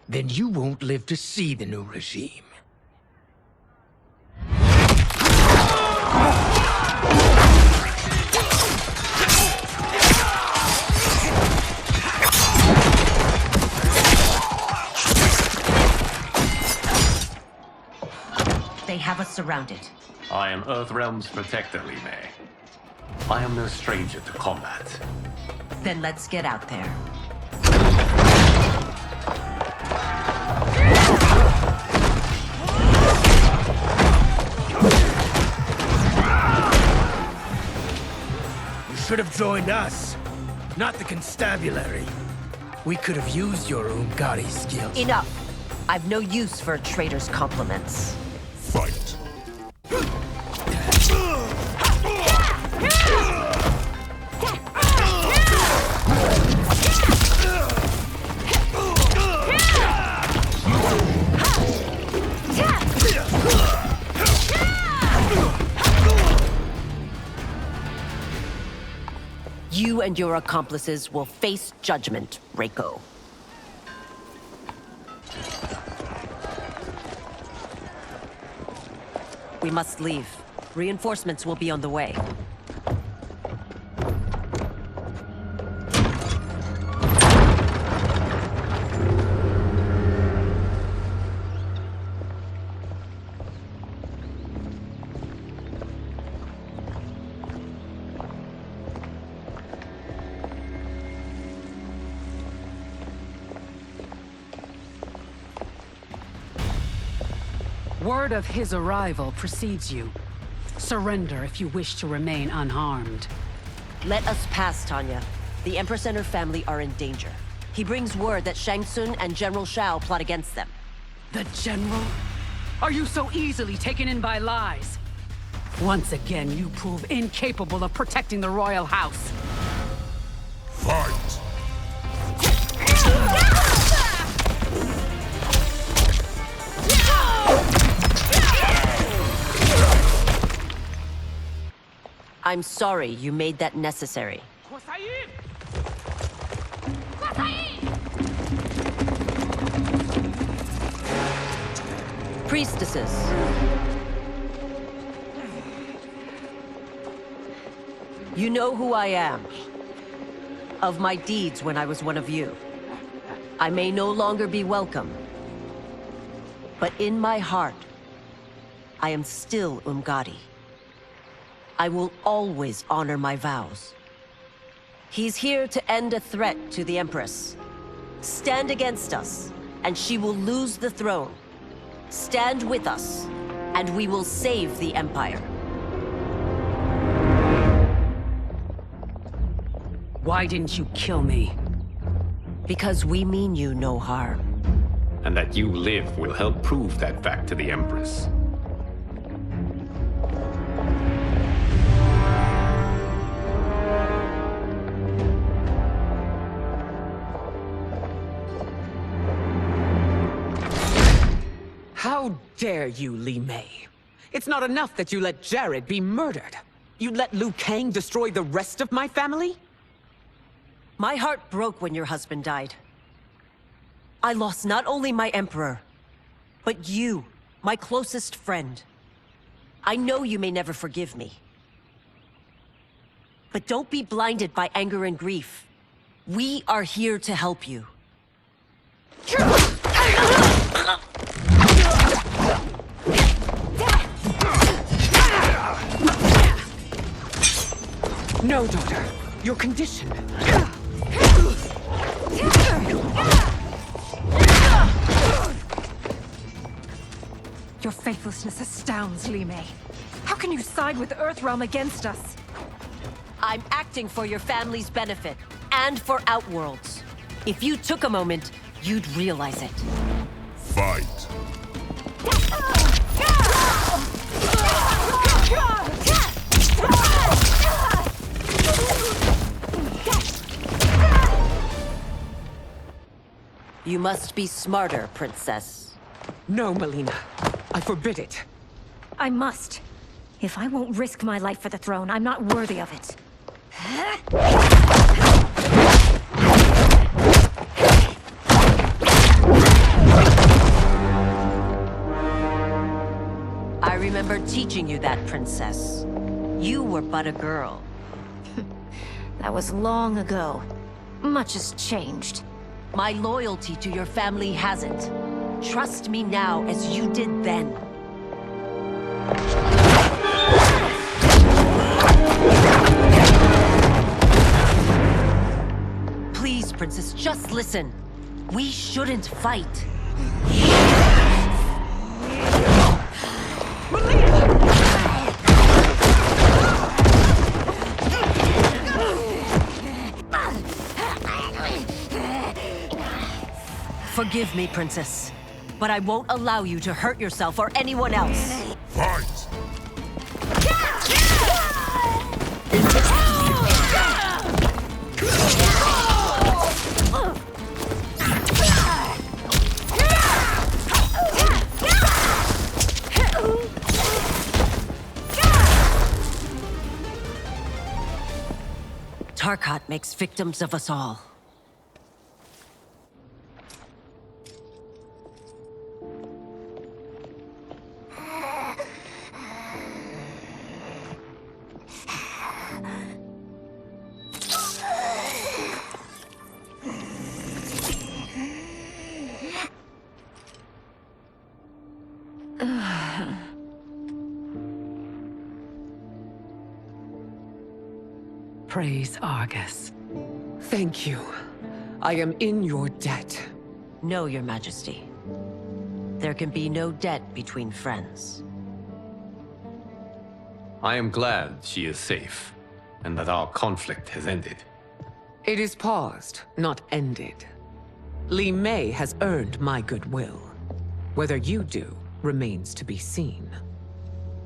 Then you won't live to see the new regime. They have us surrounded. I am Earthrealm's protector, Li Mei. I am no stranger to combat. Then let's get out there. You should have joined us, not the constabulary. We could have used your Umgari skills. Enough! I've no use for a traitor's compliments. Fight. You and your accomplices will face judgment, Reiko. We must leave. Reinforcements will be on the way. Word of his arrival precedes you. Surrender if you wish to remain unharmed. Let us pass, Tanya. The Empress and her family are in danger. He brings word that Shang Tsung and General Shao plot against them. The General? Are you so easily taken in by lies? Once again, you prove incapable of protecting the royal house. Fight! I'm sorry you made that necessary. Priestesses. You know who I am. Of my deeds when I was one of you. I may no longer be welcome. But in my heart, I am still Umgadi. I will always honor my vows. He's here to end a threat to the Empress. Stand against us, and she will lose the throne. Stand with us, and we will save the Empire. Why didn't you kill me? Because we mean you no harm. And that you live will help prove that fact to the Empress. How dare you, Li Mei? It's not enough that you let Jared be murdered. You let Liu Kang destroy the rest of my family? My heart broke when your husband died. I lost not only my Emperor, but you, my closest friend. I know you may never forgive me. But don't be blinded by anger and grief. We are here to help you. No, daughter. Your condition. Your faithlessness astounds, Li Mei. How can can you side with Earthrealm against us? I'm acting for your family's benefit, and for Outworlds. If you took a moment, you'd realize it. Fight. You must be smarter, Princess. No, Melina. I forbid it. I must. If I won't risk my life for the throne, I'm not worthy of it. I remember teaching you that, Princess. You were but a girl. That was long ago. Much has changed. My loyalty to your family hasn't. Trust me now as you did then. Please, Princess, just listen. We shouldn't fight. Forgive me, Princess, but I won't allow you to hurt yourself or anyone else. Fight! Tarkat makes victims of us all. Praise Argus. Thank you. I am in your debt. No, Your Majesty. There can be no debt between friends. I am glad she is safe, and that our conflict has ended. It is paused, not ended. Li Mei has earned my goodwill. Whether you do remains to be seen.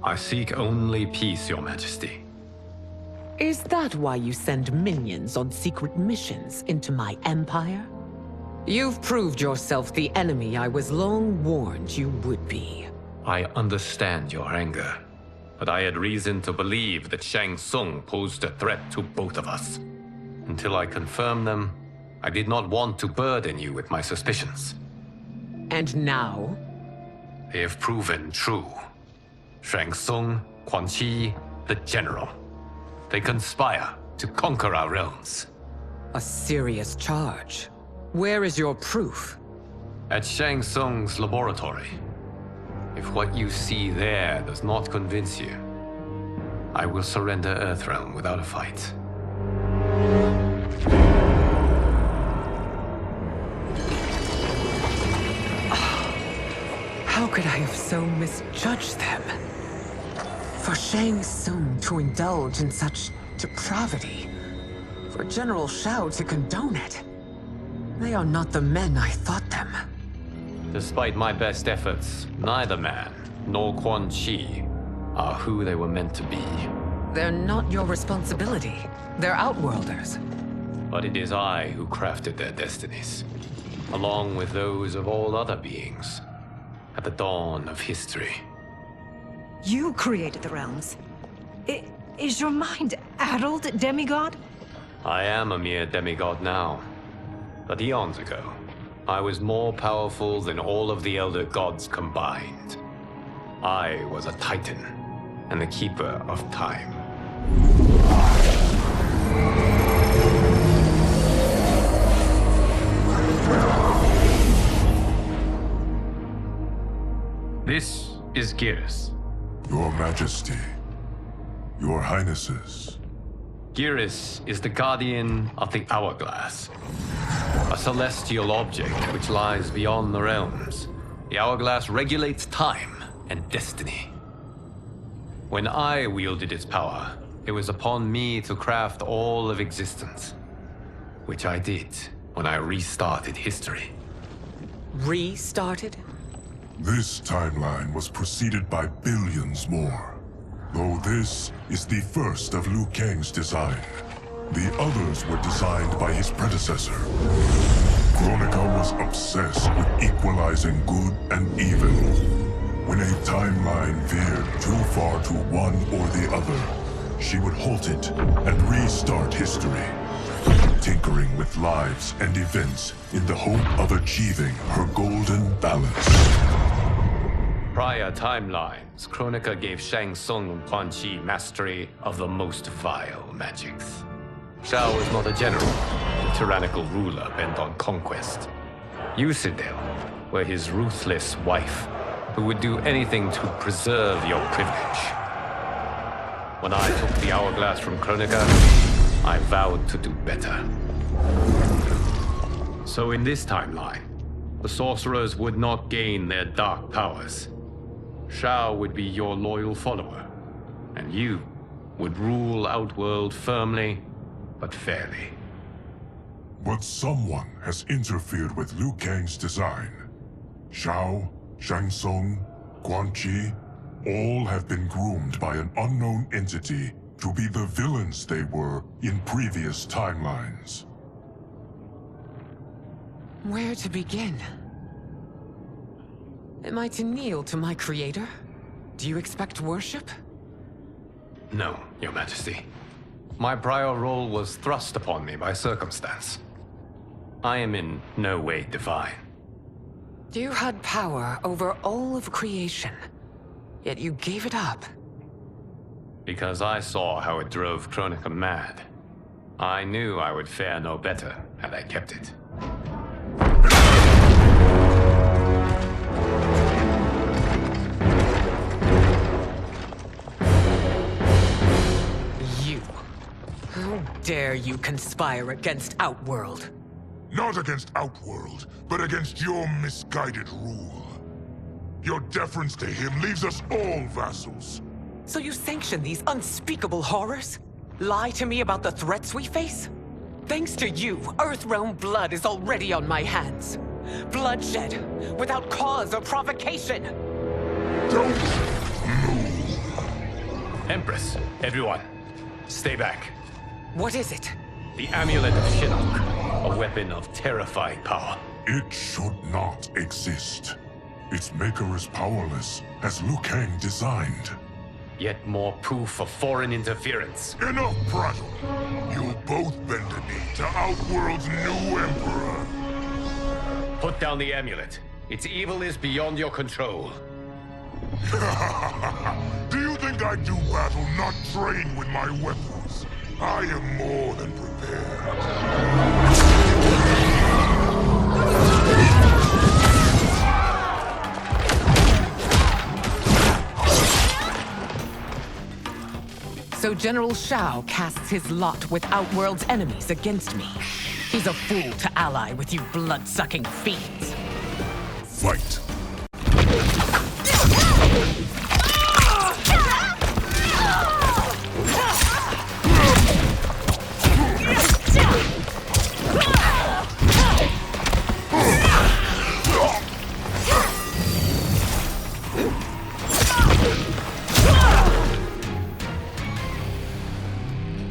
I seek only peace, Your Majesty. Is that why you send minions on secret missions into my empire? You've proved yourself the enemy I was long warned you would be. I understand your anger, but I had reason to believe that Shang Tsung posed a threat to both of us. Until I confirmed them, I did not want to burden you with my suspicions. And now? They have proven true. Shang Tsung, Quan Chi, the General. They conspire to conquer our realms. A serious charge. Where is your proof? At Shang Tsung's laboratory. If what you see there does not convince you, I will surrender Earthrealm without a fight. How could I have so misjudged them? For Shang Tsung to indulge in such depravity, for General Shao to condone it, they are not the men I thought them. Despite my best efforts, neither man nor Quan Chi are who they were meant to be. They're not your responsibility. They're Outworlders. But it is I who crafted their destinies, along with those of all other beings, at the dawn of history. You created the realms. Is your mind addled, demigod? I am a mere demigod now. But eons ago, I was more powerful than all of the Elder Gods combined. I was a Titan, and the Keeper of Time. This is Geras. Your Majesty. Your Highnesses. Geras is the guardian of the Hourglass. A celestial object which lies beyond the realms. The Hourglass regulates time and destiny. When I wielded its power, it was upon me to craft all of existence. Which I did when I restarted history. Restarted? This timeline was preceded by billions more. Though this is the first of Liu Kang's design. The others were designed by his predecessor. Kronika was obsessed with equalizing good and evil. When a timeline veered too far to one or the other, she would halt it and restart history, tinkering with lives and events in the hope of achieving her golden balance. Prior timelines, Kronika gave Shang Tsung and Quan Chi mastery of the most vile magics. Shao was not a general, a tyrannical ruler bent on conquest. You, Citadel, were his ruthless wife, who would do anything to preserve your privilege. When I took the hourglass from Kronika, I vowed to do better. So in this timeline, the sorcerers would not gain their dark powers. Shao would be your loyal follower, and you would rule Outworld firmly, but fairly. But someone has interfered with Liu Kang's design. Shao, Shang Tsung, Quan Chi, all have been groomed by an unknown entity to be the villains they were in previous timelines. Where to begin? Am I to kneel to my creator? Do you expect worship? No, Your Majesty. My prior role was thrust upon me by circumstance. I am in no way divine. You had power over all of creation, yet you gave it up. Because I saw how it drove Kronika mad. I knew I would fare no better had I kept it. How dare you conspire against Outworld? Not against Outworld, but against your misguided rule. Your deference to him leaves us all vassals. So you sanction these unspeakable horrors? Lie to me about the threats we face? Thanks to you, Earthrealm blood is already on my hands. Bloodshed, without cause or provocation. Don't move. Empress, everyone, stay back. What is it? The Amulet of Shinnok, a weapon of terrifying power. It should not exist. Its maker is powerless, as Liu Kang designed. Yet more proof of foreign interference. Enough prattle! You'll both bend a knee to Outworld's new emperor. Put down the amulet. Its evil is beyond your control. Do you think I do battle not trained with my weapons? I am more than prepared. So General Shao casts his lot with Outworld's enemies against me. He's a fool to ally with you blood-sucking fiends. Fight!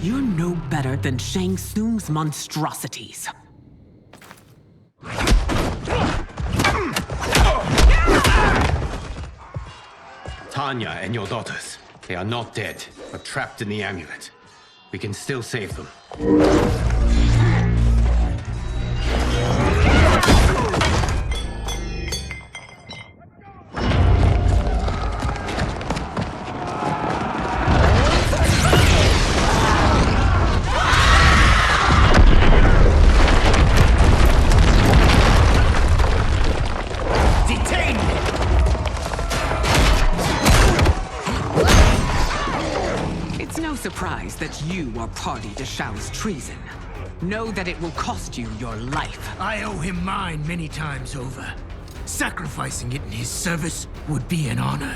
You're no better than Shang Tsung's monstrosities. Tanya and your daughters, they are not dead, but trapped in the amulet. We can still save them. Surprised that you are party to Shao's treason. Know that it will cost you your life. I owe him mine many times over. Sacrificing it in his service would be an honor.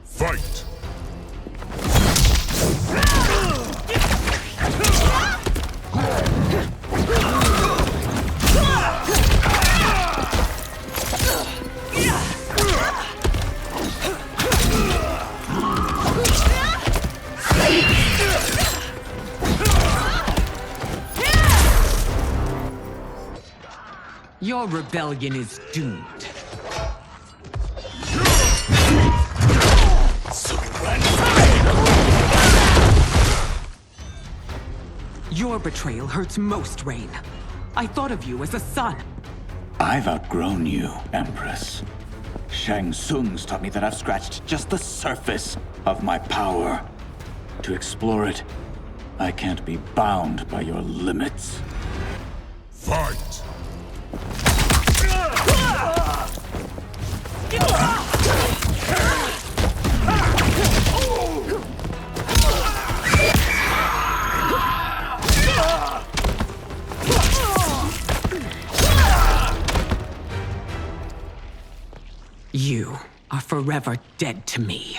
Fight! Your rebellion is doomed. Your betrayal hurts most, Rain. I thought of you as a son. I've outgrown you, Empress. Shang Tsung's taught me that I've scratched just the surface of my power. To explore it, I can't be bound by your limits. Fight! You are forever dead to me.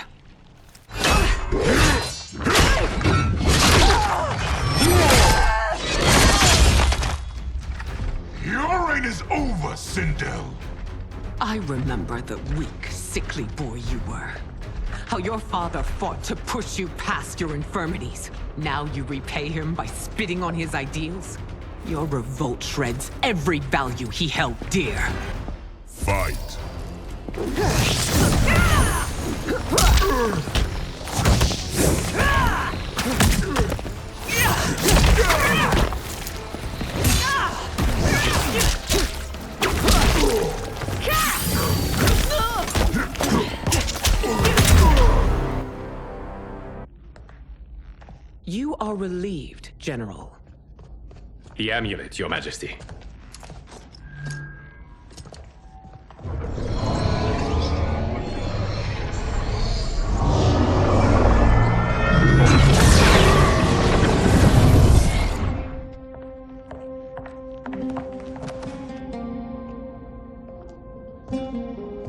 Your reign is over, Sindel. I remember the weak, sickly boy you were. How your father fought to push you past your infirmities. Now you repay him by spitting on his ideals? Your revolt shreds every value he held dear. Fight. You are relieved, General. The amulet, Your Majesty.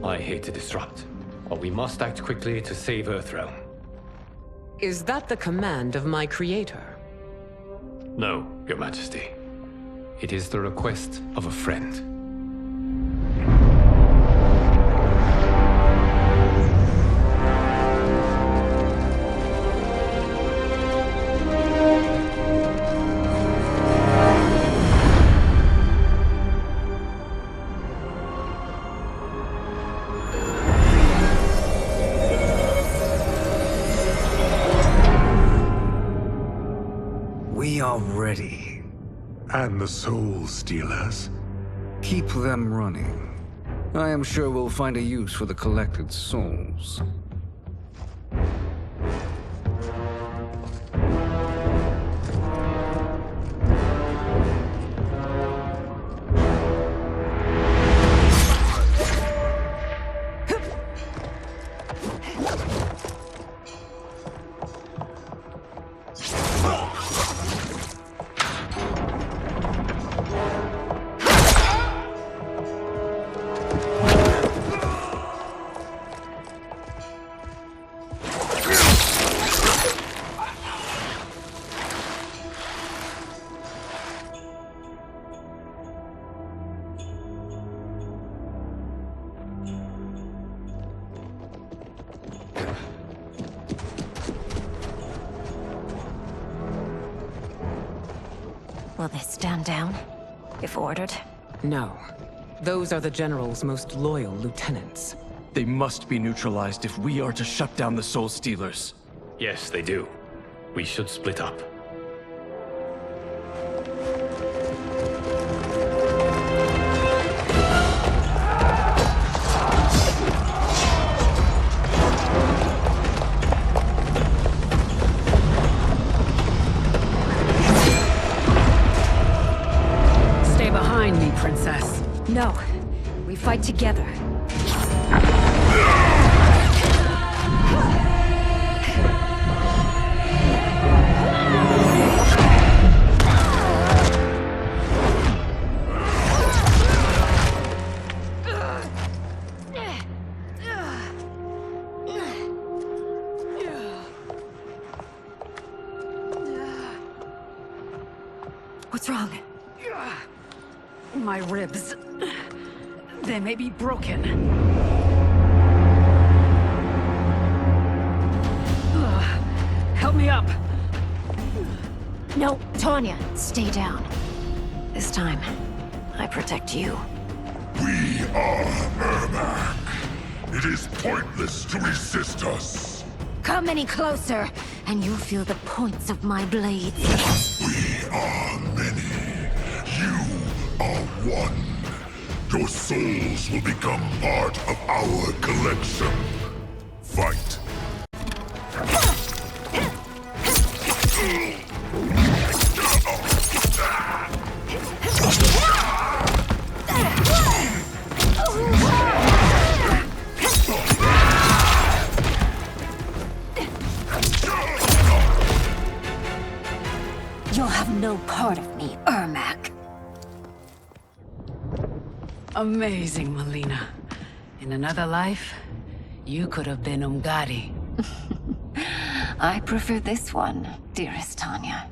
I hate to disrupt, but we must act quickly to save Earthrealm. Is that the command of my creator? No, Your Majesty. It is the request of a friend. We are ready. And the Soul Stealers? Keep them running. I am sure we'll find a use for the collected souls. Will they stand down, if ordered? No. Those are the General's most loyal lieutenants. They must be neutralized if we are to shut down the Soul Stealers. Yes, they do. We should split up. Stay behind me, Princess. No. We fight together. What's wrong? My ribs. They may be broken. Help me up! No, Tanya, stay down. This time, I protect you. We are Ermac. It is pointless to resist us. Come any closer, and you'll feel the points of my blades. We are many. You are one. Your souls will become part of our collection. Fight. You'll have no part of me, Ermac. Amazing, Melina. In another life, you could have been Umgadi. I prefer this one, dearest Tanya.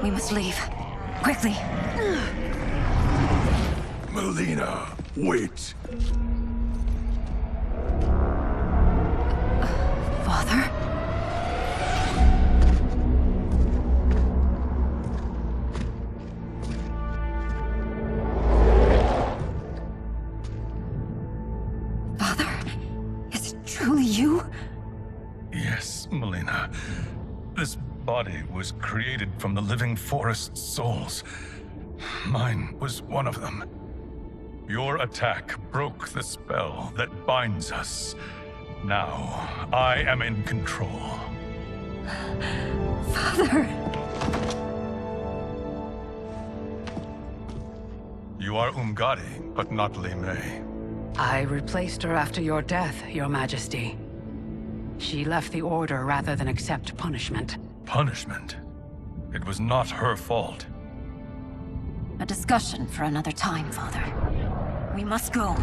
We must leave. Quickly. Melina, wait. Father? Father? Is it truly you? Yes, Melina. This body was created from the living forest's souls. Mine was one of them. Your attack broke the spell that binds us. Now, I am in control. Father! You are Umgadi, but not Li Mei. I replaced her after your death, Your Majesty. She left the Order rather than accept punishment. Punishment? It was not her fault. A discussion for another time, Father. We must go.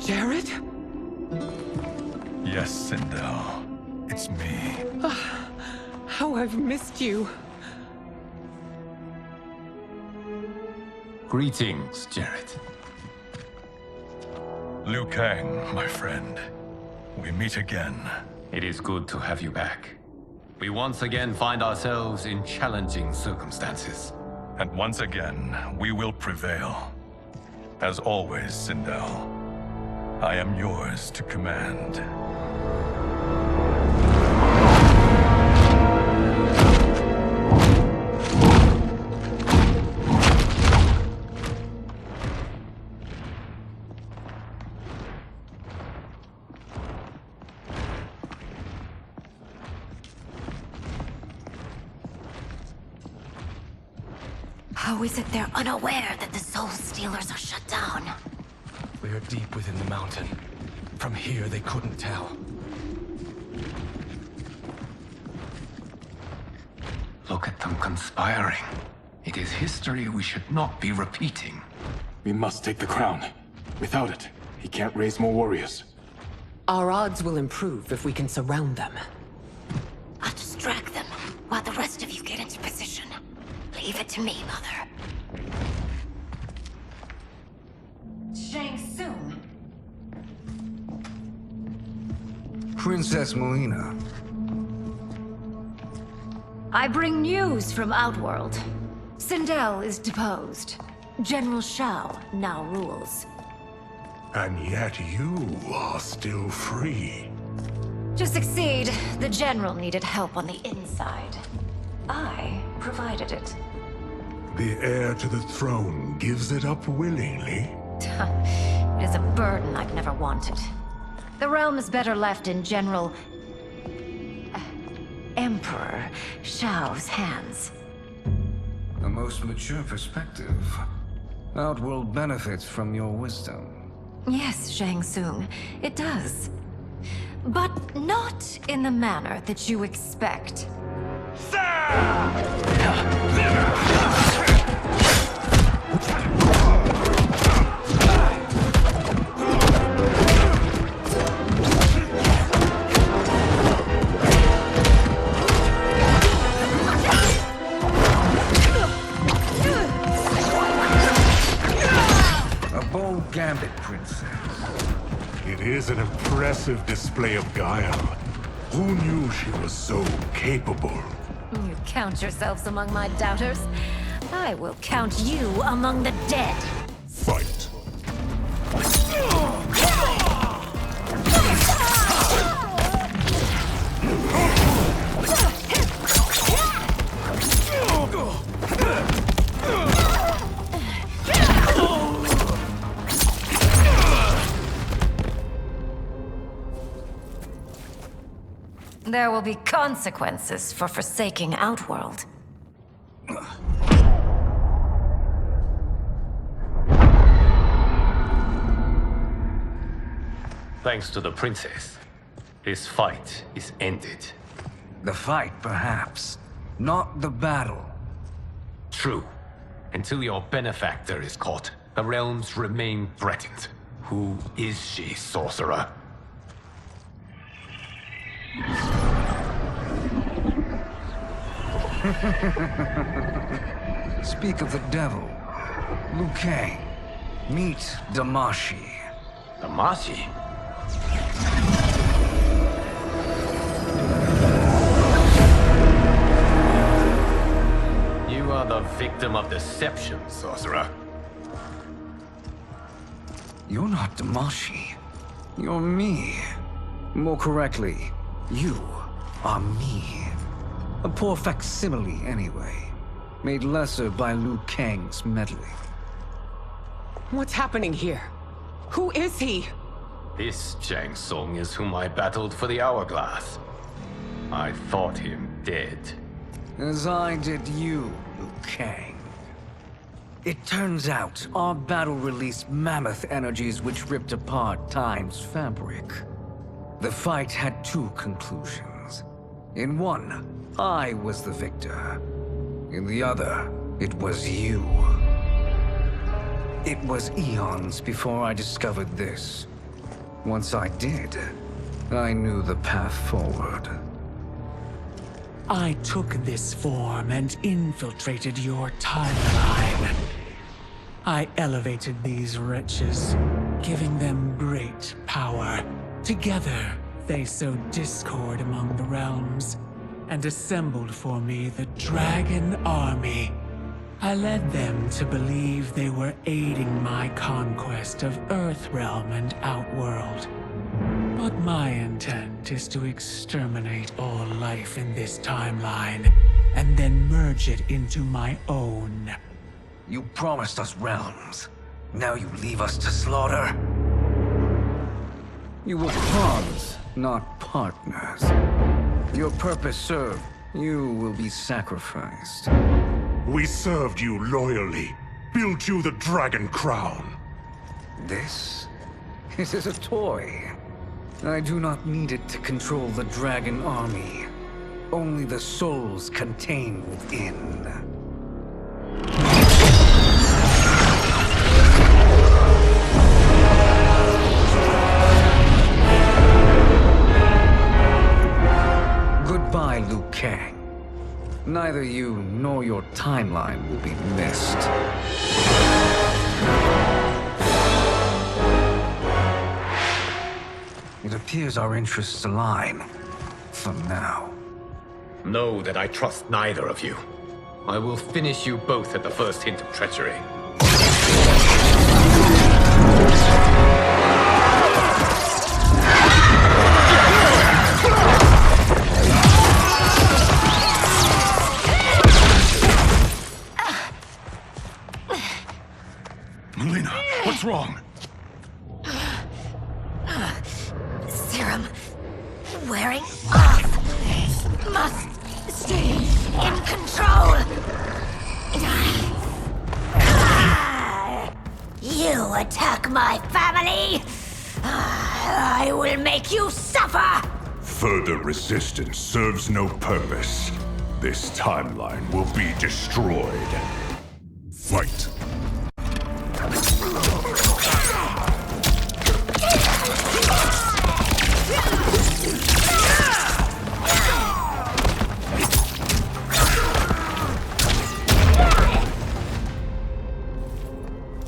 Jared? Yes, Sindel. It's me. How I've missed you. Greetings, Jared. Liu Kang, my friend. We meet again. It is good to have you back. We once again find ourselves in challenging circumstances. And once again, we will prevail. As always, Sindel, I am yours to command. How is it they're unaware that the Soul Stealers are shut down? We are deep within the mountain. From here, they couldn't tell. Look at them conspiring. It is history we should not be repeating. We must take the crown. Without it, he can't raise more warriors. Our odds will improve if we can surround them. I'll distract them while the rest of you get into position. Leave it to me, Mother. Shang Tsung. Princess Melina. I bring news from Outworld. Sindel is deposed. General Shao now rules. And yet you are still free. To succeed, the General needed help on the inside. I provided it. The heir to the throne gives it up willingly. It is a burden I've never wanted. The realm is better left in General... Emperor Shao's hands. A most mature perspective. Outworld benefits from your wisdom. Yes, Shang Tsung, it does. But not in the manner that you expect. is an impressive display of guile. Who knew she was so capable? You count yourselves among my doubters. I will count you among the dead. Fight. There will be consequences for forsaking Outworld. Thanks to the princess, this fight is ended. The fight, perhaps. Not the battle. True. Until your benefactor is caught, the realms remain threatened. Who is she, sorcerer? Speak of the devil. Liu Kang. Meet Damashi. Damashi? You are the victim of deception, sorcerer. You're not Damashi. You're me. More correctly, you are me. A poor facsimile, anyway. Made lesser by Liu Kang's meddling. What's happening here? Who is he? This Shang Tsung is whom I battled for the Hourglass. I thought him dead. As I did you, Liu Kang. It turns out our battle released mammoth energies which ripped apart time's fabric. The fight had two conclusions. In one, I was the victor. In the other, it was you. It was eons before I discovered this. Once I did, I knew the path forward. I took this form and infiltrated your timeline. I elevated these wretches, giving them great power. Together, they sowed discord among the realms, and assembled for me the Dragon Army. I led them to believe they were aiding my conquest of Earthrealm and Outworld. But my intent is to exterminate all life in this timeline, and then merge it into my own. You promised us realms. Now you leave us to slaughter? You were pawns, not partners. Your purpose served, you will be sacrificed. We served you loyally, built you the Dragon Crown. This is a toy. I do not need it to control the Dragon Army. Only the souls contained within. Goodbye, Liu Kang. Neither you nor your timeline will be missed. It appears our interests align. For now. Know that I trust neither of you. I will finish you both at the first hint of treachery. Melina, what's wrong? Serum wearing off. Must stay in control. You attack my family. I will make you suffer. Further resistance serves no purpose. This timeline will be destroyed. Fight.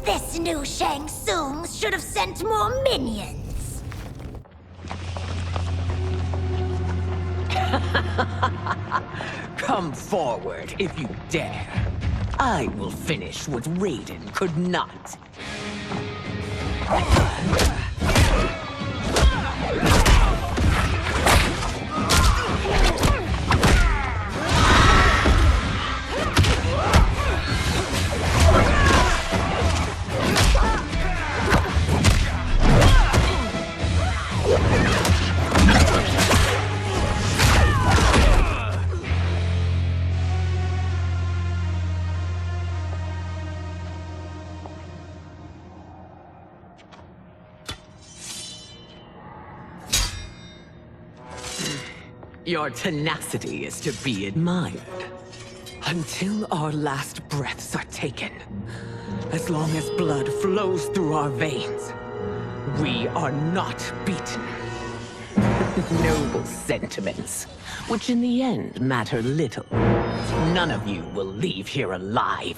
This new Shang Tsung should have sent more minions. Come forward if you dare. I will finish what Raiden could not. Your tenacity is to be admired. Until our last breaths are taken, as long as blood flows through our veins, we are not beaten. Noble sentiments, which in the end matter little. None of you will leave here alive.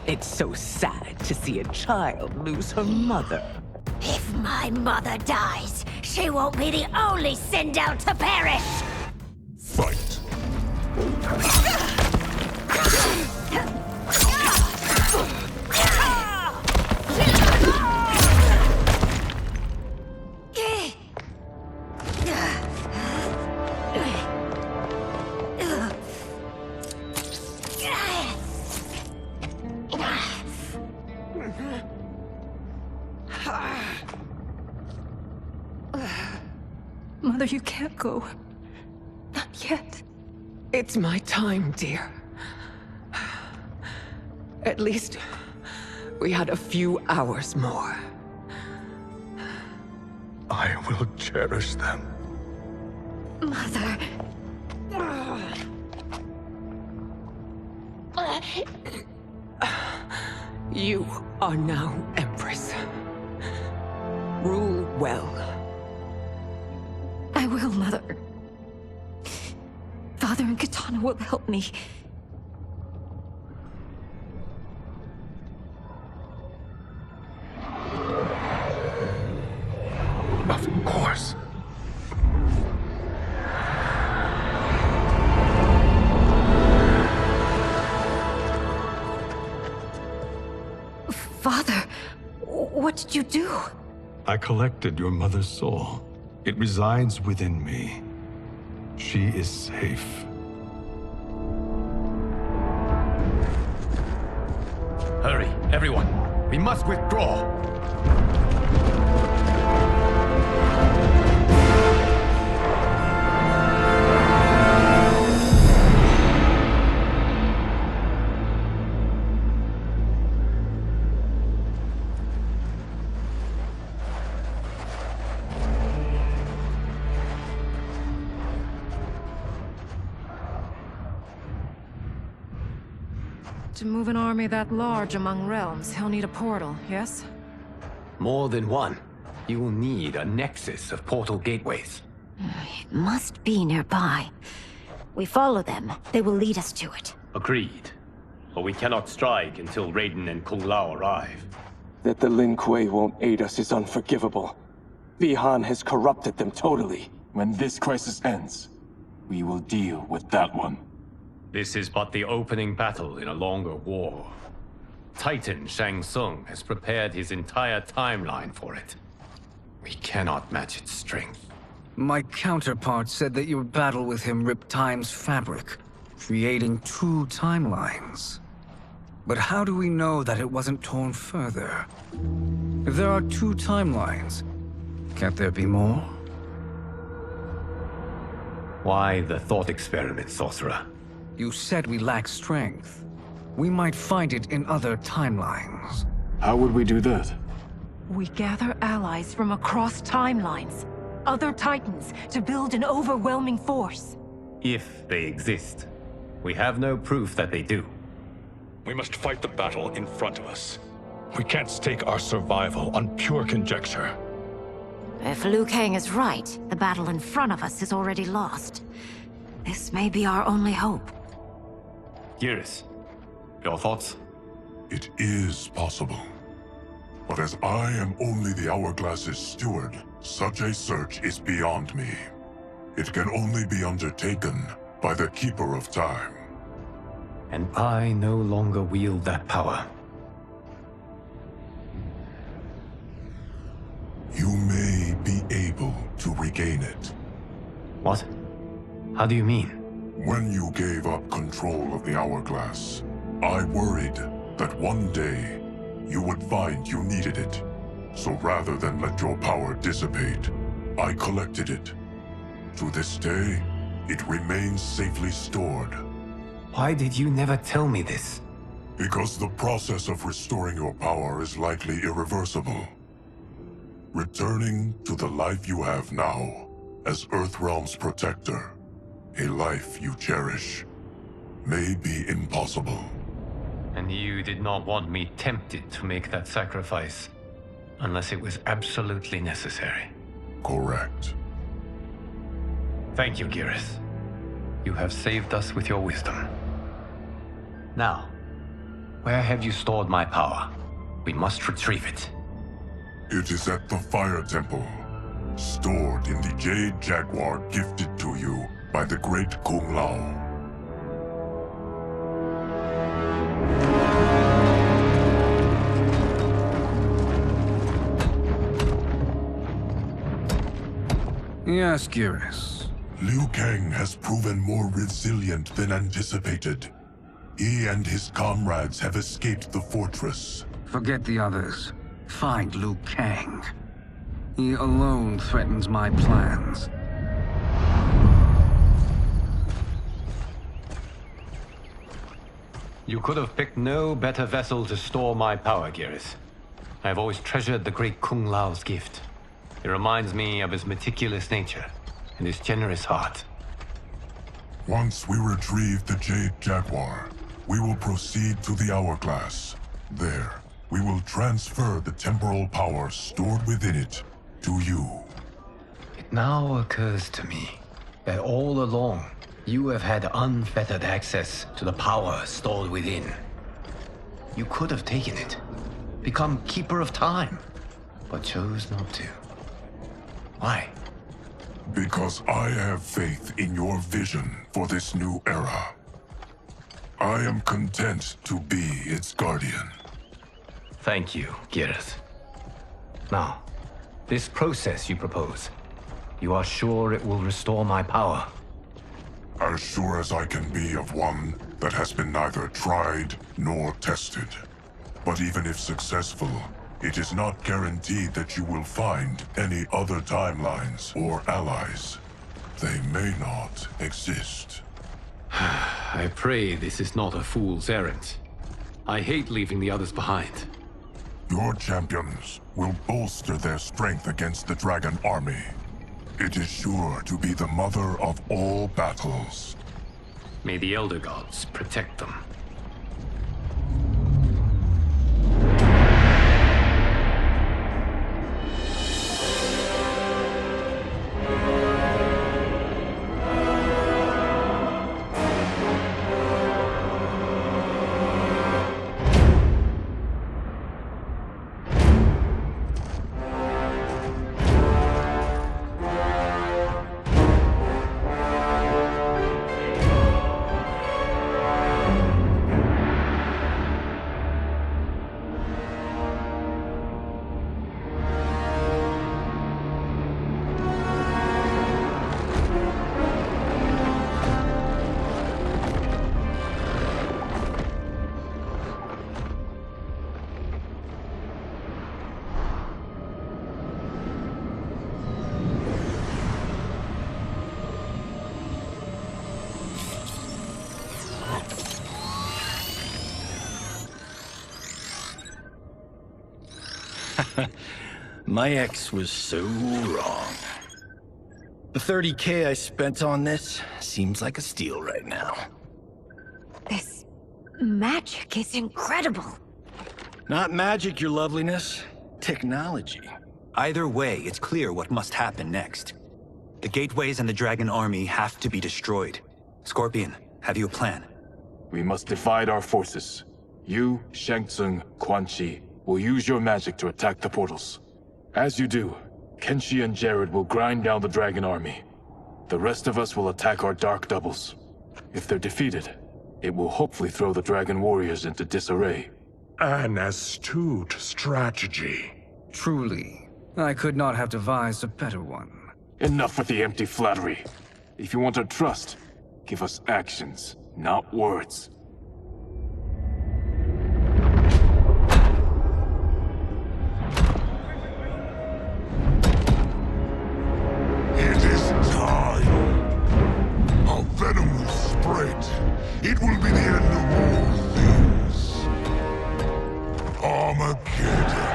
It's so sad to see a child lose her mother. If my mother dies, she won't be the only Sindel to perish! Fight! Mother, you can't go. Not yet. It's my time, dear. At least, we had a few hours more. I will cherish them. Mother. You are now Empress. Rule well. I will, Mother. Father and Katana will help me. Of course. Father, what did you do? I collected your mother's soul. It resides within me. She is safe. Hurry, everyone. We must withdraw. To move an army that large among realms, he'll need a portal, yes? More than one. You will need a nexus of portal gateways. It must be nearby. We follow them. They will lead us to it. Agreed. But we cannot strike until Raiden and Kung Lao arrive. That the Lin Kuei won't aid us is unforgivable. Bihan has corrupted them totally. When this crisis ends, we will deal with that one. This is but the opening battle in a longer war. Titan Shang Tsung has prepared his entire timeline for it. We cannot match its strength. My counterpart said that your battle with him ripped time's fabric, creating two timelines. But how do we know that it wasn't torn further? If there are two timelines, can't there be more? Why the thought experiment, Sorcerer? You said we lack strength. We might find it in other timelines. How would we do that? We gather allies from across timelines. other Titans to build an overwhelming force. If they exist. We have no proof that they do. We must fight the battle in front of us. We can't stake our survival on pure conjecture. If Liu Kang is right, the battle in front of us is already lost. This may be our only hope. Geras, your thoughts? It is possible. But as I am only the Hourglass's steward, such a search is beyond me. It can only be undertaken by the Keeper of Time. And I no longer wield that power. You may be able to regain it. What? How do you mean? When you gave up control of the Hourglass, I worried that one day you would find you needed it. So rather than let your power dissipate, I collected it. To this day, it remains safely stored. Why did you never tell me this? Because the process of restoring your power is likely irreversible. Returning to the life you have now, as Earthrealm's protector, a life you cherish, may be impossible. And you did not want me tempted to make that sacrifice, unless it was absolutely necessary. Correct. Thank you, Geras. You have saved us with your wisdom. Now, where have you stored my power? We must retrieve it. It is at the Fire Temple, stored in the Jade Jaguar gifted to you by the great Kung Lao. Yes, Geras. Liu Kang has proven more resilient than anticipated. He and his comrades have escaped the fortress. Forget the others. Find Liu Kang. He alone threatens my plans. You could have picked no better vessel to store my power, Geras. I have always treasured the great Kung Lao's gift. It reminds me of his meticulous nature and his generous heart. Once we retrieve the Jade Jaguar, we will proceed to the Hourglass. There, we will transfer the temporal power stored within it to you. It now occurs to me that all along, you have had unfettered access to the power stored within. You could have taken it, become Keeper of Time, but chose not to. Why? Because I have faith in your vision for this new era. I am content to be its guardian. Thank you, Geras. Now, this process you propose, you are sure it will restore my power? As sure as I can be of one that has been neither tried nor tested. But even if successful, it is not guaranteed that you will find any other timelines or allies. They may not exist. I pray this is not a fool's errand. I hate leaving the others behind. Your champions will bolster their strength against the Dragon Army. It is sure to be the mother of all battles. May the Elder Gods protect them. My ex was so wrong. The 30K I spent on this seems like a steal right now. This magic is incredible. Not magic, your loveliness. Technology. Either way, it's clear what must happen next. The gateways and the Dragon Army have to be destroyed. Scorpion, have you a plan? We must divide our forces. You, Shang Tsung, Quan Chi, will use your magic to attack the portals. As you do, Kenshi and Jared will grind down the Dragon Army. The rest of us will attack our Dark Doubles. If they're defeated, it will hopefully throw the Dragon Warriors into disarray. An astute strategy. Truly, I could not have devised a better one. Enough with the empty flattery. If you want our trust, give us actions, not words. It is time. Our venom will spread. It will be the end of all things. Armageddon.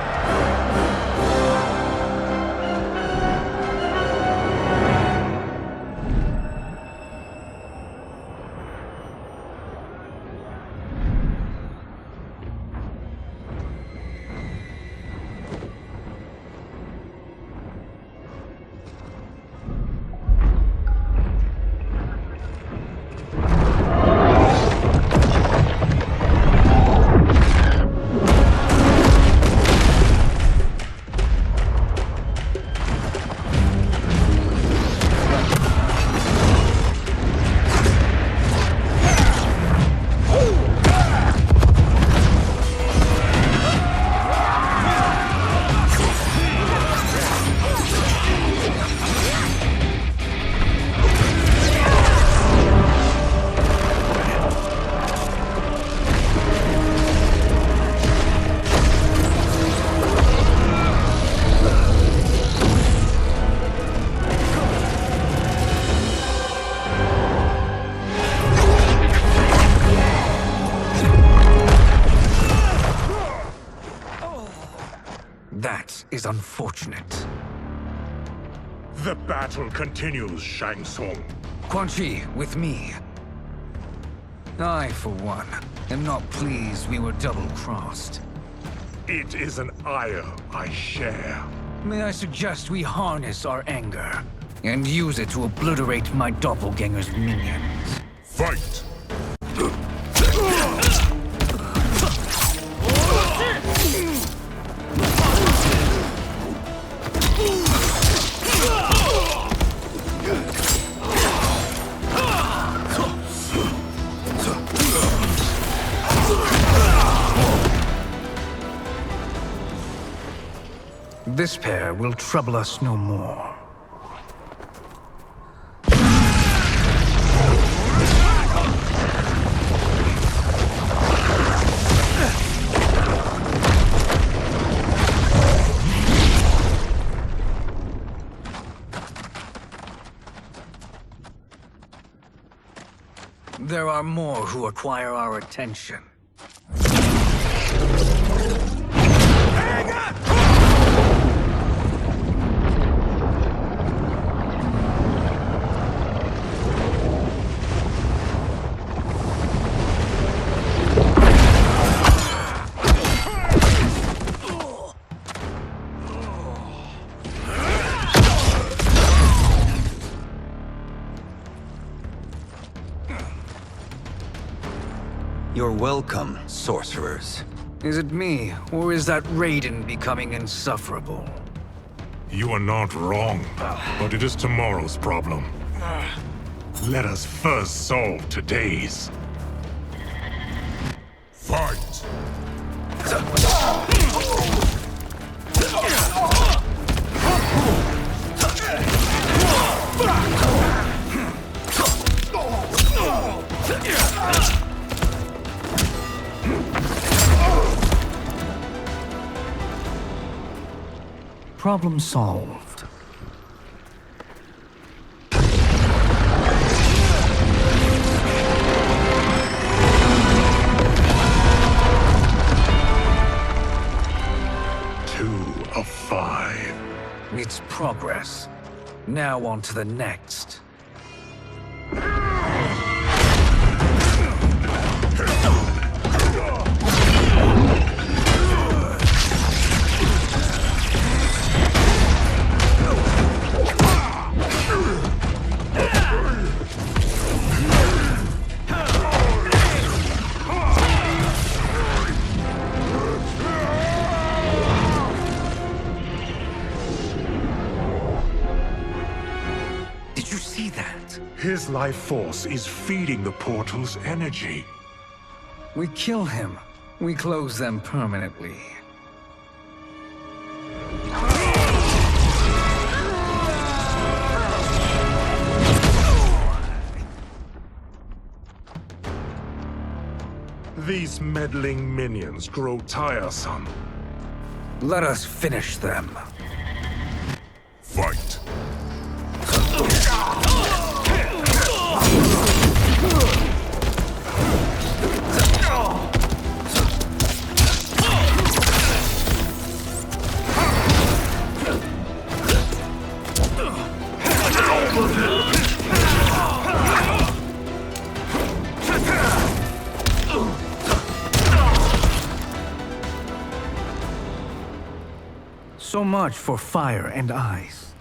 That is unfortunate. The battle continues, Shang Tsung. Quan Chi, with me. I, for one, am not pleased we were double-crossed. It is an ire I share. May I suggest we harness our anger and use it to obliterate my doppelganger's minions? Fight! This pair will trouble us no more. There are more who require our attention. You're welcome, sorcerers. Is it me, or is that Raiden becoming insufferable? You are not wrong, but it is tomorrow's problem. Let us first solve today's. Fight! Problem solved. Two of 5. It's progress. Now on to the next. His life force is feeding the portal's energy. We kill him. We close them permanently. These meddling minions grow tiresome. Let us finish them. Fight! So much for fire and ice.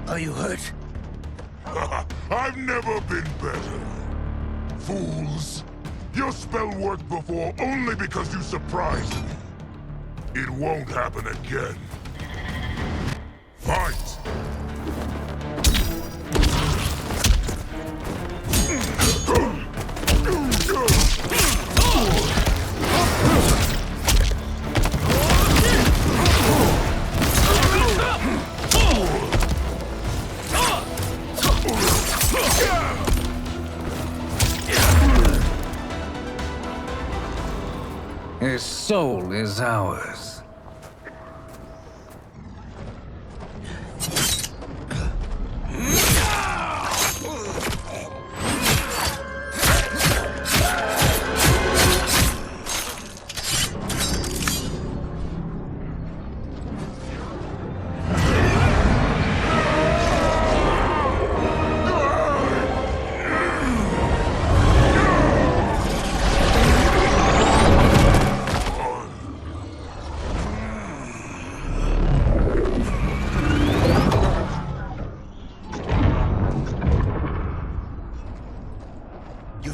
Are you hurt? I've never been better. Fools! Your spell worked before only because you surprised me. It won't happen again. Fight! His soul is ours.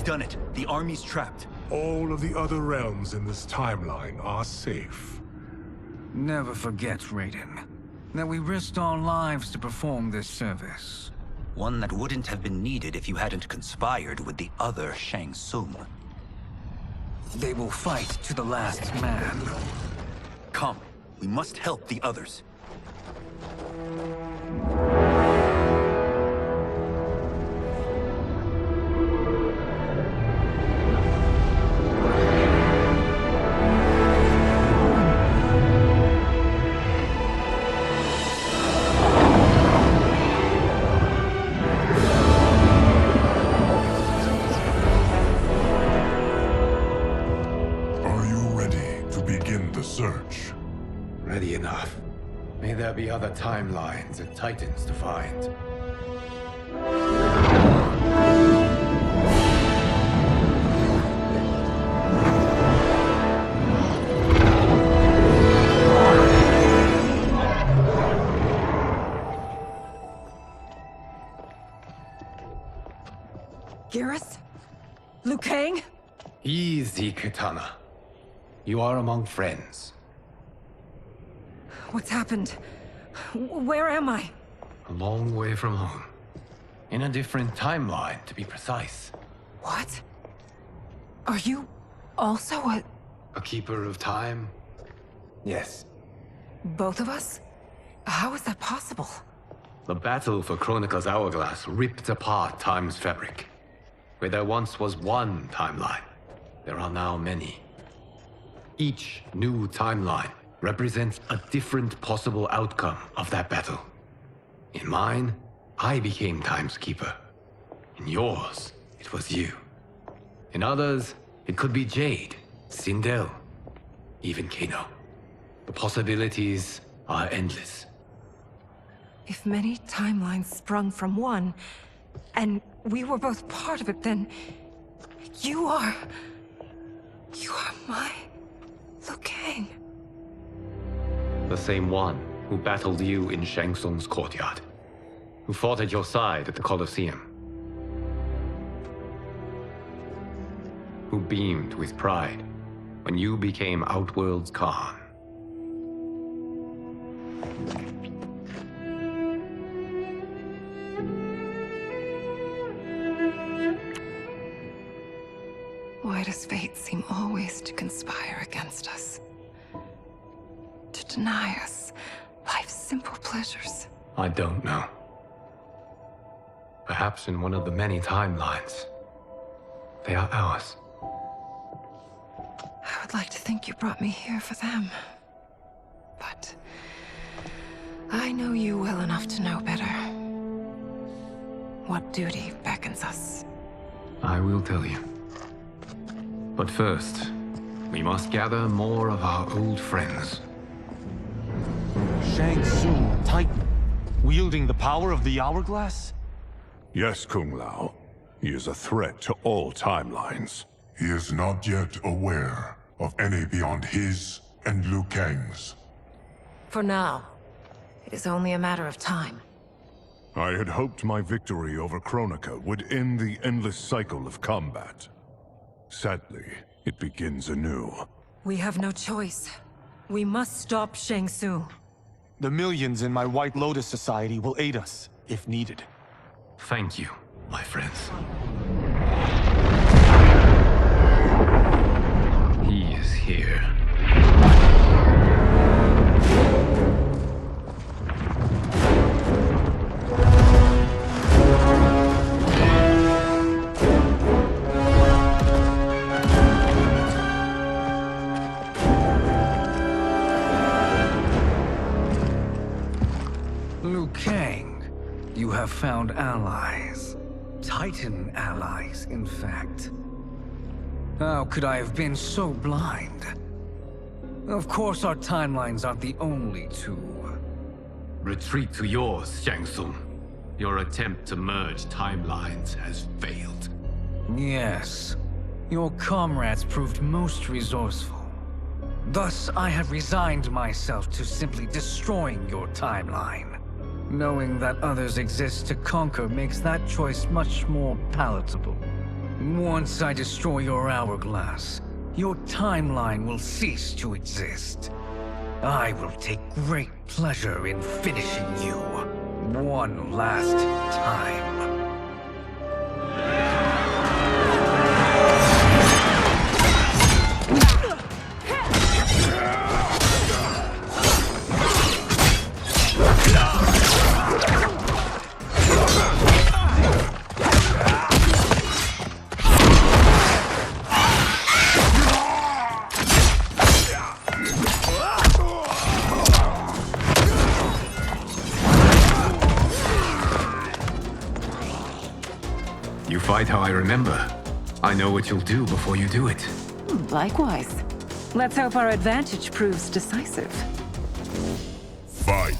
Done it. The army's trapped. All of the other realms in this timeline are safe. Never forget, Raiden, that we risked our lives to perform this service. One that wouldn't have been needed if you hadn't conspired with the other Shang Tsung. They will fight to the last man. Come, we must help the others. Search. Ready enough. May there be other timelines and titans to find. Garrus? Liu Kang? Easy, Kitana. You are among friends. What's happened? Where am I? A long way from home. In a different timeline, to be precise. What? Are you also a keeper of time? Yes. both of us? How is that possible? The battle for Chronica's Hourglass ripped apart time's fabric. Where there once was one timeline, there are now many. Each new timeline represents a different possible outcome of that battle. In mine, I became Time's Keeper. In yours, it was you. In others, it could be Jade, Sindel, even Kano. The possibilities are endless. If many timelines sprung from one, and we were both part of it, then you are my Liu Kang. The same one who battled you in Shang Tsung's courtyard, who fought at your side at the Colosseum, who beamed with pride when you became Outworld's Khan. Why does fate seem always to conspire against us? To deny us life's simple pleasures? I don't know. Perhaps in one of the many timelines, they are ours. I would like to think you brought me here for them. But I know you well enough to know better. What duty beckons us? I will tell you. But first, we must gather more of our old friends. Shang Tsung, Titan, wielding the power of the Hourglass? Yes, Kung Lao. He is a threat to all timelines. He is not yet aware of any beyond his and Liu Kang's. For now, it is only a matter of time. I had hoped my victory over Kronika would end the endless cycle of combat. Sadly, it begins anew. We have no choice. We must stop Shang Tsung. The millions in my White Lotus Society will aid us, if needed. Thank you, my friends. He is here. Liu Kang, you have found allies. Titan allies, in fact. How could I have been so blind? Of course our timelines aren't the only two. Retreat to yours, Shang Tsung. Your attempt to merge timelines has failed. Yes. Your comrades proved most resourceful. Thus, I have resigned myself to simply destroying your timeline. Knowing that others exist to conquer makes that choice much more palatable. Once I destroy your hourglass, your timeline will cease to exist. I will take great pleasure in finishing you one last time. You fight how I remember. I know what you'll do before you do it. Likewise. Let's hope our advantage proves decisive. Fight.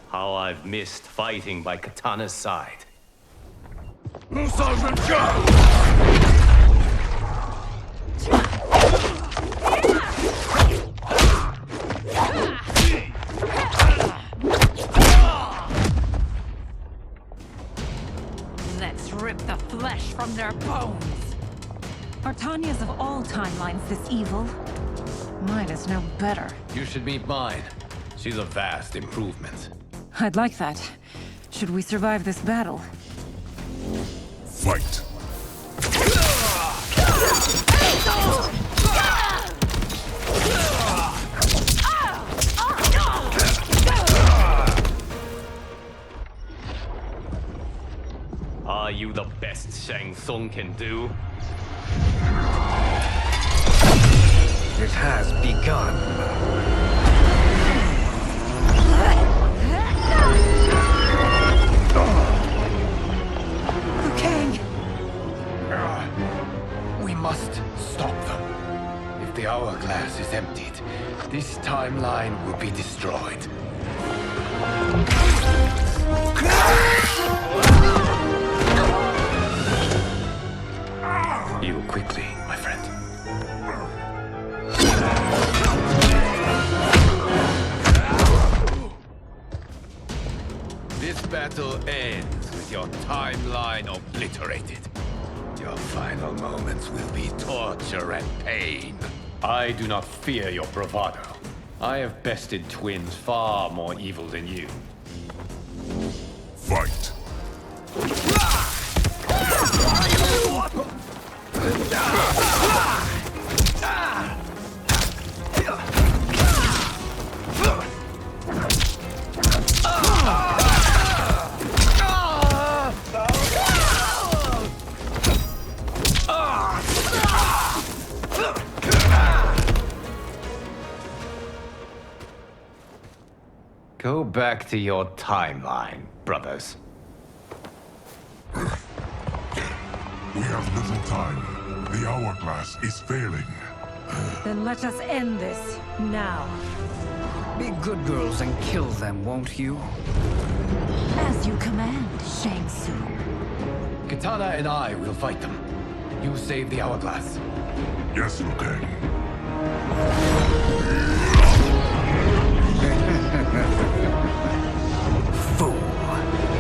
How I've missed fighting by Katana's side. Let's rip the flesh from their bones. Are Tanya's of all timelines this evil? Mine is no better. You should meet mine. She's a vast improvement. I'd like that. Should we survive this battle? Fight. Are you the best Shang Tsung can do? It has begun. Liu Kang! We must stop them. If the hourglass is emptied, this timeline will be destroyed. Heal quickly, my friend. This battle ends with your timeline obliterated. Your final moments will be torture and pain. I do not fear your bravado. I have bested twins far more evil than you. Fight. Go back to your timeline, brothers. We have little time. The hourglass is failing. Then let us end this, now. Be good girls and kill them, won't you? As you command, Shang Tsung. Katana and I will fight them. You save the hourglass. Yes, Liu Kang. Fool.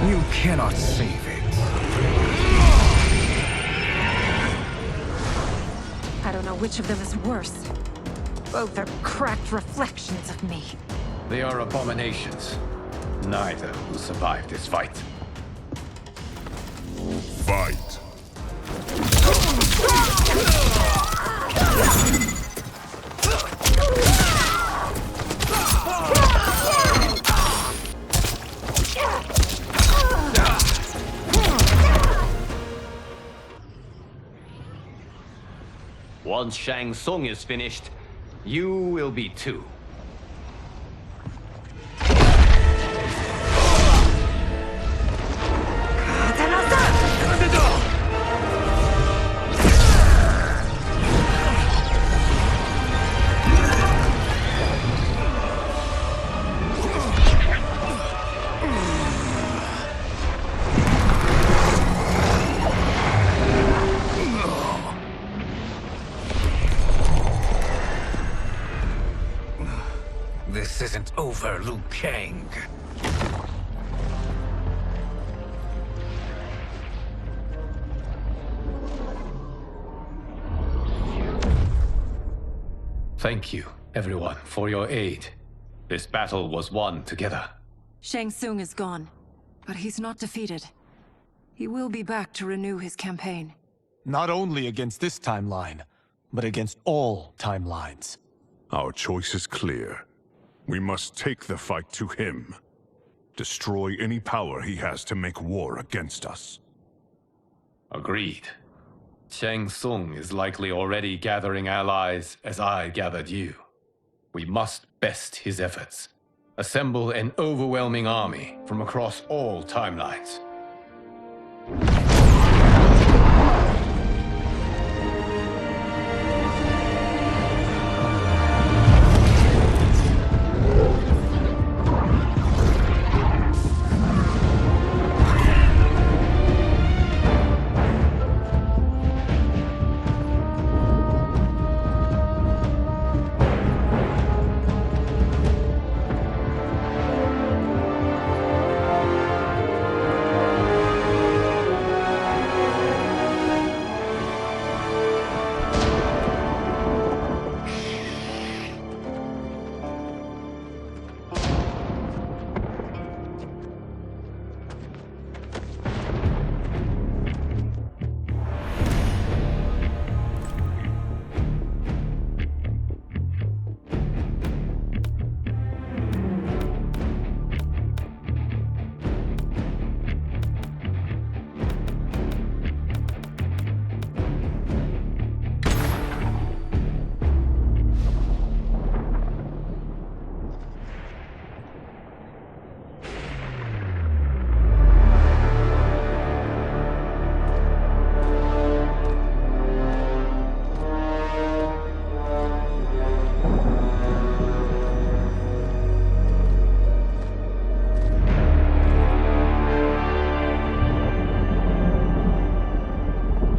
You cannot save it. I don't know which of them is worse. Both are cracked reflections of me. They are abominations. Neither will survive this fight. Fight. Once Shang Tsung is finished, you will be too. This isn't over, Liu Kang. Thank you, everyone, for your aid. This battle was won together. Shang Tsung is gone, but he's not defeated. He will be back to renew his campaign. Not only against this timeline, but against all timelines. Our choice is clear. We must take the fight to him. Destroy any power he has to make war against us. Agreed. Shang Tsung is likely already gathering allies as I gathered you. We must best his efforts. Assemble an overwhelming army from across all timelines.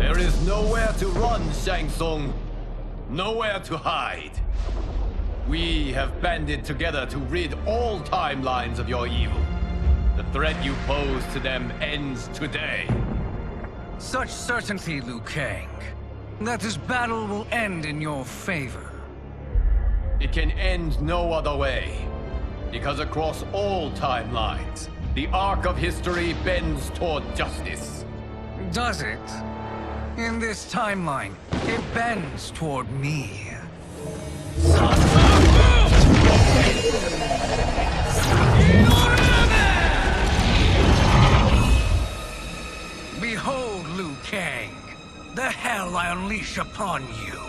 There is nowhere to run, Shang Tsung. Nowhere to hide. We have banded together to rid all timelines of your evil. The threat you pose to them ends today. Such certainty, Liu Kang, that this battle will end in your favor. It can end no other way. Because across all timelines, the arc of history bends toward justice. Does it? In this timeline, it bends toward me. Behold, Liu Kang, the hell I unleash upon you.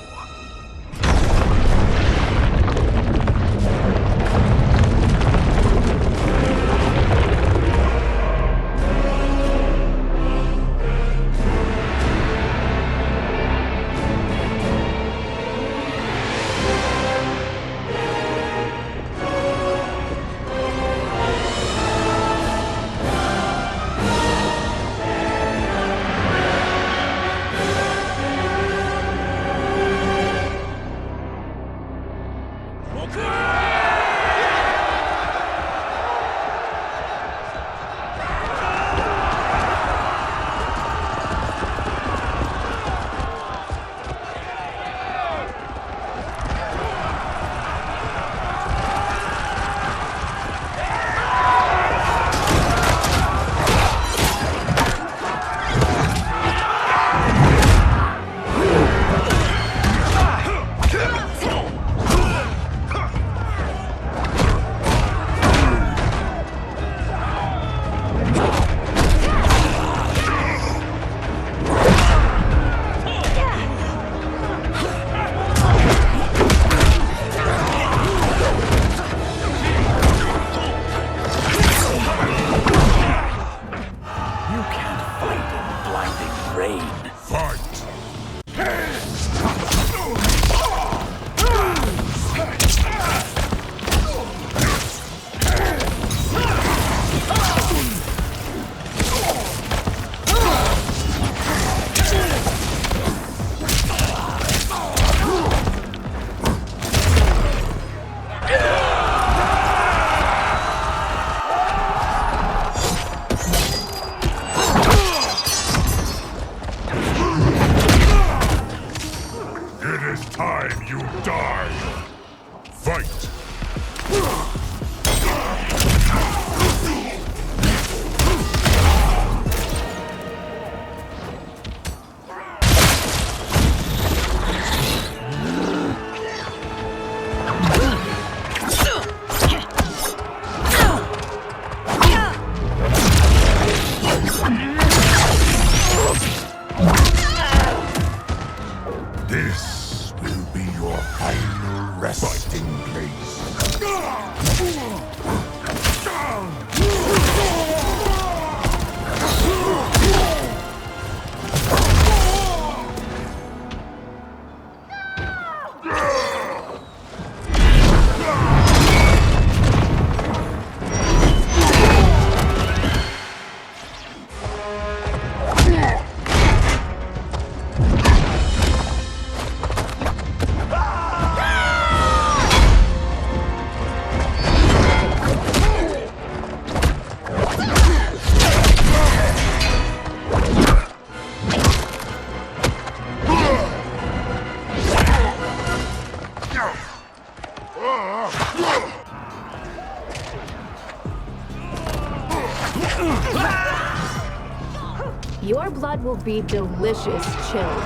Your blood will be delicious chilled.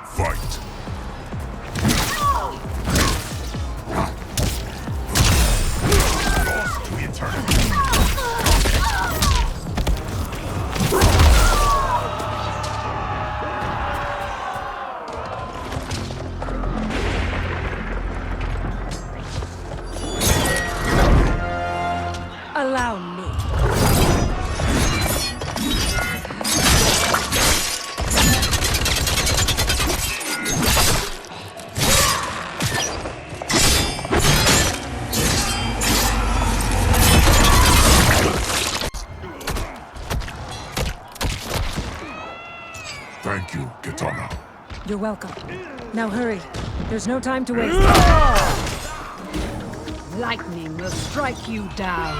Fight. Lost to eternity. Allow me. Thank you, Kitana. You're welcome. Now hurry. There's no time to waste. Lightning will strike you down.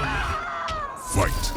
Fight!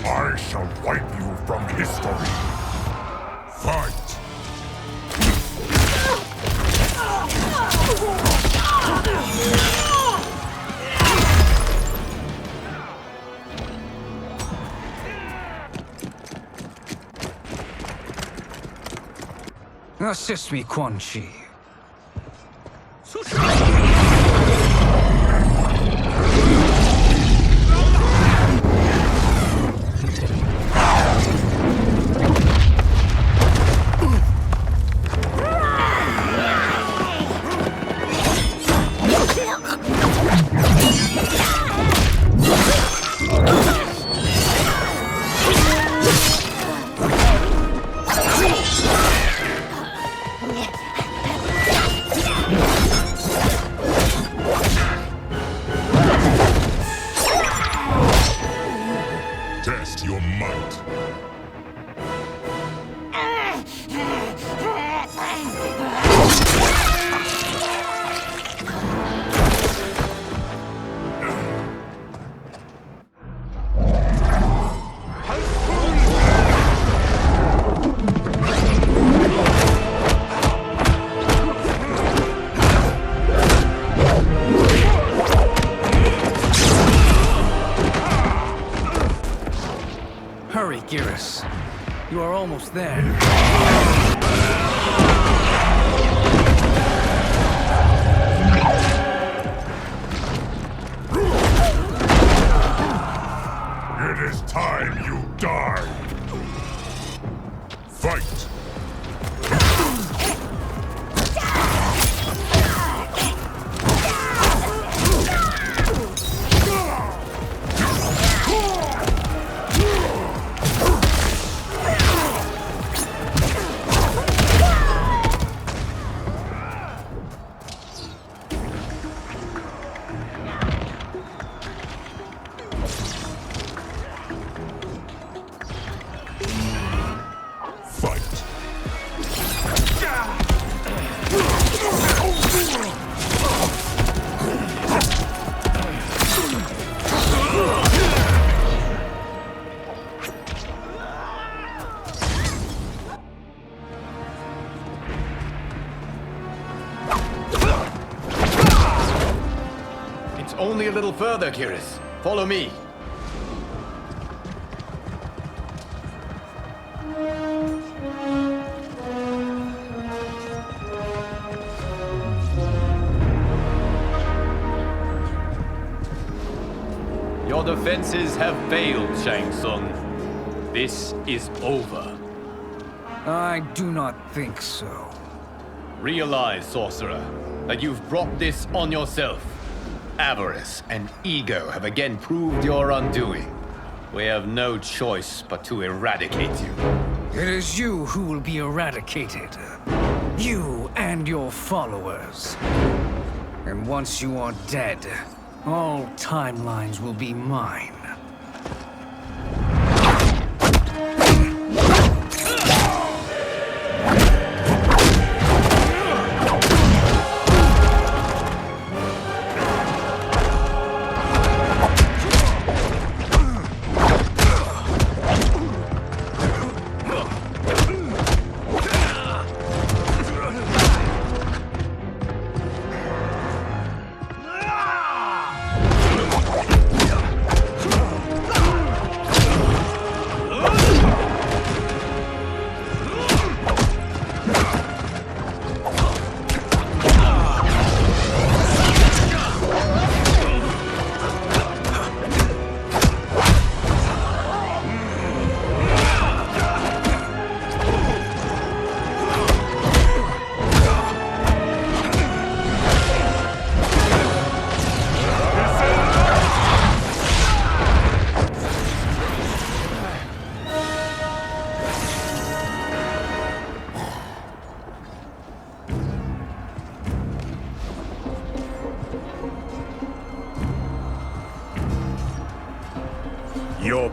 I shall wipe you from history. Fight! Assist me, Quan Chi. Test your might. Hurry, Geras. You are almost there. It is time you die. Fight! It's only a little further, Geras. Follow me. Your defenses have failed, Shang Tsung. This is over. I do not think so. Realize, sorcerer, that you've brought this on yourself. Avarice and ego have again proved your undoing. We have no choice but to eradicate you. It is you who will be eradicated. You and your followers. And once you are dead, all timelines will be mine.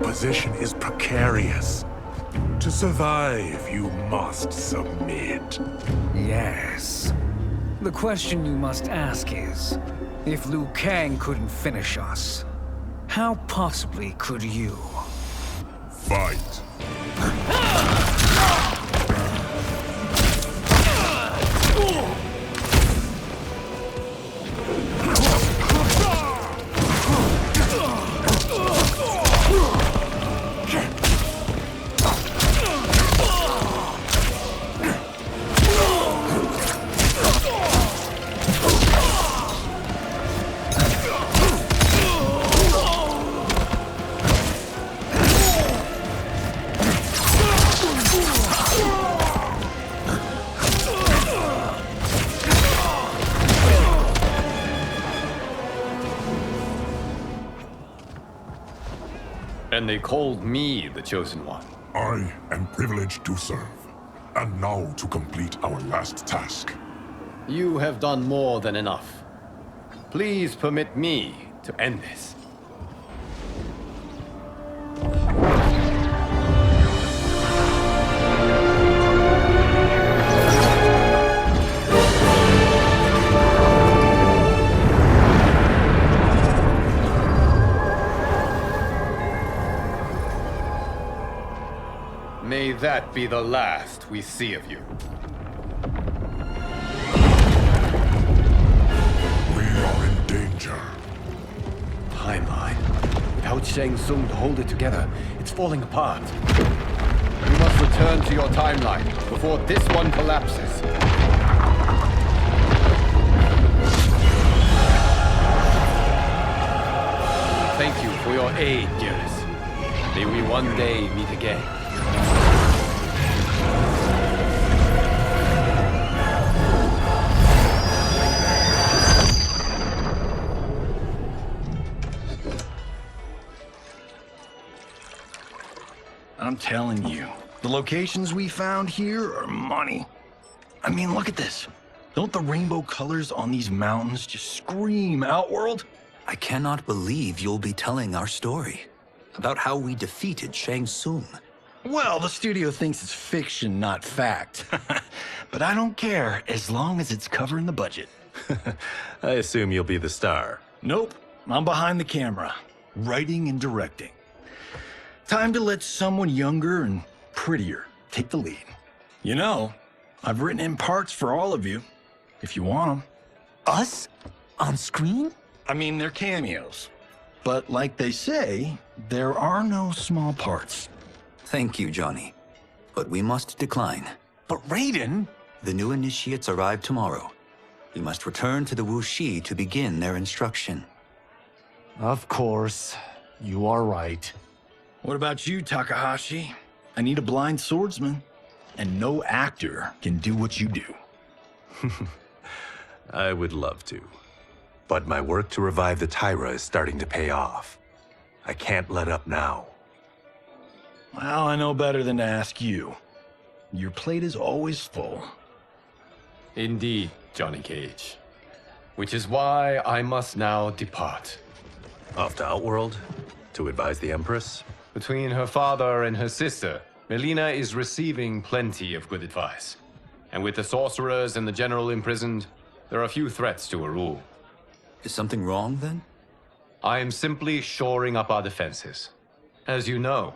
position is precarious. To survive, you must submit. Yes. The question you must ask is, if Liu Kang couldn't finish us, how possibly could you? Fight. And they called me the Chosen One. I am privileged to serve. And now to complete our last task. You have done more than enough. Please permit me to end this. May that be the last we see of you. We are in danger. Timeline. Without Shang Tsung to hold it together, it's falling apart. You must return to your timeline before this one collapses. Thank you for your aid, dearest. May we one day meet again. I'm telling you, the locations we found here are money. I mean, look at this. Don't the rainbow colors on these mountains just scream Outworld? I cannot believe you'll be telling our story about how we defeated Shang Tsung. Well, the studio thinks it's fiction, not fact. But I don't care, as long as it's covering the budget. I assume you'll be the star. Nope, I'm behind the camera, writing and directing. Time to let someone younger and prettier take the lead. You know, I've written in parts for all of you, if you want them. Us? On screen? I mean, they're cameos. But like they say, there are no small parts. Thank you, Johnny. But we must decline. But Raiden? The new initiates arrive tomorrow. We must return to the Wuxi to begin their instruction. Of course. You are right. What about you, Takahashi? I need a blind swordsman. And no actor can do what you do. I would love to. But my work to revive the Tyra is starting to pay off. I can't let up now. Well, I know better than to ask you. Your plate is always full. Indeed, Johnny Cage. Which is why I must now depart. Off to Outworld? To advise the Empress? Between her father and her sister, Melina is receiving plenty of good advice. And with the sorcerers and the general imprisoned, there are few threats to her rule. Is something wrong, then? I am simply shoring up our defenses. As you know,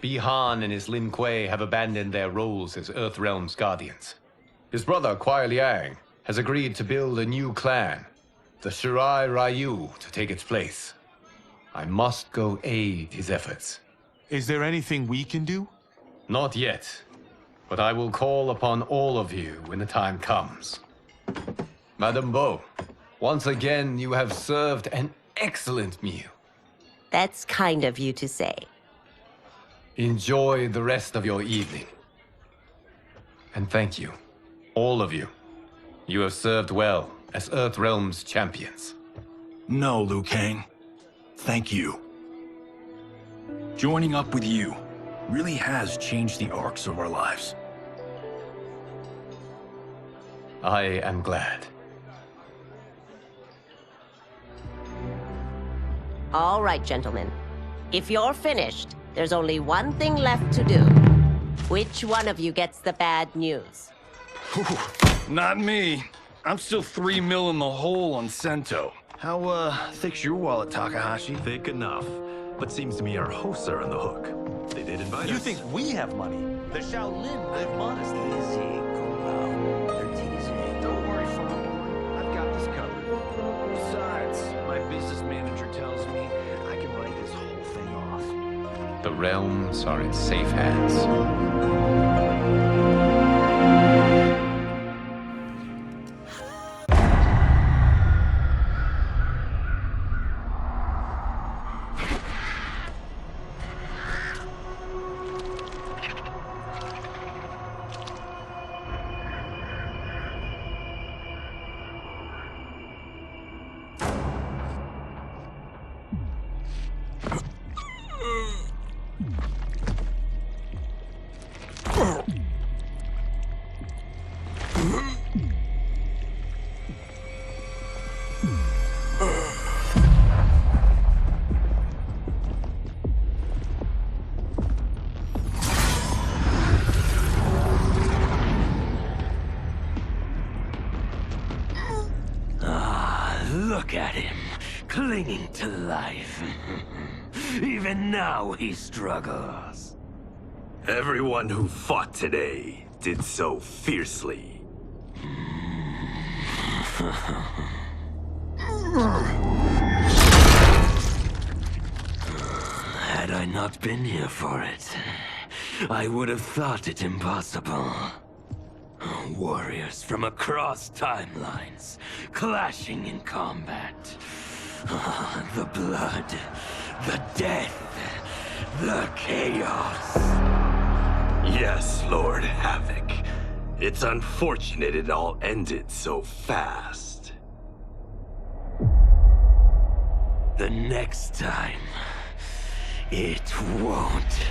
Bi-Han and his Lin Kuei have abandoned their roles as Earthrealm's guardians. His brother, Kuai Liang, has agreed to build a new clan, the Shirai Ryu, to take its place. I must go aid his efforts. Is there anything we can do? Not yet, but I will call upon all of you when the time comes. Madame Bo, once again you have served an excellent meal. That's kind of you to say. Enjoy the rest of your evening. And thank you, all of you. You have served well as Earthrealm's champions. No, Liu Kang. Thank you. Joining up with you really has changed the arcs of our lives. I am glad. All right, gentlemen. If you're finished, there's only one thing left to do. Which one of you gets the bad news? Not me. I'm still 3 mil in the hole on Sento. How, thick's your wallet, Takahashi? Thick enough. But seems to me our hosts are on the hook. They did invite us. You think we have money? The Shaolin live modestly. Easy, Kombat. They're teasing. Don't worry, farm boy. I've got this covered. Besides, my business manager tells me I can write this whole thing off. The realms are in safe hands. Look at him, clinging to life. Even now he struggles. Everyone who fought today did so fiercely. Had I not been here for it, I would have thought it impossible. Warriors from across timelines, clashing in combat. The blood, the death, the chaos. Yes, Lord Havoc. It's unfortunate it all ended so fast. The next time, it won't.